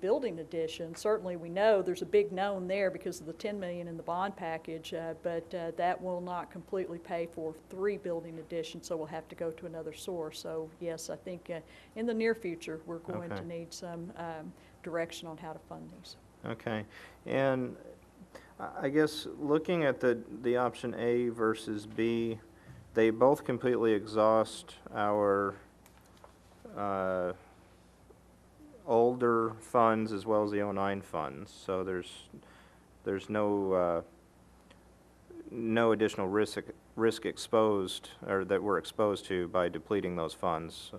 building addition, certainly we know there's a big known there because of the $10 million in the bond package, but that will not completely pay for 3 building additions, so we'll have to go to another source. So yes, I think in the near future, we're going to need some direction on how to fund these. Okay, and I guess looking at the option A versus B, they both completely exhaust our older funds as well as the 09 funds, so there's no additional risk exposed, or that we're exposed to by depleting those funds,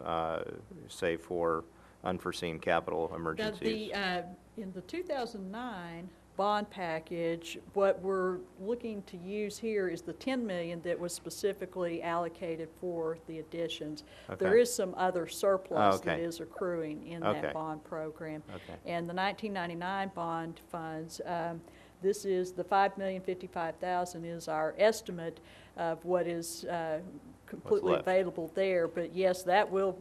say for unforeseen capital emergencies. Now, in the 2009 bond package, what we're looking to use here is the 10 million that was specifically allocated for the additions. There Okay. is some other surplus that Okay. is accruing in Okay. that bond program. Okay. And the 1999 bond funds, this is the 5,055,000 is our estimate of what is completely left. available there. But yes, that will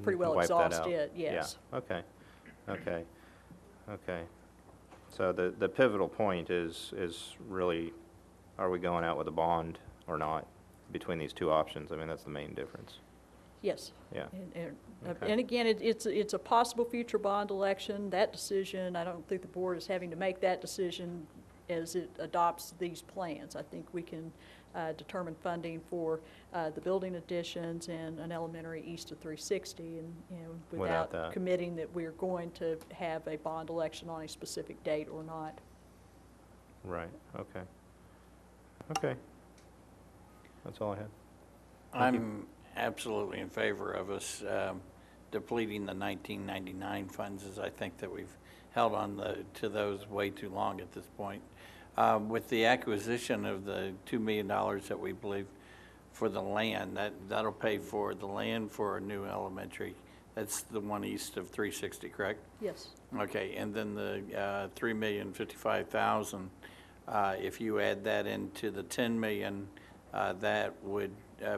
pretty well Wipe that exhaust out. it, yes. Yeah, okay. So the pivotal point is really, are we going out with a bond or not between these two options? I mean, that's the main difference. Yes. Yeah. And again, it's a possible future bond election. That decision, I don't think the board is having to make that decision as it adopts these plans. I think we can determine funding for the building additions and an elementary east of 360, and Without without that. committing that we're going to have a bond election on a specific date or not. Right, okay. That's all I had. I'm absolutely in favor of us depleting the 1999 funds, as I think that we've held on to those way too long at this point. With the acquisition of the $2 million that we believe for the land, that'll pay for the land for a new elementary. That's the one east of 360, correct? Yes. Okay, and then the $3,055,000, if you add that into the 10 million, that would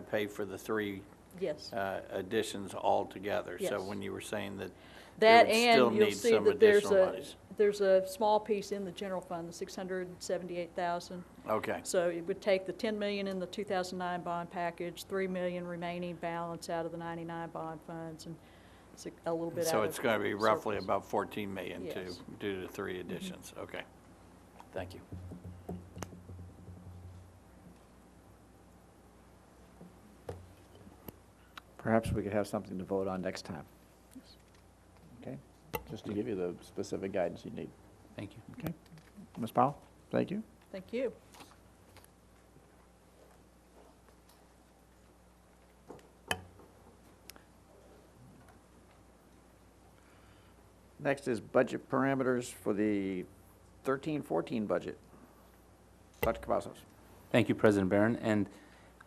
pay for the three Yes. additions altogether. So Yes. when you were saying that That, they would still and you'll need see some that there's additional a, monies. there's a small piece in the general fund, the 678,000. Okay, So it would take the 10 million in the 2009 bond package, 3 million remaining balance out of the 99 bond funds, and it's a little bit out so of it's going to be roughly surplus. about 14 million Yes. Mm-hmm. due to three additions. Okay, thank you. Perhaps we could have something to vote on next time. Okay, just to give you the specific guidance you need. Thank you. Okay, Ms. Powell, thank you. Thank you. Next is budget parameters for the 13-14 budget. Dr. Cavazos. Thank you, President Barron. And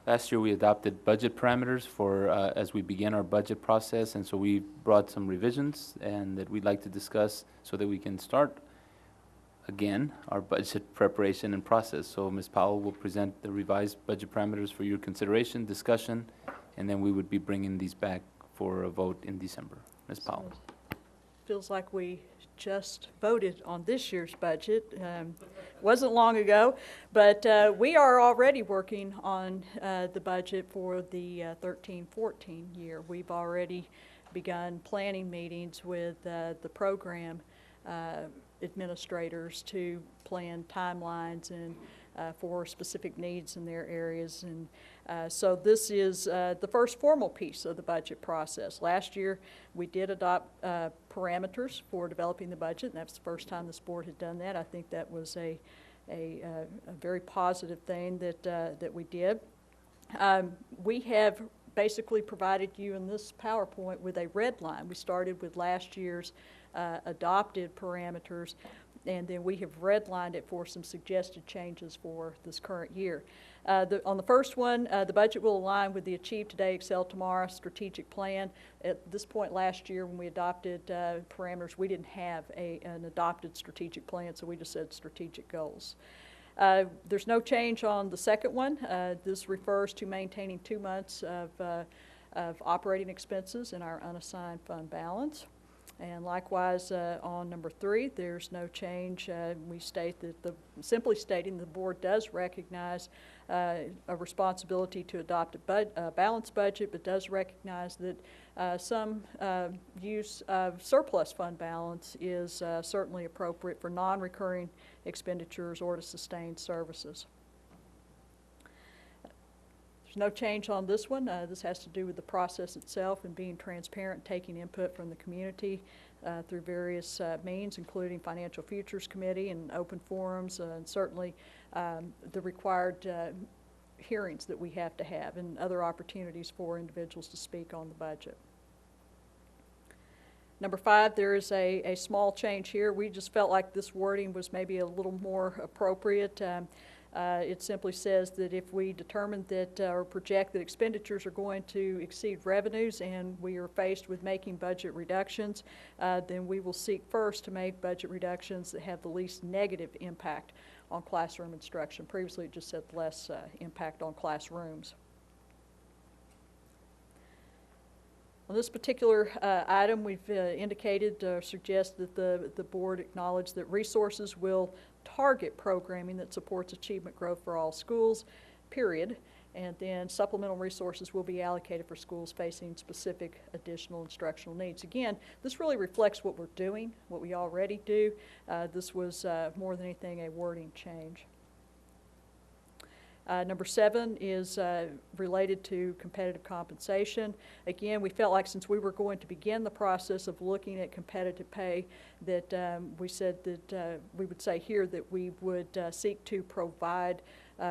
last year, we adopted budget parameters for, as we begin our budget process, and so we brought some revisions and that we'd like to discuss so that we can start again our budget preparation and process. So Ms. Powell will present the revised budget parameters for your consideration, discussion, and then we would be bringing these back for a vote in December. Ms. Powell. Feels like we just voted on this year's budget. Wasn't long ago, but we are already working on the budget for the 13-14 year. We've already begun planning meetings with the program administrators to plan timelines and for specific needs in their areas. And so this is the first formal piece of the budget process. Last year, we did adopt parameters for developing the budget, and that's the first time this board had done that. I think that was a very positive thing that we did. We have basically provided you in this PowerPoint with a red line. We started with last year's adopted parameters, and then we have redlined it for some suggested changes for this current year. On the first one, the budget will align with the Achieve Today, Excel Tomorrow strategic plan. At this point last year, when we adopted parameters, we didn't have an adopted strategic plan, so we just said strategic goals. There's no change on the second one. This refers to maintaining 2 months of operating expenses in our unassigned fund balance. And likewise, on number 3, there's no change. We state that simply stating the board does recognize a responsibility to adopt a balanced budget, but does recognize that some use of surplus fund balance is certainly appropriate for non-recurring expenditures or to sustain services. There's no change on this one. This has to do with the process itself and being transparent, taking input from the community through various means, including Financial Futures Committee and open forums, and certainly the required hearings that we have to have and other opportunities for individuals to speak on the budget. Number 5, there is a small change here. We just felt like this wording was maybe a little more appropriate. It simply says that if we determine that or project that expenditures are going to exceed revenues and we are faced with making budget reductions, then we will seek first to make budget reductions that have the least negative impact on classroom instruction. Previously, it just said less impact on classrooms. On this particular item, we've indicated or suggest that the board acknowledge that resources will target programming that supports achievement growth for all schools, period. And then supplemental resources will be allocated for schools facing specific additional instructional needs. Again, this really reflects what we're doing, what we already do. This was more than anything a wording change. Number 7 is related to competitive compensation. Again, we felt like since we were going to begin the process of looking at competitive pay, that we said that we would say here that we would seek to provide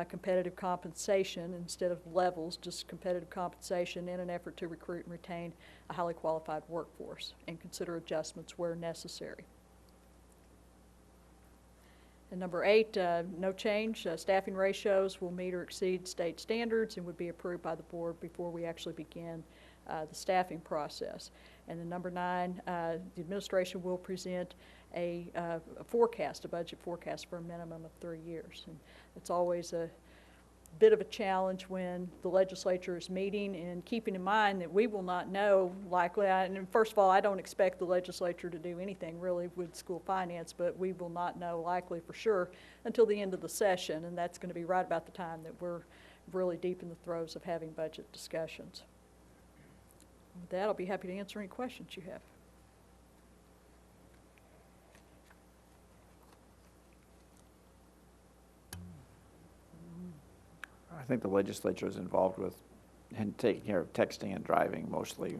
competitive compensation instead of levels, just competitive compensation in an effort to recruit and retain a highly qualified workforce and consider adjustments where necessary. And number 8, no change. Staffing ratios will meet or exceed state standards and would be approved by the board before we actually begin the staffing process. And then number 9, the administration will present a forecast, a budget forecast for a minimum of 3 years. And it's always a bit of a challenge when the legislature is meeting, and keeping in mind that we will not know likely, and first of all, I don't expect the legislature to do anything really with school finance, but we will not know likely for sure until the end of the session, and that's going to be right about the time that we're really deep in the throes of having budget discussions. With that, I'll be happy to answer any questions you have. I think the legislature is involved with and taking care of texting and driving mostly.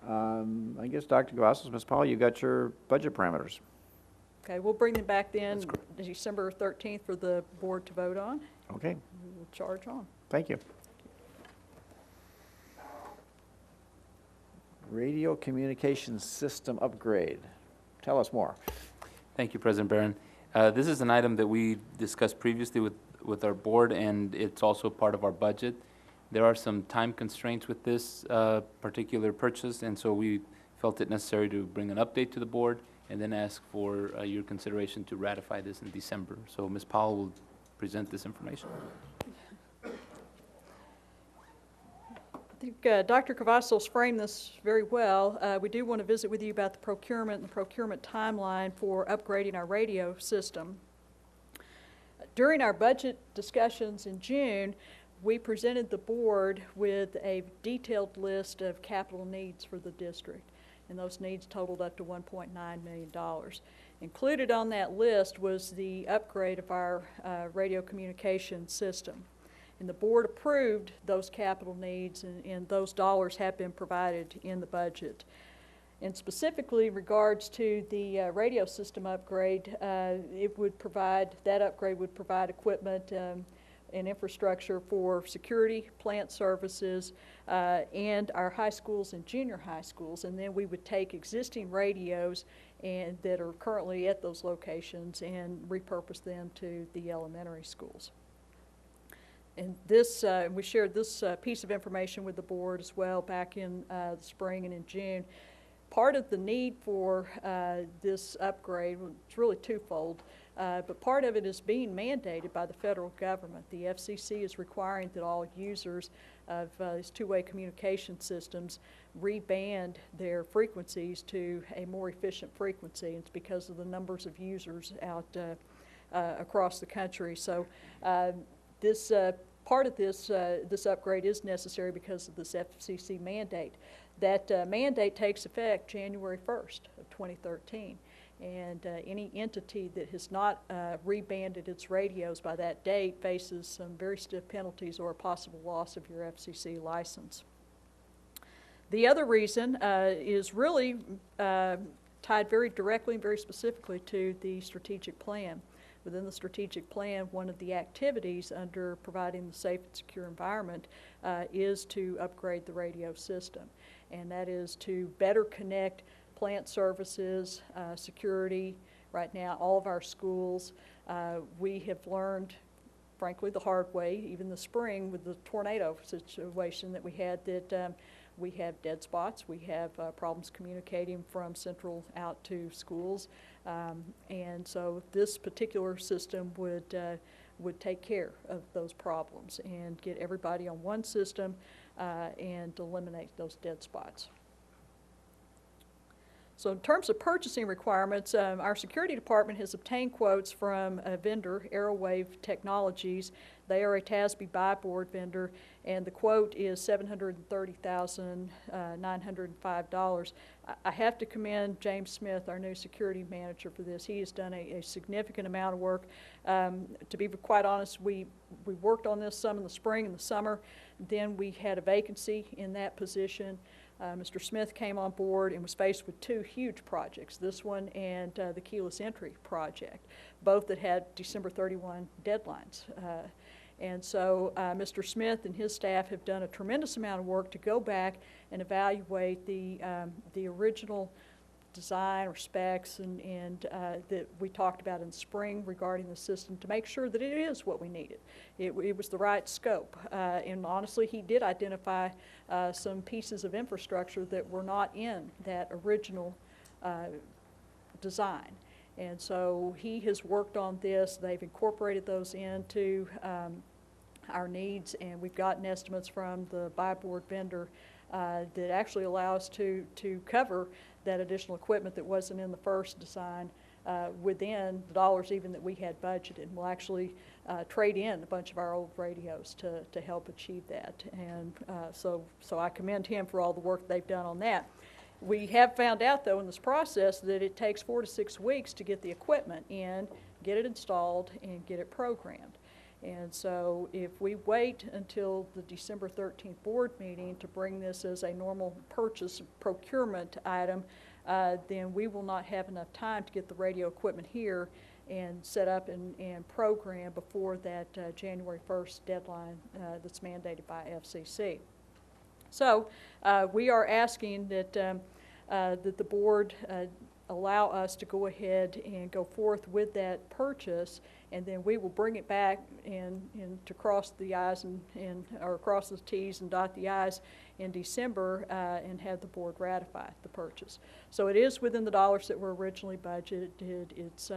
I guess Dr. Gavassos, Ms. Powell, you got your budget parameters. Okay, we'll bring them back then December 13th for the board to vote on. Okay. We'll charge on. Thank you. Radio communications system upgrade. Tell us more. Thank you, President Barron. This is an item that we discussed previously with our board, and it's also part of our budget. There are some time constraints with this particular purchase, and so we felt it necessary to bring an update to the board and then ask for your consideration to ratify this in December. So Ms. Powell will present this information. I think Dr. Cavazos framed this very well. We do want to visit with you about the procurement and the procurement timeline for upgrading our radio system. During our budget discussions in June, we presented the board with a detailed list of capital needs for the district, and those needs totaled up to $1.9 million. Included on that list was the upgrade of our radio communication system. And the board approved those capital needs, and those dollars have been provided in the budget. And specifically in regards to the radio system upgrade, that upgrade would provide equipment and infrastructure for security, plant services, and our high schools and junior high schools. And then we would take existing radios that are currently at those locations and repurpose them to the elementary schools. And this, we shared this piece of information with the board as well back in the spring and in June. Part of the need for this upgrade, it's really twofold, but part of it is being mandated by the federal government. The FCC is requiring that all users of these two-way communication systems reband their frequencies to a more efficient frequency. It's because of the numbers of users out across the country. So this part of this upgrade is necessary because of this FCC mandate. That mandate takes effect January 1st of 2013, and any entity that has not rebanded its radios by that date faces some very stiff penalties or a possible loss of your FCC license. The other reason is really tied very directly and very specifically to the strategic plan. Within the strategic plan, one of the activities under providing the safe and secure environment is to upgrade the radio system. and that is to better connect plant services, security. Right now, all of our schools, we have learned, frankly, the hard way, even this spring with the tornado situation that we had, that we have dead spots. We have problems communicating from central out to schools. And so this particular system would take care of those problems and get everybody on one system and eliminate those dead spots. So in terms of purchasing requirements, our security department has obtained quotes from a vendor, Aerowave Technologies. They are a TASB buy board vendor, and the quote is $730,905. I have to commend James Smith, our new security manager, for this. He has done a significant amount of work. To be quite honest, we worked on this some in the spring and the summer. Then we had a vacancy in that position. Mr. Smith came on board and was faced with two huge projects, this one and the keyless entry project, both that had December 31 deadlines. And so Mr. Smith and his staff have done a tremendous amount of work to go back and evaluate the original design or specs and that we talked about in spring regarding the system to make sure that it is what we needed. It was the right scope. And honestly, he did identify some pieces of infrastructure that were not in that original design. And so he has worked on this. They've incorporated those into our needs, and we've gotten estimates from the buy board vendor that actually allow us to cover that additional equipment that wasn't in the first design within the dollars even that we had budgeted. We'll actually trade in a bunch of our old radios to help achieve that. And so I commend him for all the work they've done on that. We have found out, though, in this process that it takes 4 to 6 weeks to get the equipment in, get it installed, and get it programmed. And so if we wait until the December 13th board meeting to bring this as a normal purchase procurement item, then we will not have enough time to get the radio equipment here and set up and program before that January 1st deadline that's mandated by FCC. So we are asking that, that the board allow us to go ahead and go forth with that purchase, and then we will bring it back and to cross the I's or cross the T's and dot the I's in December and have the board ratify the purchase. So it is within the dollars that were originally budgeted. It's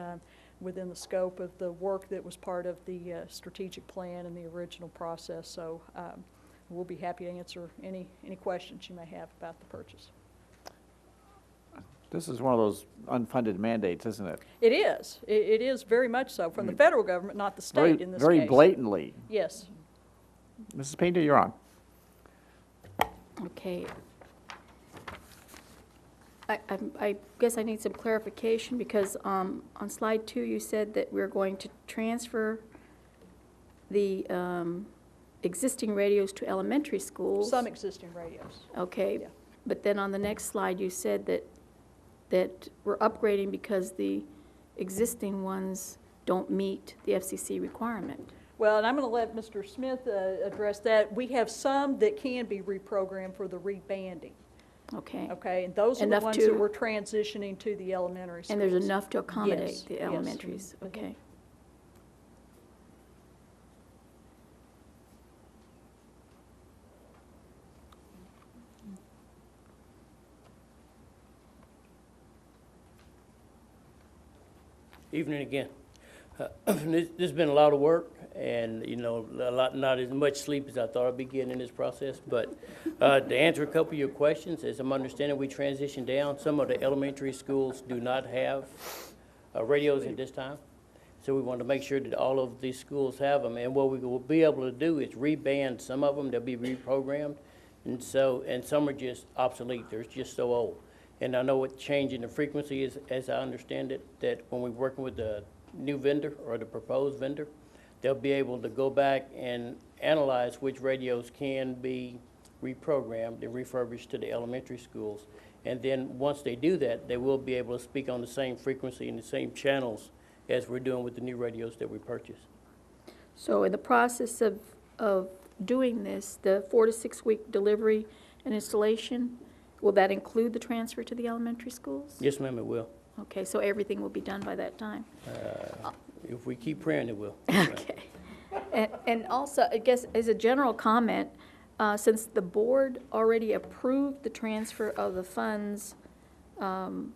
within the scope of the work that was part of the strategic plan and the original process. So we'll be happy to answer any questions you may have about the purchase. This is one of those unfunded mandates, isn't it? It is. It is very much so from the federal government, not the state in this case. Very blatantly. Yes. Mrs. Pinto, you're on. Okay. I guess I need some clarification because on slide 2 you said that we're going to transfer the existing radios to elementary schools. Some existing radios. Okay. Yeah. But then on the next slide you said that we're upgrading because the existing ones don't meet the FCC requirement. Well, and I'm going to let Mr. Smith address that. We have some that can be reprogrammed for the rebanding. Okay. Okay, and those are the ones that we're transitioning to the elementary schools. And there's enough to accommodate Yes, the yes. elementaries. Okay. Evening again. This has been a lot of work, and not as much sleep as I thought I'd be getting in this process. But to answer a couple of your questions, as I'm understanding, we transitioned down. Some of the elementary schools do not have radios at this time, so we want to make sure that all of these schools have them. And what we will be able to do is reband some of them. They'll be reprogrammed, and some are just obsolete. They're just so old. And I know what changing the frequency is, as I understand it, that when we're working with the new vendor or the proposed vendor, they'll be able to go back and analyze which radios can be reprogrammed and refurbished to the elementary schools. And then once they do that, they will be able to speak on the same frequency and the same channels as we're doing with the new radios that we purchase. So in the process of doing this, the 4 to 6 week delivery and installation, Will that include the transfer to the elementary schools? Yes, ma'am, it will. Okay, so everything will be done by that time? If we keep praying, it will. Okay. And also, I guess, as a general comment, since the board already approved the transfer of the funds, the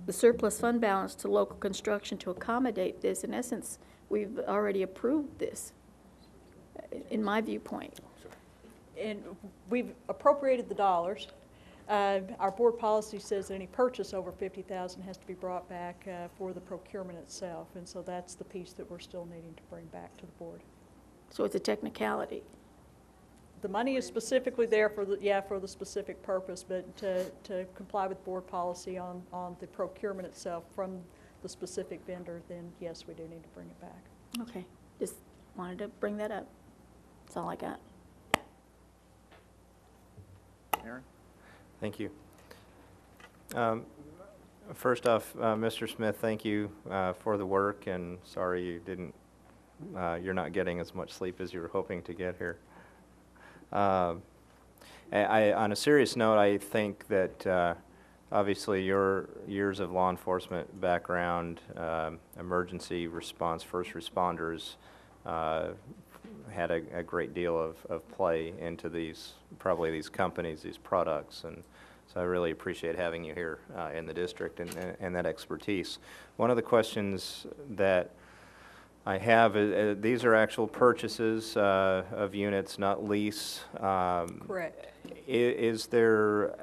surplus fund balance to local construction to accommodate this, in essence, we've already approved this, in my viewpoint. And we've appropriated the dollars. Our board policy says that any purchase over $50,000 has to be brought back for the procurement itself, and so that's the piece that we're still needing to bring back to the board. So it's a technicality. The money is specifically there for the specific purpose, but to comply with board policy on the procurement itself from the specific vendor, then yes, we do need to bring it back. Okay, just wanted to bring that up. That's all I got. Aaron? Thank you. First off, Mr. Smith, thank you for the work, and sorry you didn't, you're not getting as much sleep as you were hoping to get here. On a serious note, I think that obviously your years of law enforcement background, emergency response, first responders, had a great deal of play into these companies, these products, and so I really appreciate having you here in the district and that expertise. One of the questions that I have, these are actual purchases of units, not lease. Correct. Is there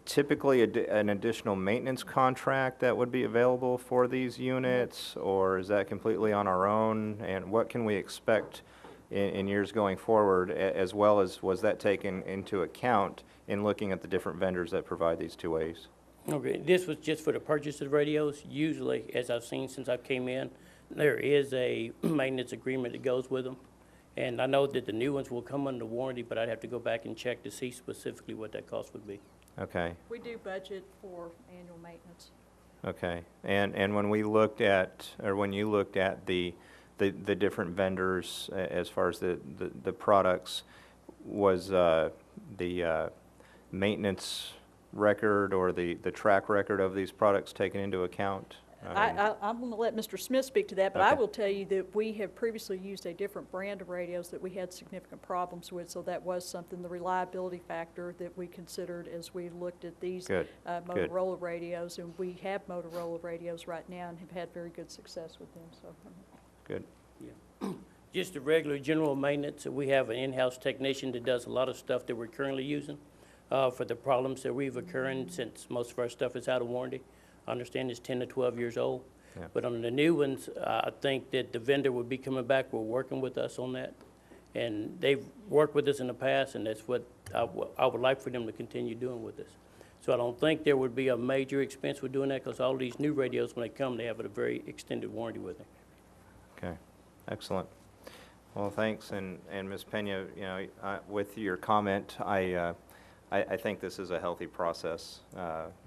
typically an additional maintenance contract that would be available for these units, or is that completely on our own? And what can we expect in years going forward, as well as was that taken into account in looking at the different vendors that provide these two ways? Okay, this was just for the purchase of radios. Usually, as I've seen since I came in, there is a maintenance agreement that goes with them. And I know that the new ones will come under warranty, but I'd have to go back and check to see specifically what that cost would be. Okay. We do budget for annual maintenance. Okay. And when we looked at, or when you looked at the different vendors as far as the products, was the maintenance record or the track record of these products taken into account? I'm going to let Mr. Smith speak to that, but I Okay. will tell you that we have previously used a different brand of radios that we had significant problems with, so that was something, the reliability factor that we considered as we looked at these Good. Motorola radios, and we have Motorola radios right now and have had very good success with them. So. Good. Yeah. Just the regular general maintenance, we have an in-house technician that does a lot of stuff that we're currently using for the problems that we've occurring since most of our stuff is out of warranty. I understand it's 10 to 12 years old. Yeah. But on the new ones, I think that the vendor would be coming back, we're working with us on that. And they've worked with us in the past, and that's what I would like for them to continue doing with us. So I don't think there would be a major expense with doing that, because all these new radios, when they come, they have a very extended warranty with them. Okay. Excellent. Well, thanks. And Ms. Pena, you know, with your comment, I think this is a healthy process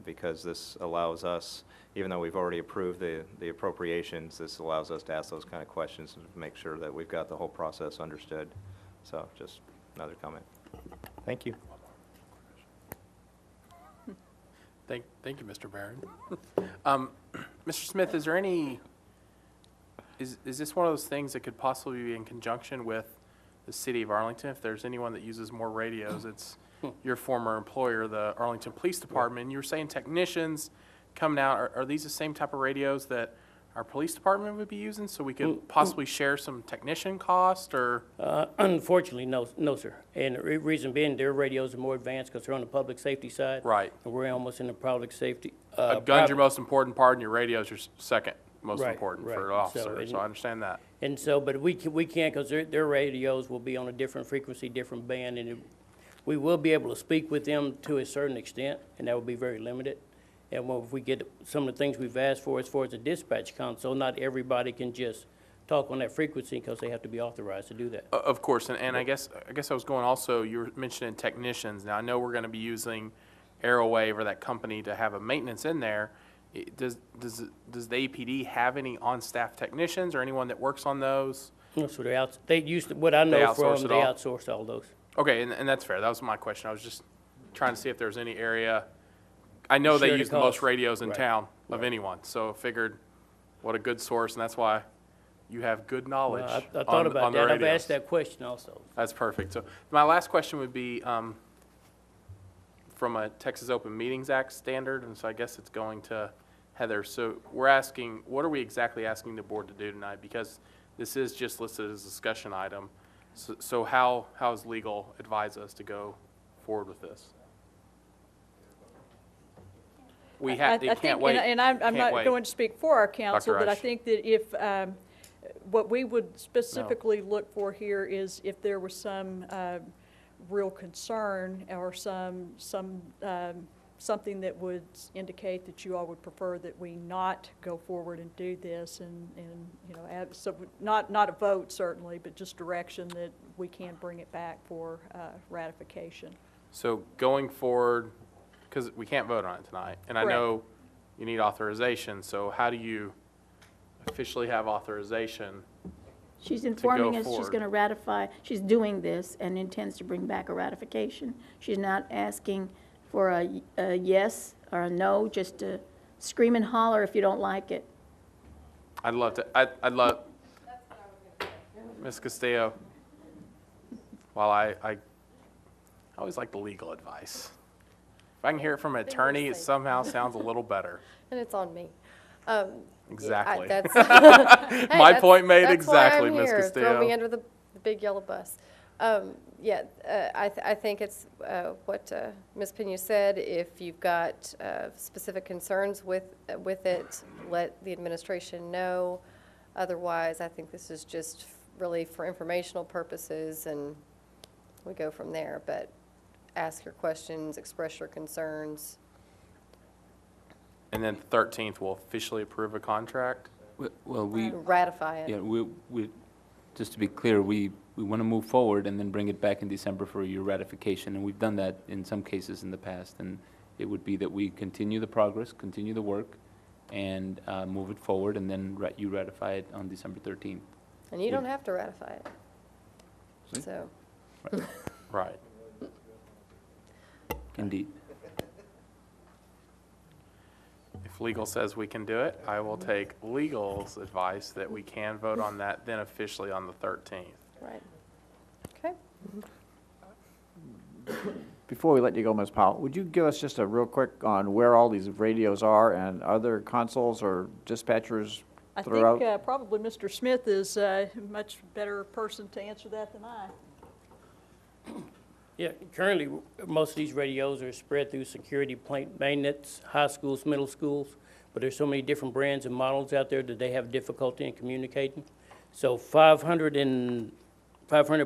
because this allows us, even though we've already approved the appropriations, this allows us to ask those kind of questions and make sure that we've got the whole process understood. So just another comment. Thank you. Thank you, Mr. Barron. Mr. Smith, is there any, is this one of those things that could possibly be in conjunction with the city of Arlington? If there's anyone that uses more radios, it's your former employer, the Arlington Police Department. You were saying technicians coming out. Are these the same type of radios that our police department would be using, so we could possibly share some technician cost, or? Unfortunately, no, sir. And the reason being, their radios are more advanced because they're on the public safety side. Right. And we're almost in the public safety. A gun's your most important part, and your radio's your second most Right, important right. for an officer, so I understand that. And so, but we can't, because their radios will be on a different frequency, different band, and we will be able to speak with them to a certain extent, and that will be very limited. And if we get some of the things we've asked for as far as the dispatch console, not everybody can just talk on that frequency because they have to be authorized to do that. Of course, and I guess I was going also, you were mentioning technicians. Now, I know we're going to be using Aerowave or that company to have a maintenance in there. Does the APD have any on-staff technicians or anyone that works on those? No, so they used to, what I know from them, they outsource all those. Okay, and that's fair. That was my question. I was just trying to see if there's any area. I know they Share the use the most cost. radios in Right. town of anyone, so figured what a good source, and that's why you have good knowledge Well, I on thought about the that. I've radios. asked that question also. That's perfect. So my last question would be, from a Texas Open Meetings Act standard, and so I guess it's going to Heather. So we're asking, what are we exactly asking the board to do tonight? Because this is just listed as a discussion item. So how has legal advised us to go forward with this? We have, I it can't think, wait. and I'm Can't not wait. going to speak for our council, Dr. but I Rush. think that if, what we would specifically look for here is if there was some real concern or something that would indicate that you all would prefer that we not go forward and do this and you know, so not a vote certainly, but just direction that we can bring it back for ratification. So going forward, because we can't vote on it tonight, and I Correct. know you need authorization, so how do you officially have authorization? She's informing us she's forward. going to ratify, she's doing this and intends to bring back a ratification. She's not asking for a yes or a no, just to scream and holler if you don't like it. I'd love to, I'd love, Ms. Castillo, while I always like the legal advice. If I can hear it from an attorney, it somehow sounds a little better. And it's on me. Exactly. That's, My point made that's exactly, why I'm Ms. here. Castillo. Throw me under the big yellow bus. I think it's what Ms. Pena said. If you've got specific concerns with it, let the administration know. Otherwise, I think this is just really for informational purposes, and we go from there. But ask your questions, express your concerns. And then 13th, we'll officially approve a contract? Well, we, Ratify it. yeah, just to be clear, we want to move forward and then bring it back in December for your ratification, and we've done that in some cases in the past, and it would be that we continue the progress, continue the work, and move it forward, and then you ratify it on December 13th. And you don't have to ratify it. See? So. Right. Indeed. If legal says we can do it, I will take legal's advice that we can vote on that then officially on the 13th. Right. Okay. Before we let you go, Ms. Powell, would you give us just a real quick on where all these radios are and other consoles or dispatchers I throughout? think probably Mr. Smith is a much better person to answer that than I. Yeah, currently, most of these radios are spread through security plant maintenance, high schools, middle schools, but there's so many different brands and models out there that they have difficulty in communicating. So 500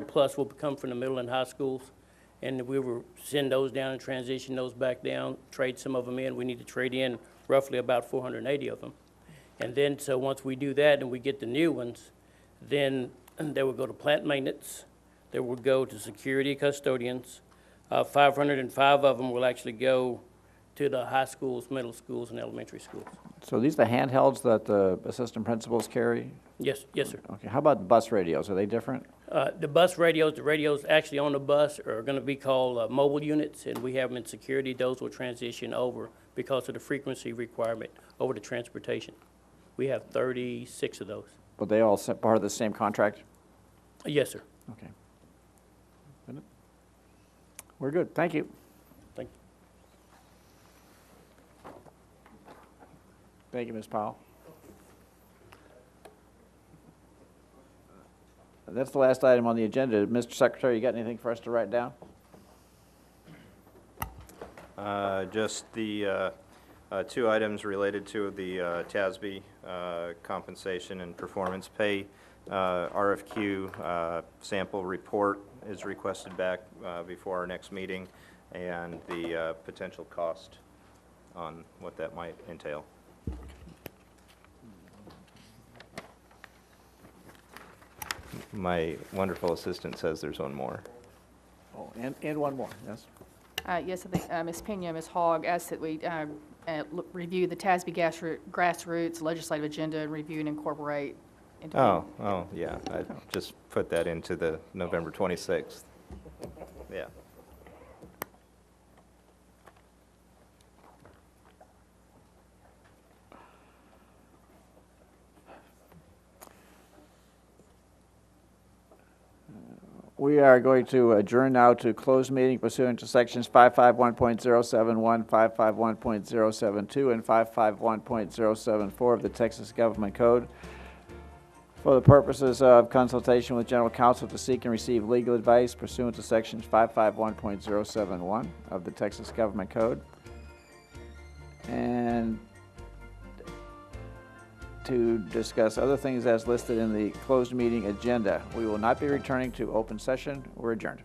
plus will come from the middle and high schools, and we will send those down and transition those back down, trade some of them in. We need to trade in roughly about 480 of them. And then, so once we do that and we get the new ones, then they will go to plant maintenance. They will go to security custodians. 505 of them will actually go to the high schools, middle schools, and elementary schools. So these are the handhelds that the assistant principals carry? Yes, yes, sir. Okay, how about the bus radios? Are they different? The radios actually on the bus are going to be called mobile units, and we have them in security. Those will transition over because of the frequency requirement over to transportation. We have 36 of those. But they all part of the same contract? Yes, sir. Okay. We're good. Thank you. Thank you. Thank you, Ms. Powell. That's the last item on the agenda. Mr. Secretary, you got anything for us to write down? Just the two items related to the TASB compensation and performance pay. RFQ sample report is requested back before our next meeting, and the potential cost on what that might entail. My wonderful assistant says there's one more. Oh, and one more, yes. Yes, I think Ms. Pena, Ms. Hogg asked that we review the TASB grassroots legislative agenda and review and incorporate into Oh, yeah, I just put that into the November 26th Yeah. We are going to adjourn now to closed meeting pursuant to sections 551.071, 551.072, and 551.074 of the Texas Government Code for the purposes of consultation with general counsel to seek and receive legal advice pursuant to sections 551.071 of the Texas Government Code, and to discuss other things as listed in the closed meeting agenda. We will not be returning to open session. We're adjourned.